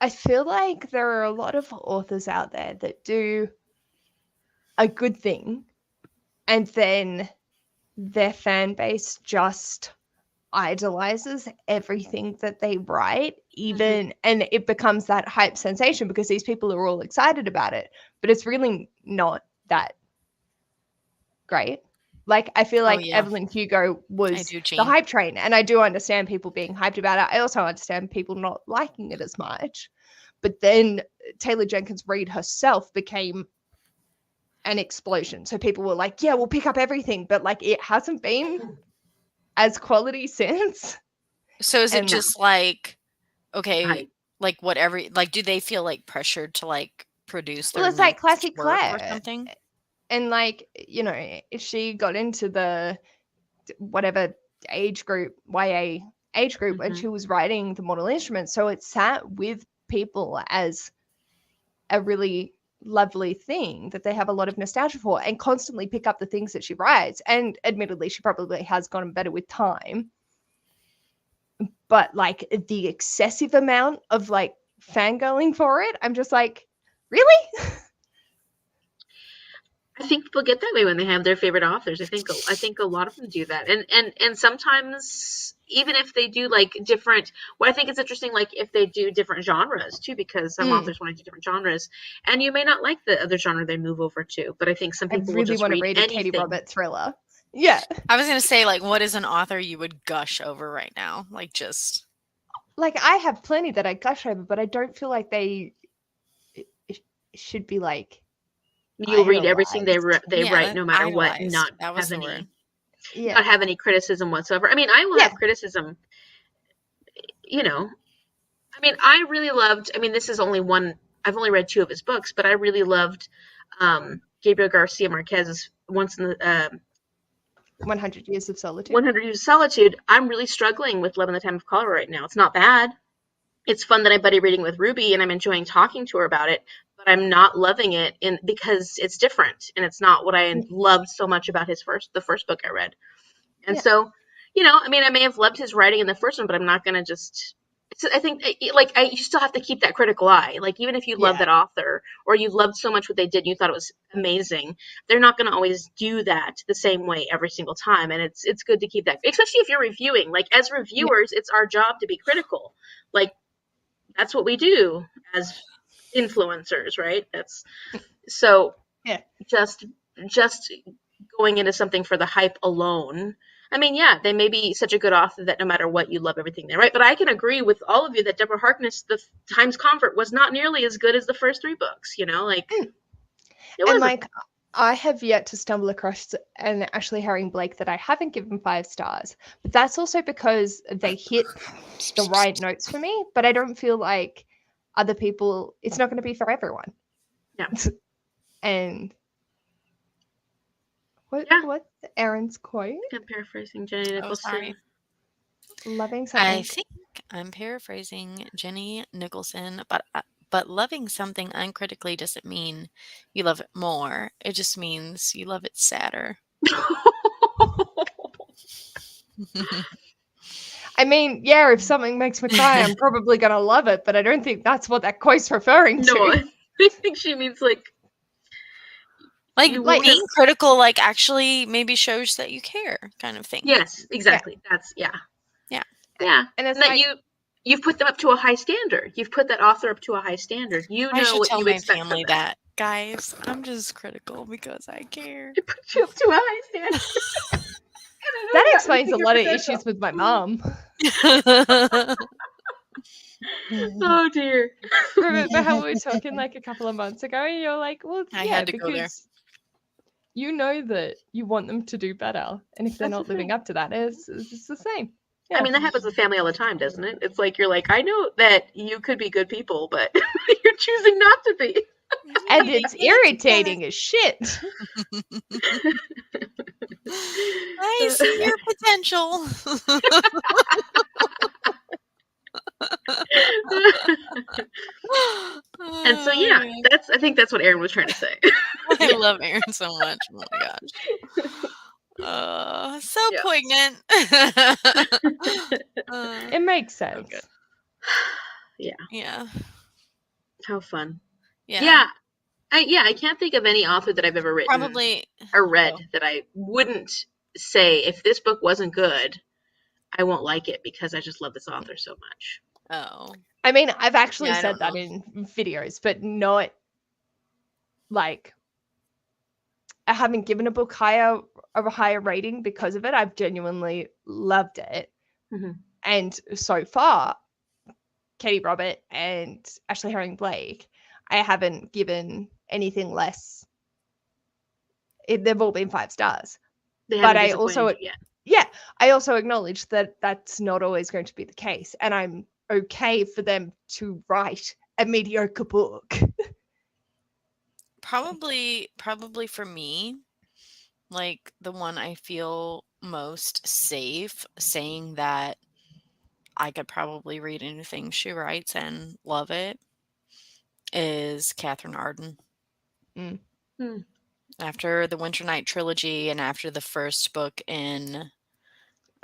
I feel like there are a lot of authors out there that do a good thing and then their fan base just idolizes everything that they write, even and it becomes that hype sensation because these people are all excited about it, but it's really not that great. Like I feel Oh, like yeah. Evelyn Hugo I was do, the Jean. hype train, and I do understand people being hyped about it. I also understand people not liking it as much. But then Taylor Jenkins Reid herself became an explosion. So people were like, yeah, we'll pick up everything, but like it hasn't been as quality since. So is it And just like, okay, Right. like whatever, like do they feel like pressured to like produce well, their it's like next classic work or Claire. something? And like, you know, if she got into the whatever age group, YA age group, when she was writing the Mortal Instruments, so it sat with people as a really lovely thing that they have a lot of nostalgia for and constantly pick up the things that she writes. And admittedly, she probably has gotten better with time. But like the excessive amount of like fangirling for it, I'm just like, really? I think people get that way when they have their favorite authors. I think a lot of them do that, and sometimes even if they do like different. What I think is interesting, like if they do different genres too, because some Mm, authors want to do different genres, and you may not like the other genre they move over to. But I think some I people will really just want to read read a Katie anything. Robert thriller. Yeah. I was gonna say, like, what is an author you would gush over right now? Like, just Like I have plenty that I gush over, but I don't feel like they should be like You'll read everything idolized. they yeah, write, that no matter what, and idolized. not That was have the word. any Yeah. criticism whatsoever. I mean, I will Yeah. have criticism. You know, I mean, I really loved. I mean, this is only one. I've only read two of his books, but I really loved Gabriel Garcia Marquez's Once in the 100 Years of Solitude. 100 Years of Solitude. I'm really struggling with Love in the Time of Cholera right now. It's not bad. It's fun that I'm buddy reading with Ruby, and I'm enjoying talking to her about it. But I'm not loving it because it's different, and it's not what I loved so much about the first book I read. And Yeah. so, I mean, I may have loved his writing in the first one, but I'm not going to just. I think, you still have to keep that critical eye. Like, even if you love Yeah. that author or you loved so much what they did and you thought it was amazing, they're not going to always do that the same way every single time. And it's good to keep that, especially if you're reviewing. Like, as Yeah. reviewers, it's our job to be critical. Like, that's what we do as influencers, right? That's so Yeah. just just going into something for the hype alone. I mean, yeah, they may be such a good author that no matter what, you love everything they write. But I can agree with all of you that Deborah Harkness, The Times Convert, was not nearly as good as the first three books. Like Mm. it And wasn't. like I have yet to stumble across an Ashley Herring Blake that I haven't given 5 stars. But that's also because they hit the right notes for me, but I don't feel like other people it's not going to be for everyone. Yeah, And yeah. what's Aaron's quote? I'm paraphrasing Jenny Oh, sorry. Nicholson. Loving I something. think I'm paraphrasing Jenny Nicholson, but loving something uncritically doesn't mean you love it more. It just means you love it sadder. I mean, yeah, if something makes me cry, I'm probably going to love it, but I don't think that's what that quote's referring No, to. I think she means like Like you Like, won't have. being critical, like actually maybe shows that you care, kind of thing. Yes, yeah. exactly. That's yeah. Yeah. Yeah, And and it's that like, you've put them up to a high standard. You've put that author up to a high standard. You I know should what tell you my expect from family them. that, guys, I'm just critical because I care. They put you up to a high standard. And I know that you're not explains a missing your lot of issues potential. with my mom. Oh dear. Remember how we were talking like a couple of months ago? And you're like, well, I yeah, had to go there. because you know that you want them to do better. And if they're That's the not living thing. up to that, it's the same. I Yeah. mean, that happens with family all the time, doesn't it? It's like you're like, I know that you could be good people, but you're choosing not to be. You And need to it's get it irritating as shit. together. I see your potential. And so yeah, I think that's what Aaron was trying to say. I Yeah. love Aaron so much. Oh my gosh. So Yeah. poignant. It makes so good. sense. Yeah. Yeah. How fun. Yeah. I can't think of any author that I've ever written Probably. or read that I wouldn't say, if this book wasn't good, I won't like it because I just love this author so much. Oh. I mean, I've actually Yeah, I said don't that know. in videos, but not like I haven't given a book a higher rating because of it. I've genuinely loved it. Mhm. And so far, Katie Robert and Ashley Herring Blake, I haven't given anything less. They've all been 5 stars. They But haven't I disappointed also, you yet. yeah, I also acknowledge that that's not always going to be the case. And I'm okay for them to write a mediocre book. Probably for me, like the one I feel most safe saying that I could probably read anything she writes and love it is Catherine Arden. Mm. Hmm. After the Winter Night trilogy and after the first book in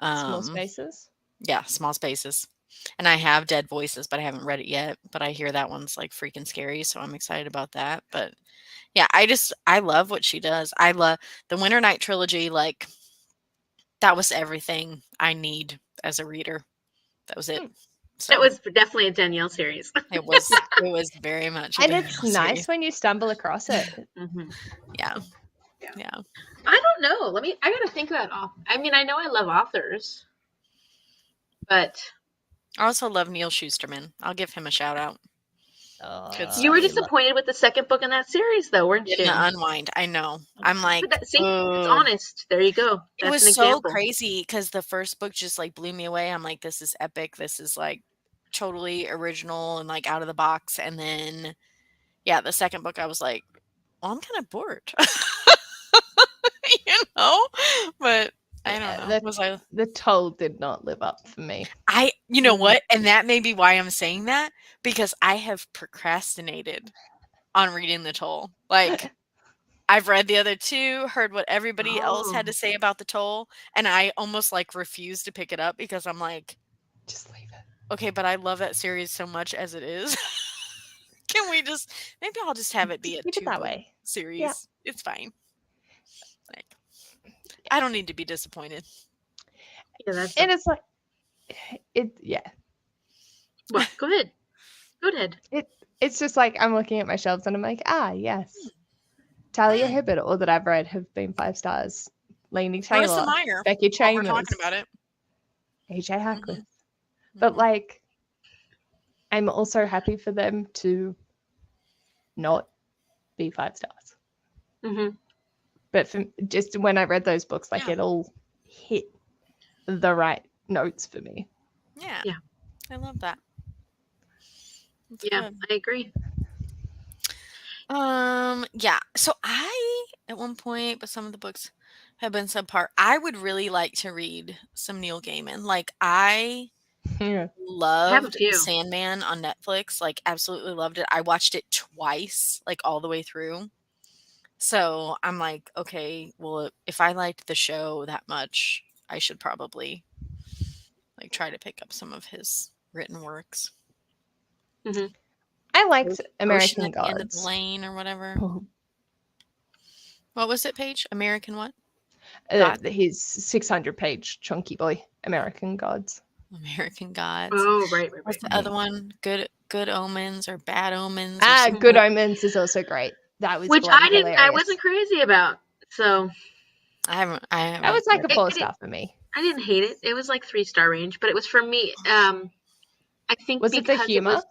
Small Spaces. yeah, Small Spaces. And I have Dead Voices, but I haven't read it yet, but I hear that one's like freaking scary, so I'm excited about that. But yeah, I love what she does. I love the Winter Night trilogy, like that was everything I need as a reader. That was it. Mm. So That was definitely a Danielle series. it was very much a And Danielle it's series. nice when you stumble across it. Mhm. Yeah. Yeah. Yeah. I don't know. I gotta think about I mean, I know I love authors, but I also love Neil Schusterman. I'll give him a shout out. Good you were stuff. disappointed with the second book in that series, though, weren't In you? the Unwind, I know. I'm like, But see, it's oh, honest. There you go. it That's was an so example. crazy because the first book just like blew me away. I'm like, this is epic. This is like totally original and like out of the box. And then, yeah, the second book, I was like, well, I'm kind of bored, you know? But I don't know. Was I? The Toll did not live up for me. You know Mm. what? And that may be why I'm saying that because I have procrastinated on reading The Toll. Like, I've read the other 2, heard what everybody else had to Oh. say about The Toll, and I almost, like, refuse to pick it up because I'm like, Just leave it. "Okay, but I love that series so much as it is. Can we just maybe I'll just have it be Just a keep it that 2-book way. series. Yeah. It's fine." Like, I don't need to be disappointed. Yeah, that's And it's like yeah. what? Go ahead. Go ahead. It's just like I'm looking at my shelves and I'm like, yes. Talia Hibbert, all that I've read have been 5 stars. Lainey Marissa Taylor, Meyer, Becky while we're Chambers, talking about it. AJ Hackworth. Mhm. But like, I'm also happy for them to not be 5 stars. Mm-hmm. But just when I read those books, like Yeah. it all hit the right notes for me. Yeah. Yeah. I love that. That's Yeah, good. I agree. Yeah. So I, at one point, but some of the books have been subpar. I would really like to read some Neil Gaiman. Like I Yeah. loved few. Sandman on Netflix. Like absolutely loved it. I watched it twice, like all the way through. So I'm like, okay, well, if I liked the show that much, I should probably like try to pick up some of his written works. Mm-hmm. I liked Ocean American at the End of the Gods. Lane or whatever. Oh, What was it, Paige? American what? Gods? his 600-page chunky boy, American Gods. American Gods. Oh, right. What's the other one? Good Omens or Bad Omens? Or Ah, something Good like Omens is also great. That was Which bloody I hilarious. wasn't crazy about. So I haven't. That was like a read 4-star for me. I didn't hate it. It was like 3-star range, but it was for me. I think Was it the because humor?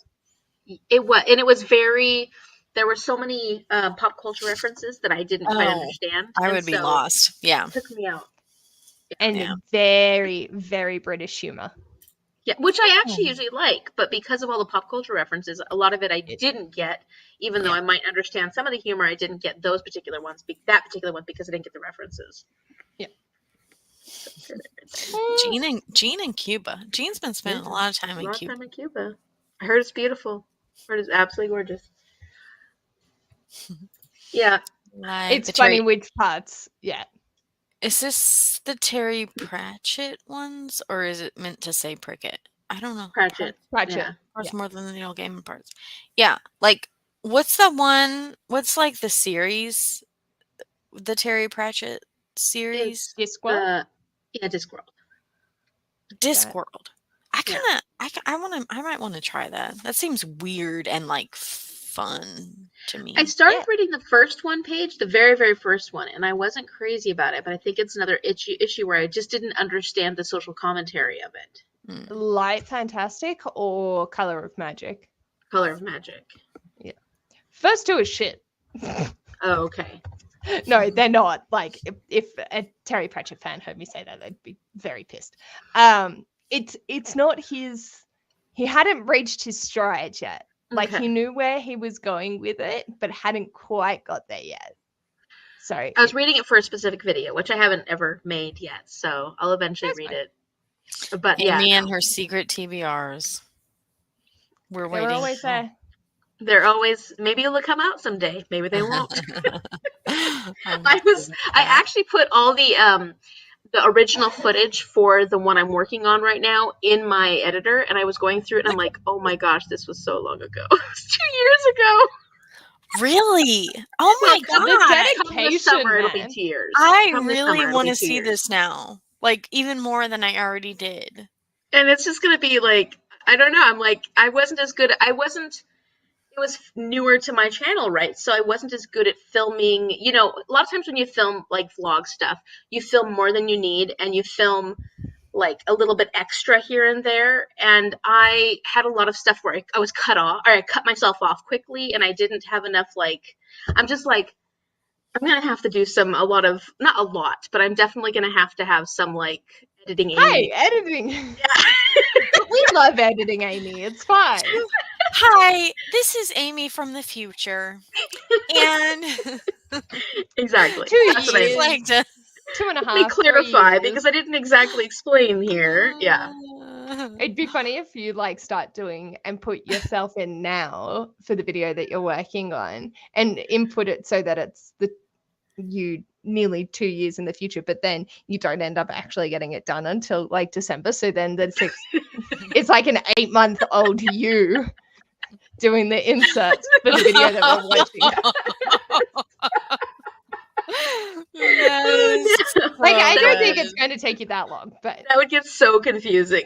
it was very. There were so many pop culture references that I didn't quite understand. I and would be so lost. Yeah. It took me out. And Yeah. very, very British humor. Yeah, which I actually usually like, but because of all the pop culture references, a lot of it I didn't get, even though I might understand some of the humor, I didn't get those particular ones, that particular one, because I didn't get the references. Yeah. Jean in Cuba. Jean's been spending a lot of time A in lot of Cuba. time in Cuba. I heard it's beautiful. I heard it's absolutely gorgeous. Yeah. Like It's the funny Terry. which parts. Yeah. Is this the Terry Pratchett ones, or is it meant to say Prickett? I don't know. Pratchett. Pratchett. Yeah. Parts Yeah. more than the Neil Gaiman parts. Yeah, like what's the one? What's like the series? The Terry Pratchett series? It's Discworld. yeah, Discworld. Discworld. I Yeah. kind of I might want to try that. That seems weird and like fun to I me. started Yeah. reading the first one page, the very, very first one, and I wasn't crazy about it, but I think it's another issue where I just didn't understand the social commentary of it. Mm. Light Fantastic or Color of Magic. Color of Magic. First two is shit. Oh, okay. No, they're not. Like if a Terry Pratchett fan heard me say that, they'd be very pissed. It's not his. He hadn't reached his stride yet. Like Okay. he knew where he was going with it, but hadn't quite got there yet. So I was reading it for a specific video, which I haven't ever made yet, so I'll eventually That's read fine. it. But yeah, Amy and no. her secret TBRs. We're they were waiting. always there. They're always, maybe it'll come out someday. Maybe they won't. I'm I just kidding. actually put all the original footage for the one I'm working on right now in my editor, and I was going through it, and I'm like, oh my gosh, this was so long ago. It was 2 years ago. Really? Oh my Well, The god! come this dedication, summer, it'll be man. tears. I Come this really summer, it'll want be to see tears. this now. Like even more than I already did. And it's just gonna be like, I don't know. I'm like, I wasn't as good. It was newer to my channel, right? So I wasn't as good at filming. You know, a lot of times when you film like vlog stuff, you film more than you need, and you film like a little bit extra here and there. And I had a lot of stuff where I was cut off, or I cut myself off quickly, and I didn't have enough. Like, I'm just like, I'm gonna have to do a lot of, not a lot, but I'm definitely gonna have to have some like editing. Hey, editing. Yeah. We love editing, Amy. It's fine. Hi, this is Amy from the future. And Exactly. 2 That's what I years. just like to 2.5. Let me 3 clarify years. because I didn't exactly explain here. Yeah. It'd be funny if you like start doing and put yourself in now for the video that you're working on and input it so that it's you nearly 2 years in the future, but then you don't end up actually getting it done until like December. So then it's like an 8-month-old you doing the inserts for the video that we're watching. Yes. Like I so don't think good. it's going to take you that long, but That would get so confusing.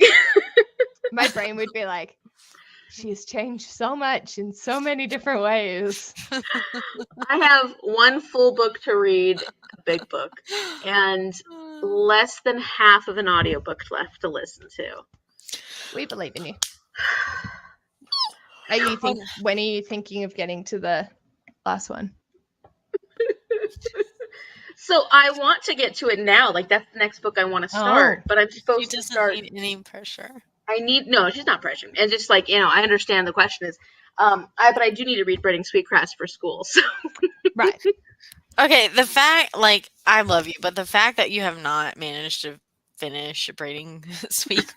my brain would be like, she's changed so much in so many different ways. I have one full book to read, a big book, and less than half of an audiobook left to listen to. We believe in you. When are you thinking of getting to the last one? So I want to get to it now. Like that's the next book I want to start, but I'm She supposed to doesn't start. need any pressure. No, she's not pressuring. And just like, I understand the question is, but I do need to read Braiding Sweetgrass for school. So. Right. Okay, the fact, like, I love you, but the fact that you have not managed to finish Braiding Sweetgrass.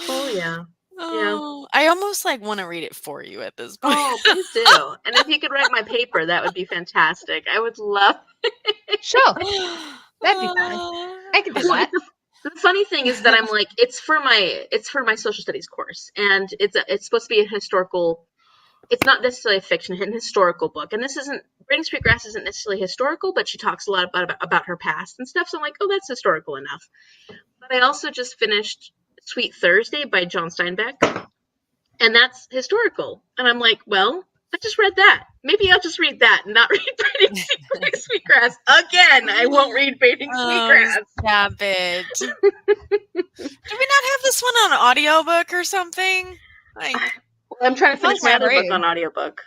Oh yeah. Oh, I almost like want to read it for you at this point. Oh, please do. And if you could write my paper, that would be fantastic. I would love. Sure. That'd be fine. I could do Well, that. the funny thing is that I'm like, it's for my social studies course, and it's supposed to be a historical. It's not necessarily a fiction, an historical book. And this isn't, Braiding Sweetgrass isn't necessarily historical, but she talks a lot about her past and stuff. So I'm like, oh, that's historical enough. But I also just finished Sweet Thursday by John Steinbeck, and that's historical. And I'm like, well, I just read that. Maybe I'll just read that and not read Braiding Sweetgrass again. I won't read Braiding Sweetgrass. Stop it. Do we not have this one on audiobook or something? Like, well, I'm trying to finish my other book on audiobook.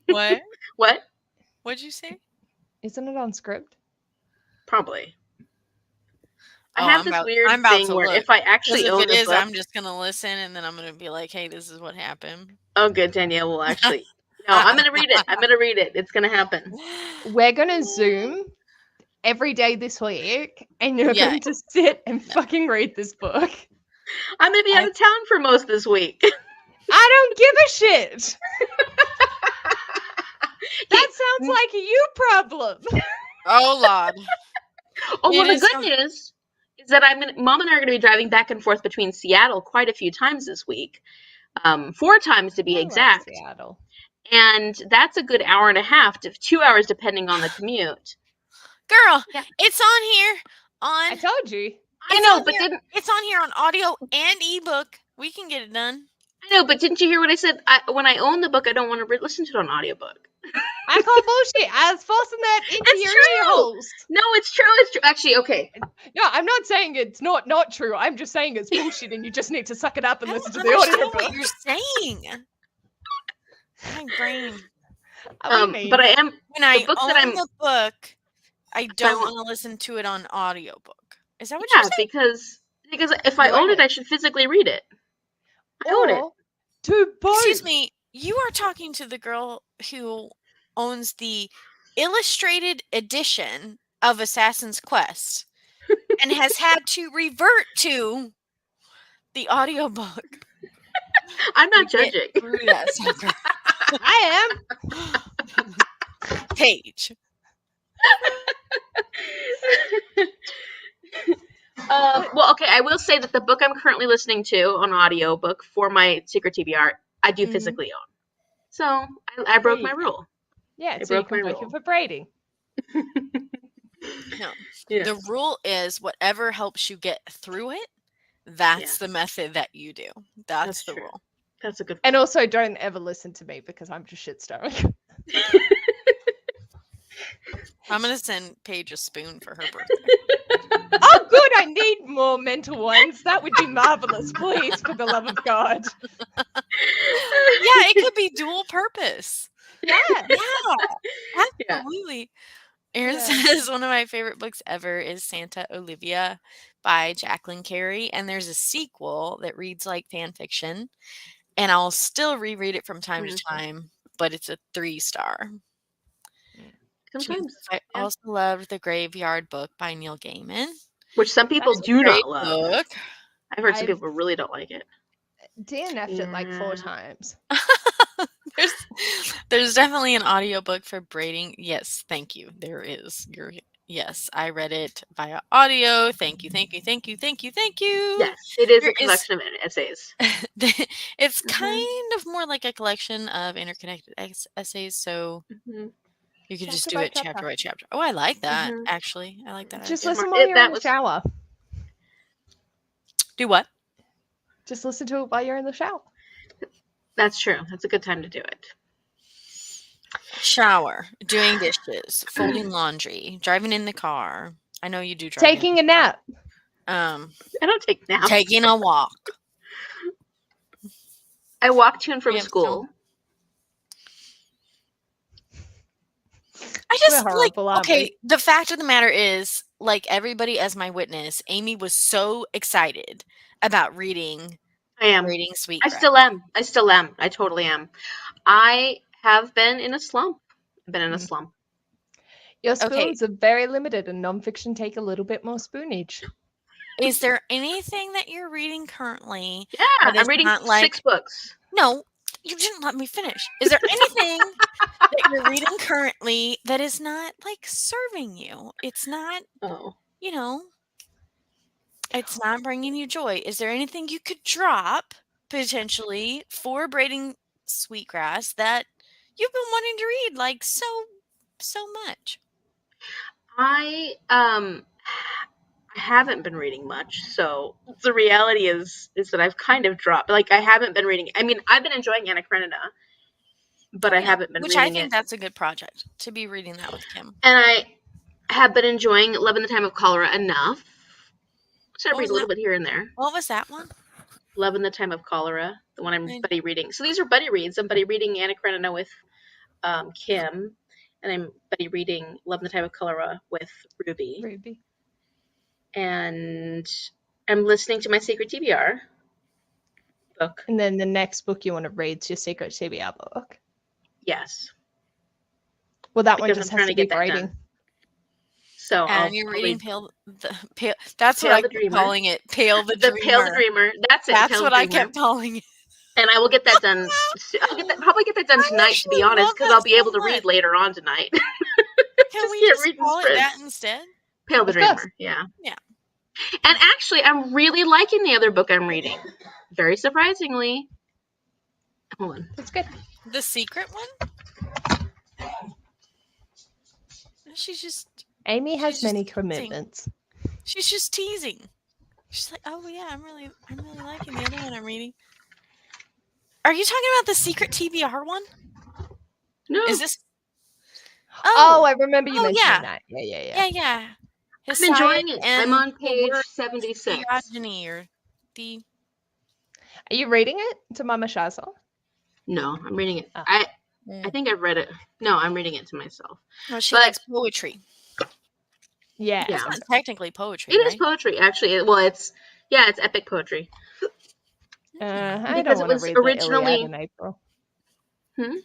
what? What? What'd you say? Isn't it on script? Probably. Oh, I have this weird thing where if I actually own the book, I'm just gonna listen and then I'm gonna be like, "Hey, this is what happened." Oh, good. Danielle will actually. No, I'm gonna read it. I'm gonna read it. It's gonna happen. We're gonna Zoom every day this week, and you're Yeah. going to sit and fucking read this book. I'm gonna be out of town for most this week. I don't give a shit. That sounds like a you problem. Oh, Lord. Oh, well, It the is good news is that Mom and I are going to be driving back and forth between Seattle quite a few times this week. 4 times to be I love exact. Seattle. And that's a good hour and a half to 2 hours depending on the commute. Girl, Yeah. it's on here. I told you. I know, but It's on here on audio and ebook. We can get it done. didn't you hear what I said? When I own the book, I don't want to listen to it on audiobook. I call bullshit. I was forcing that into It's your true. ear holes. No, it's true. It's true. Actually, okay. No, I'm not saying it's not true. I'm just saying it's bullshit, and you just need to suck it up and I listen to don't the understand audiobook. what you're saying. My brain. But I am When I book that own I'm the book, I don't silent- want to listen to it on audiobook. Is that what you're yeah, saying? because if I You own own it, it. I should physically read it. I own it. Or to both. Excuse me, you are talking to the girl who owns the illustrated edition of Assassin's Quest and has had to revert to the audiobook. I'm not to get judging. through that sucker. I am. Page. Well, okay, I will say that the book I'm currently listening to on audiobook for my secret TBR, I do physically own. So I broke my rule. Yeah, I so you broke can my break rule. it for braiding. No. Yeah. The rule is whatever helps you get through it, that's the method that you do. That's the true. rule. That's a good And also, don't ever listen to me because I'm just shit stirring. I'm going to send Paige a spoon for her birthday. Oh, good. I need more mental ones. That would be marvelous. Please, for the love of God. Yeah, it could be dual purpose. Yeah. Yeah, absolutely. Aaron Yeah. says one of my favorite books ever is Santa Olivia by Jacqueline Carey, and there's a sequel that reads like fan fiction, and I'll still reread it from time to time, but it's a 3-star. Sometimes. I also loved The Graveyard Book by Neil Gaiman. Which some people do not love. Book. I've heard some people really don't like it. DNF'd it like 4 times. There's definitely an audiobook for braiding. Yes, thank you. There is. Yes, I read it via audio. Thank you. Yes, it is a collection of essays. It's kind of more like a collection of interconnected essays, so you could just do it chapter by chapter. Oh, I like that, actually. I like that. Just listen while you're in the shower. Do what? Just listen to it while you're in the shower. That's true. That's a good time to do it. Shower, doing dishes, folding laundry, driving in the car. I know you do drive. Taking a nap. I don't take naps. Taking a walk. I walk to and from school. I just okay, the fact of the matter is, like everybody as my witness, Amy was so excited about reading Sweetgrass. I still am. I totally am. I have been in a slump. Your spoons are very limited, and nonfiction take a little bit more spoonage. Is there anything that you're reading currently? Yeah, I'm reading 6 books. No, you didn't let me finish. Is there anything that you're reading currently that is not like serving you? It's not, it's not bringing you joy. Is there anything you could drop potentially for braiding Sweetgrass that you've been wanting to read like so much? I haven't been reading much, so the reality is that I've kind of dropped. Like I haven't been reading. I mean, I've been enjoying Anna Karenina, but I haven't been reading it. Which I think that's a good project to be reading that with Kim. And I have been enjoying Love in the Time of Cholera enough. So I read a little bit here and there. What was that one? Love in the Time of Cholera, the one I'm buddy reading. So these are buddy reads. I'm buddy reading Anna Karenina with Kim, and I'm buddy reading Love in the Time of Cholera with Ruby. And I'm listening to my secret TBR book. And then the next book you want to read is your secret TBR book. Yes. Well, that one just has to be braiding. So I'll And you're probably reading Pale. That's what Pale I the kept Dreamer. calling it. Pale the The Pale the Dreamer. Dreamer. That's it. That's Pale the what I Dreamer. kept calling it. And I will get that done. Probably get that done I tonight, to be actually honest, love because that I'll be able so to read much. later on tonight. Can Just we get just reading call it that sprints. instead? Pale the Of course. Dreamer. Yeah. Yeah. And actually, I'm really liking the other book I'm reading. Very surprisingly. Hold on. That's good. The secret one? She's just Amy has she's many just teasing. commitments. She's just teasing. She's like, oh yeah, I'm really liking the other one I'm reading. Are you talking about the secret TBR one? No. Is this? Oh, I remember you Oh, mentioning yeah. that. Yeah. Yeah. I'm enjoying it. And I'm on the page word 76. theogony or Are you reading it to Mama Shazza? No, I'm reading it. Oh. I think I've read it. No, I'm reading it to myself. Well, she But- likes poetry. Yeah. Yeah. It's not technically poetry, It right? is poetry, actually. Well, it's epic poetry. I Because don't it want to was read the originally- Iliad in April. Hmm?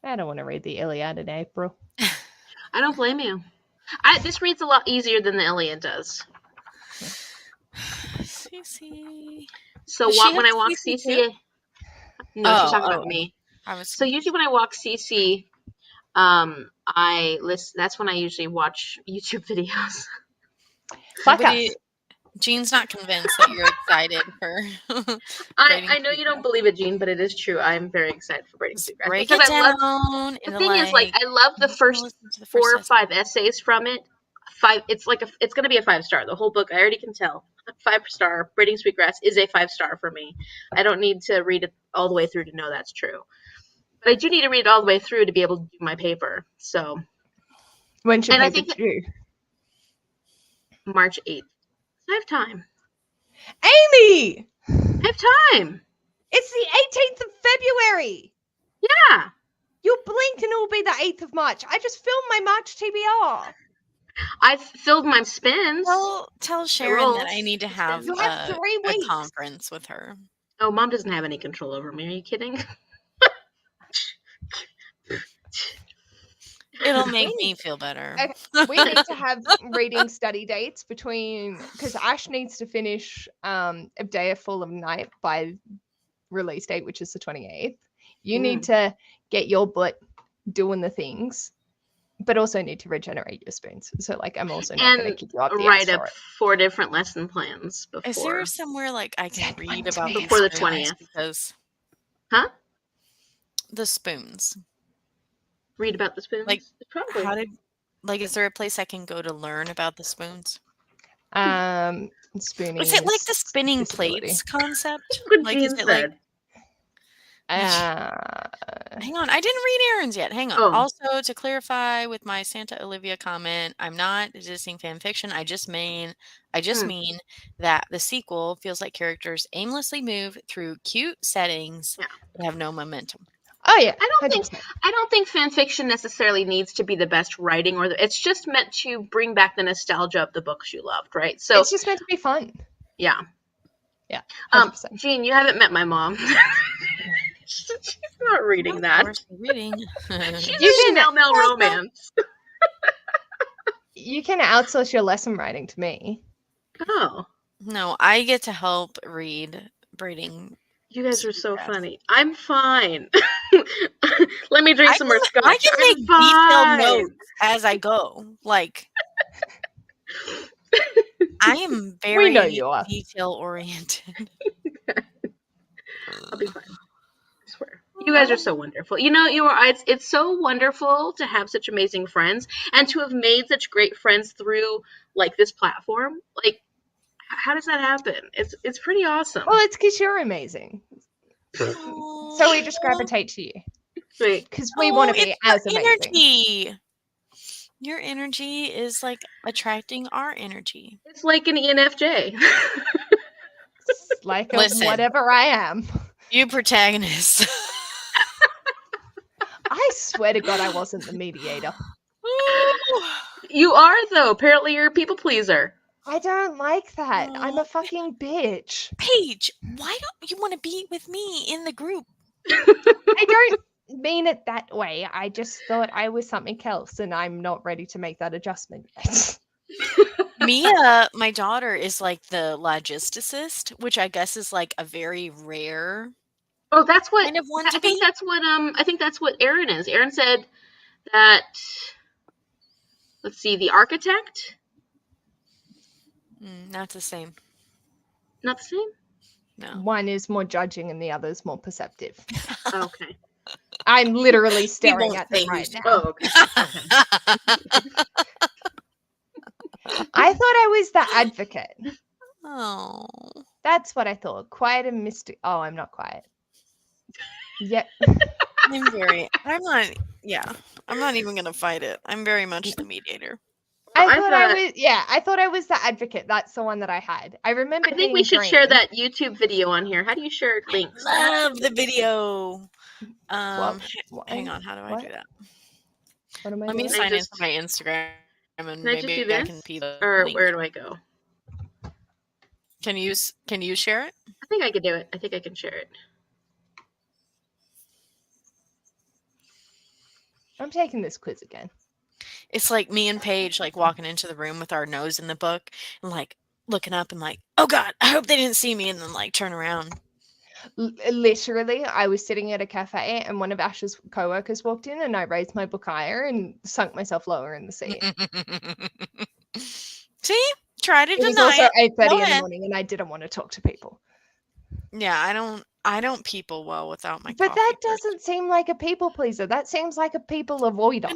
I don't want to read the Iliad in April. I don't blame you. This reads a lot easier than the Iliad does. Cece. So Does she when I have walk CC Cece, too? no, she's talking Oh. about me. I was So usually when I walk Cece, I listen. That's when I usually watch YouTube videos. Fuck nobody. us. Jean's not convinced that you're excited for. I know you don't believe it, Jean, but it is true. I am very excited for Braiding Sweetgrass Break because it I love. down. The thing is, like, I love the first 4 or 5 essays from it. It's going to be a 5-star. The whole book, I already can tell. 5-star. Braiding Sweetgrass is a 5-star for me. I don't need to read it all the way through to know that's true. But I do need to read it all the way through to be able to do my paper. So When's your And I paper think due? March 8th. I have time. Amy! I have time. It's the 18th of February! Yeah. You'll blink and it'll be the 8th of March. I just filmed my March TBR. I've filled my spins. Tell Sharon that I rolls. need to have, You have 3 a weeks. conference with her. Oh, Mom doesn't have any control over me. Are you kidding? It'll make me feel better. Okay, we need to have reading study dates because Ash needs to finish A Day of Full of Night by release date, which is the 28th. You need to get your butt doing the things, but also need to regenerate your spoons. So, like, I'm also not going to keep you up the write ass up for it. 4 different lesson plans before. Is there somewhere like I can read about Before the these spoons? 20th. Because Huh? the spoons. Read about the spoons? Like, Probably. is there a place I can go to learn about the spoons? Spooning. Was it like the spinning disability. plates concept? What Like, Jean is it like? said. Hang on, I didn't read Aaron's yet. Hang on. Oh. Also, to clarify with my Santa Olivia comment, I'm not existing fan fiction. I just mean that the sequel feels like characters aimlessly move through cute settings but have no momentum. Oh yeah, I 100%. don't think fan fiction necessarily needs to be the best writing, it's just meant to bring back the nostalgia of the books you loved, right? So it's just meant to be fun. Yeah. 100%. Jean, you haven't met my mom. She's not reading that. Reading. She's You reading can- Mel romance. You can outsource your lesson writing to me. Oh. No, I get to help read Braiding. You guys are so Sweetgrass. funny. I'm fine. Let me drink some more scotch. I can make detailed notes as I go. Like, I am very know you are. detail oriented. I'll be fine. I swear. You guys are so wonderful. You know, you are. It's so wonderful to have such amazing friends and to have made such great friends through like this platform. Like, how does that happen? It's pretty awesome. Well, it's because you're amazing. So we just gravitate to you. Because we want to be as amazing. Energy. Your energy is like attracting our energy. It's like an ENFJ. It's like Listen. whatever I am. You protagonist. I swear to God I wasn't the mediator. You are, though. Apparently you're a people pleaser. I don't like that. I'm a fucking bitch. Paige, why don't you want to be with me in the group? I don't mean it that way. I just thought I was something else and I'm not ready to make that adjustment yet. Mia, my daughter, is like the logisticist, which I guess is like a very rare Oh, that's what kind of one I to think. be. That's what Aaron is. Aaron said that. Let's see, the architect. Not the same. Not the same. No. One is more judging and the other is more perceptive. Okay. I'm literally We staring won't at say them right who's. now. Oh, okay. Okay. I thought I was the advocate. Oh. That's what I thought. Quiet and mystic. Oh, I'm not quiet. Yep. I'm not even gonna fight it. I'm very much the mediator. I I thought I thought. was, yeah, I thought I was the advocate. That's the one that I had. I I remembered think we being should share drained. that YouTube video on here. How do you share links? Love the video. What? Hang on, how do I do What? that? What am I Let me doing? Can I sign into just my Instagram and can I maybe just I do can this, copy the or link. where do I go? Can you share it? I think I could do it. I think I can share it. I'm taking this quiz again. It's like me and Paige like walking into the room with our nose in the book and like looking up and like, oh God, I hope they didn't see me, and then like turn around. Literally, I was sitting at a cafe and one of Ash's co-workers walked in and I raised my book higher and sunk myself lower in the seat. See? Try to It was deny also it. 8:30 Go in the ahead. morning and I didn't want to talk to people. Yeah, I don't people well without my But that coffee first. doesn't seem like a people pleaser. That seems like a people avoider.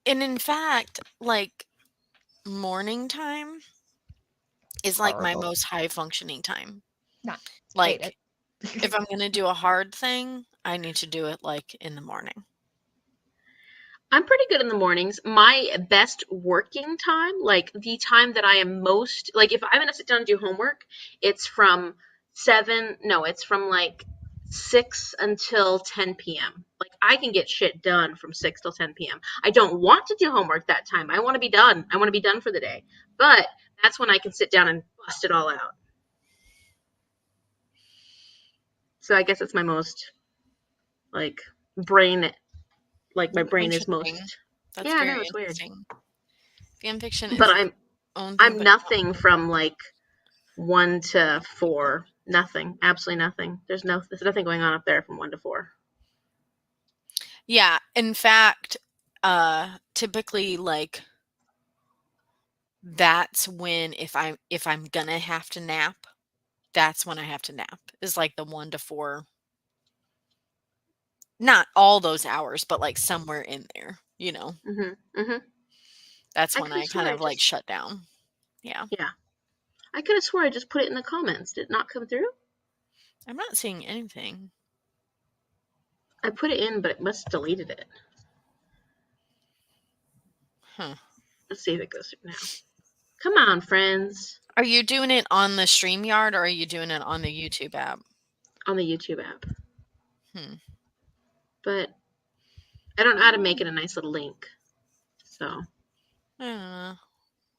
And in fact, like morning time is like my Horrible. most high functioning time. Nah, hate Like it. if I'm gonna do a hard thing, I need to do it like in the morning. I'm pretty good in the mornings. My best working time, like the time that I am most, like if I'm gonna sit down and do homework, it's from it's from like 6 until 10 p.m. Like I can get shit done from 6 till 10 p.m. I don't want to do homework that time. I want to be done. I want to be done for the day. But that's when I can sit down and bust it all out. So I guess it's my most like brain, like my brain is Interesting. most. That's Yeah, I know very it's weird. interesting. Fan fiction But is its own thing, I'm but nothing from like 1 to 4. Nothing. Absolutely nothing. There's nothing going on up there from 1 to 4. yeah. In fact, typically like that's when if I'm gonna have to nap, that's when I have to nap. Is like the 1 to 4. Not all those hours, but like somewhere in there, you know. Mhm. Mhm. That's I when could have I swore kind I of like just shut down. Yeah. yeah. I could have swore I just put it in the comments. Did it not come through? I'm not seeing anything. I put it in, but it must have deleted it. Huh. Let's see if it goes through now. Come on, friends. Are you doing it on the StreamYard or are you doing it on the YouTube app? On the YouTube app. Hmm. But I don't know how to make it a nice little link. So I don't know.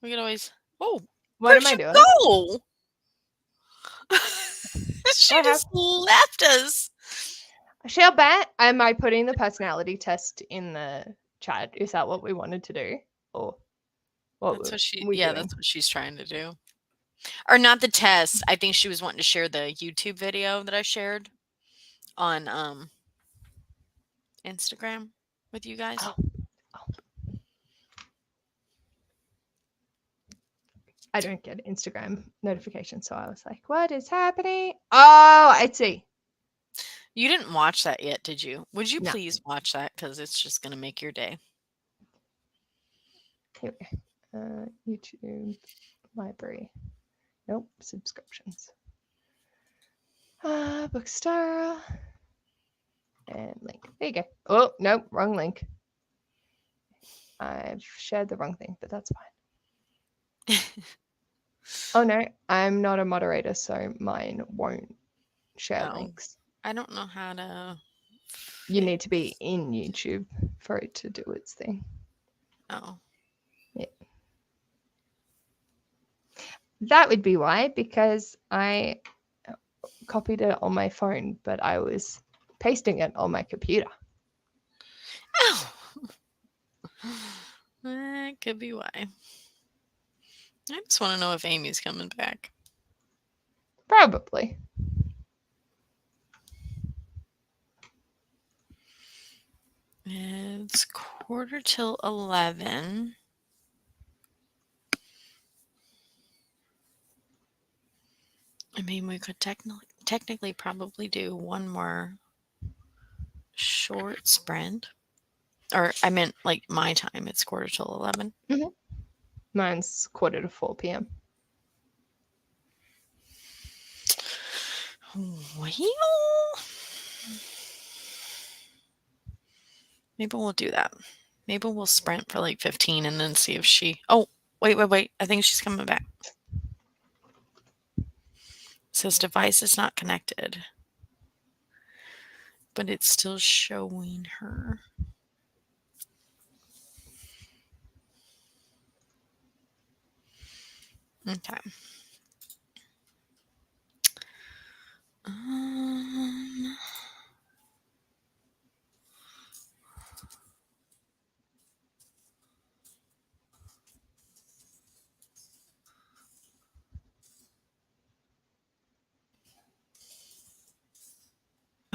We could always. Oh, What where'd am I you doing? go? She What just happened? left us. Shall bet. Am I putting the personality test in the chat? Is that what we wanted to do? Or what That's were what she. we Yeah, doing? that's what she's trying to do. Or not the test. I think she was wanting to share the YouTube video that I shared on Instagram with you guys. Oh, I don't get Instagram notifications, so I was like, what is happening? Oh, I see. You didn't watch that yet, did you? Would you No. please watch that because it's just gonna make your day. Here we go. YouTube library. Nope, subscriptions. Bookstara. And link. There you go. Oh, nope, wrong link. I've shared the wrong thing, but that's fine. Oh no, I'm not a moderator, so mine won't share Oh, links. I don't know how to. You need to be in YouTube for it to do its thing. Oh, Yeah. That would be why, because I copied it on my phone, but I was pasting it on my computer. oh. That could be why. I just want to know if Amy's coming back. Probably. It's 11:15. I mean, we could technically probably do one more short sprint. Or I meant like my time. It's 11:45. Mine's 4:45 p.m. Well, maybe we'll do that. Maybe we'll sprint for like 15 and then see if she. Oh, wait. I think she's coming back. It says device is not connected, but it's still showing her. Okay.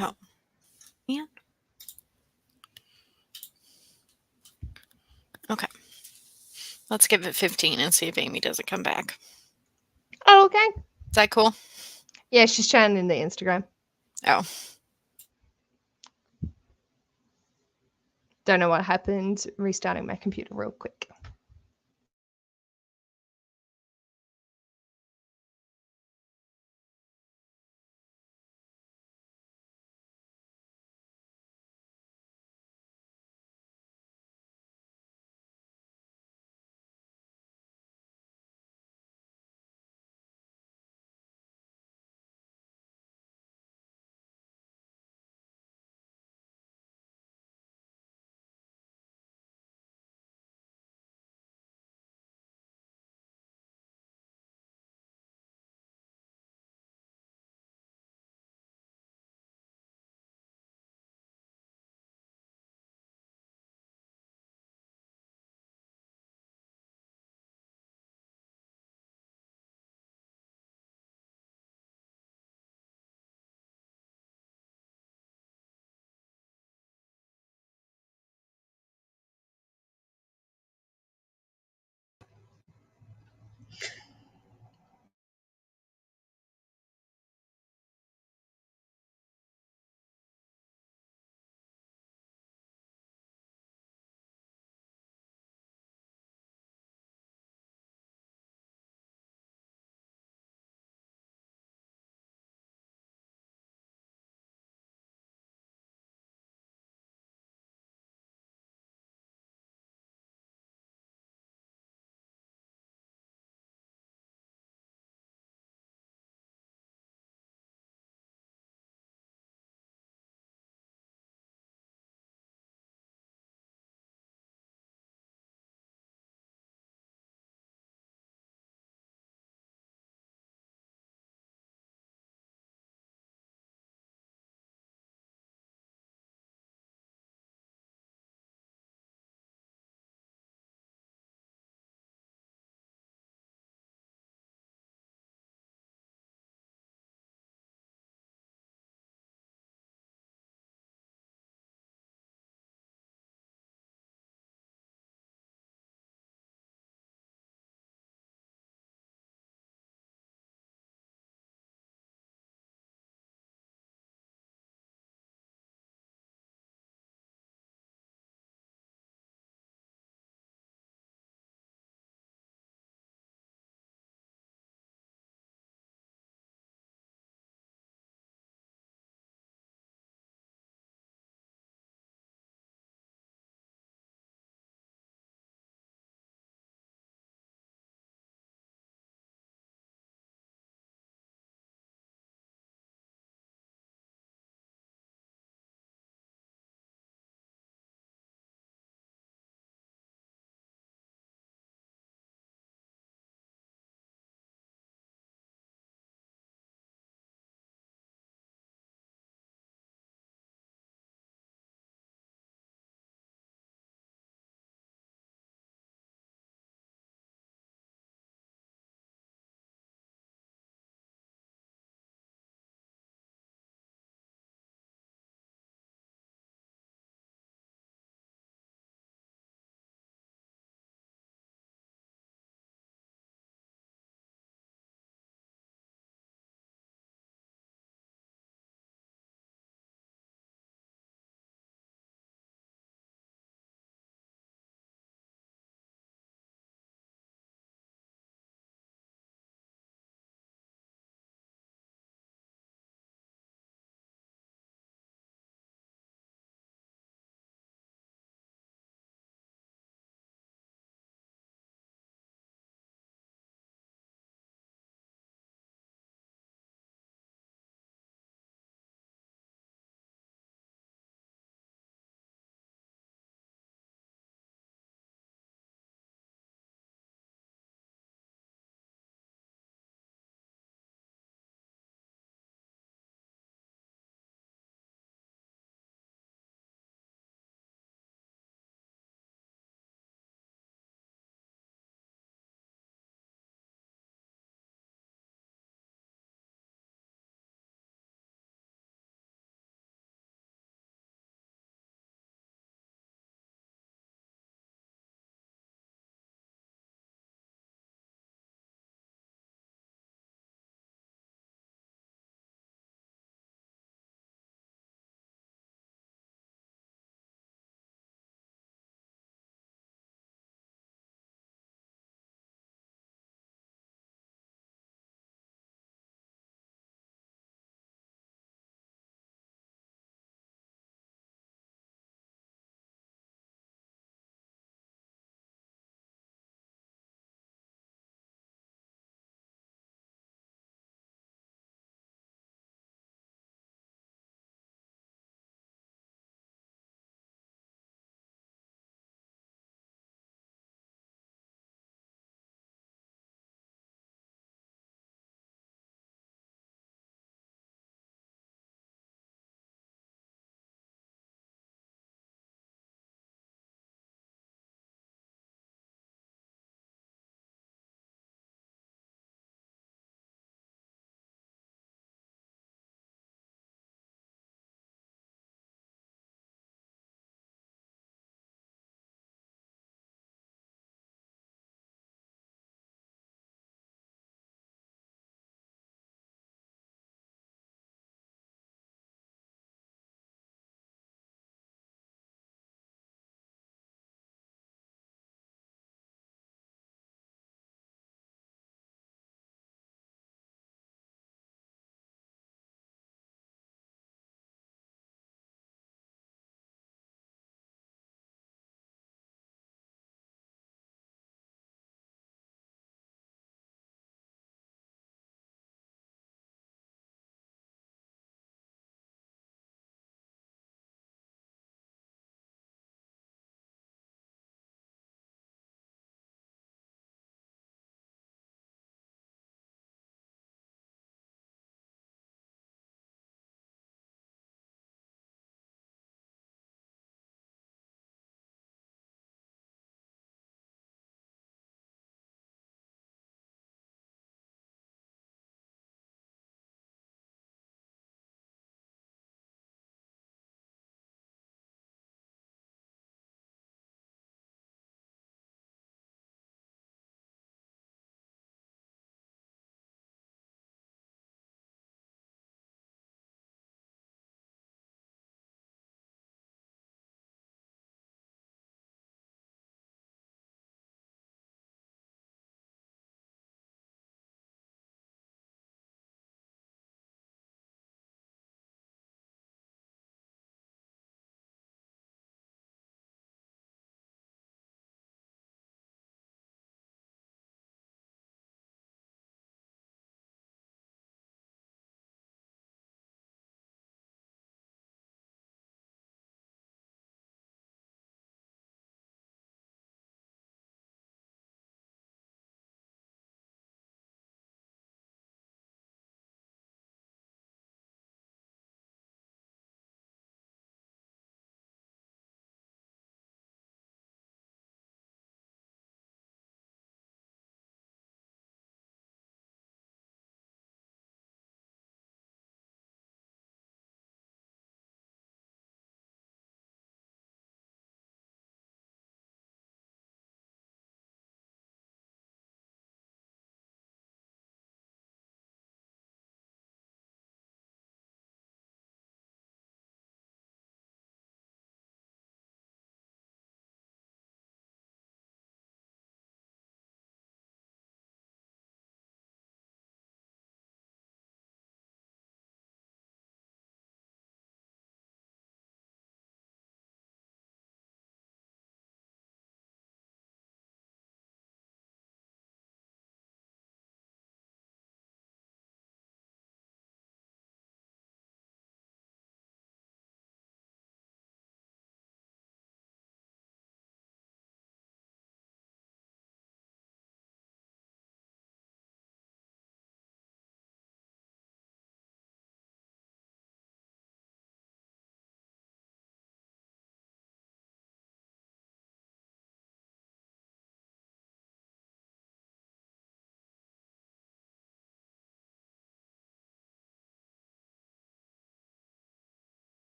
Oh, man. Okay. Let's give it 15 and see if Amy doesn't come back. Oh, okay. Is that cool? Yeah, she's chatting in the Instagram. Oh. Don't know what happened. Restarting my computer real quick.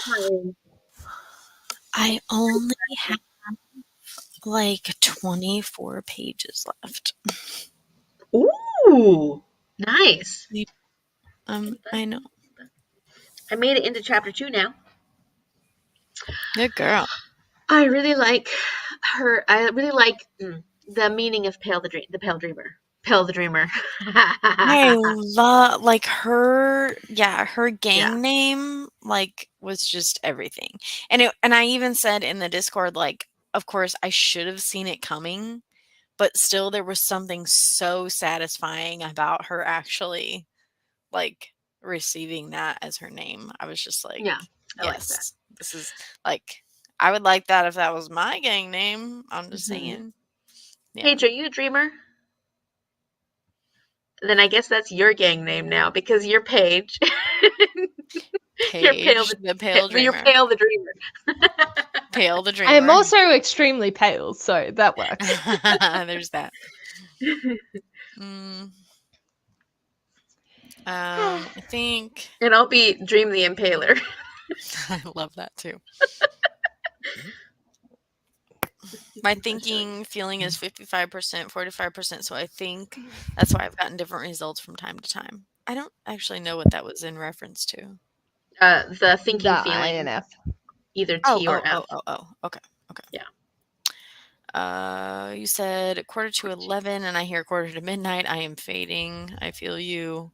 time. I only have like 24 pages left. Ooh, nice. I know. I made it into chapter 2 now. Good girl. I really like her. I really like the meaning of the Pale Dreamer. Pale the Dreamer. I love like her her Yeah, gang name like was just everything. And I even said in the Discord like of course I should have seen it coming, but still there was something so satisfying about her actually like receiving that as her name. I was just like, yeah, I like that. yes, this is like I would like that if that was my gang name. I'm just Hmm. saying. Yeah. Paige, are you a dreamer? Then I guess that's your gang name now because you're Paige. You're Pale Paige, the Pale You're Dreamer. Pale the Dreamer. Pale the I am Dreamer. also extremely pale, so that works. There's that. Mm, I think And I'll be Dream the Impaler. I love that too. My thinking feeling is 55%, 45%. So I think that's why I've gotten different results from time to time. I don't actually know what that was in reference to. The The thinking feeling, INF. either Oh, T or oh, F. oh, oh, oh. Okay. Okay. Yeah. You said quarter to 11 and I hear quarter to midnight. I am fading. I feel you.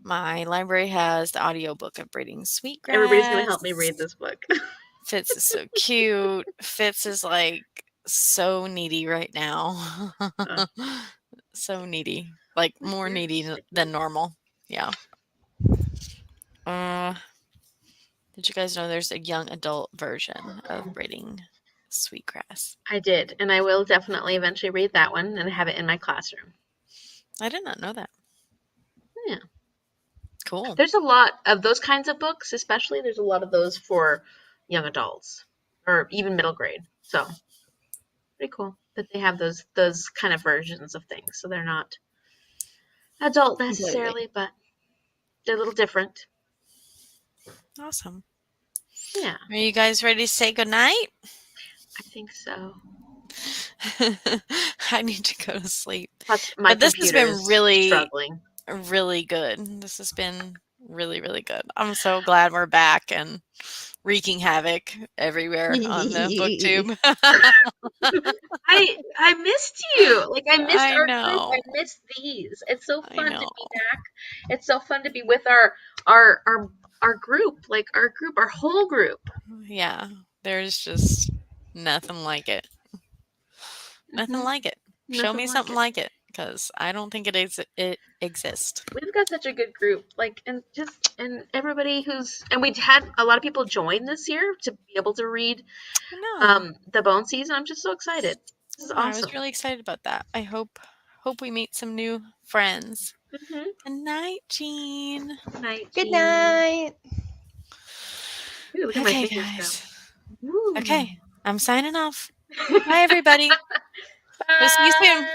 My library has the audiobook of Braiding Everybody's gonna help me Sweetgrass. read this book. Fitz is so cute. Fitz is like so needy right now. Uh, So needy. Like more needy than normal. Yeah. Uh, did you guys know there's a young adult version of Braiding Sweetgrass? I did, and I will definitely eventually read that one and have it in my classroom. I did not know that. Yeah. Cool. There's a lot of those kinds of books, especially there's a lot of those for young adults or even middle grade. So pretty cool that they have those kind of versions of things. So they're not adult Completely. necessarily, but they're a little different. Awesome. Yeah, Are you guys ready to say goodnight? I think so. I need to go to sleep. Plus, my But this has computer been is really, struggling. really good. This has been really, really good. I'm so glad we're back and wreaking havoc everywhere on the booktube. I missed you. Like I missed I our group. I know. missed these. It's so I fun to know. be back. It's so fun to be with our group, like our whole group. Yeah. There's just nothing like it. Nothing Hmm. like it. Show Nothing me like something it. like it because I don't think it exists. We've got such a good group. Like and everybody and we had a lot of people join this year to be able to read I know. the Bone Season. I'm just so excited. This is Yeah, I was awesome. really excited about that. I hope we meet some new friends. Hmm. Good night, Jean. Night, Good Jean. night. Ooh, look at my Okay, fingers go. guys. Woo. Okay, I'm signing off. Bye, everybody. We'll see you soon. Bye.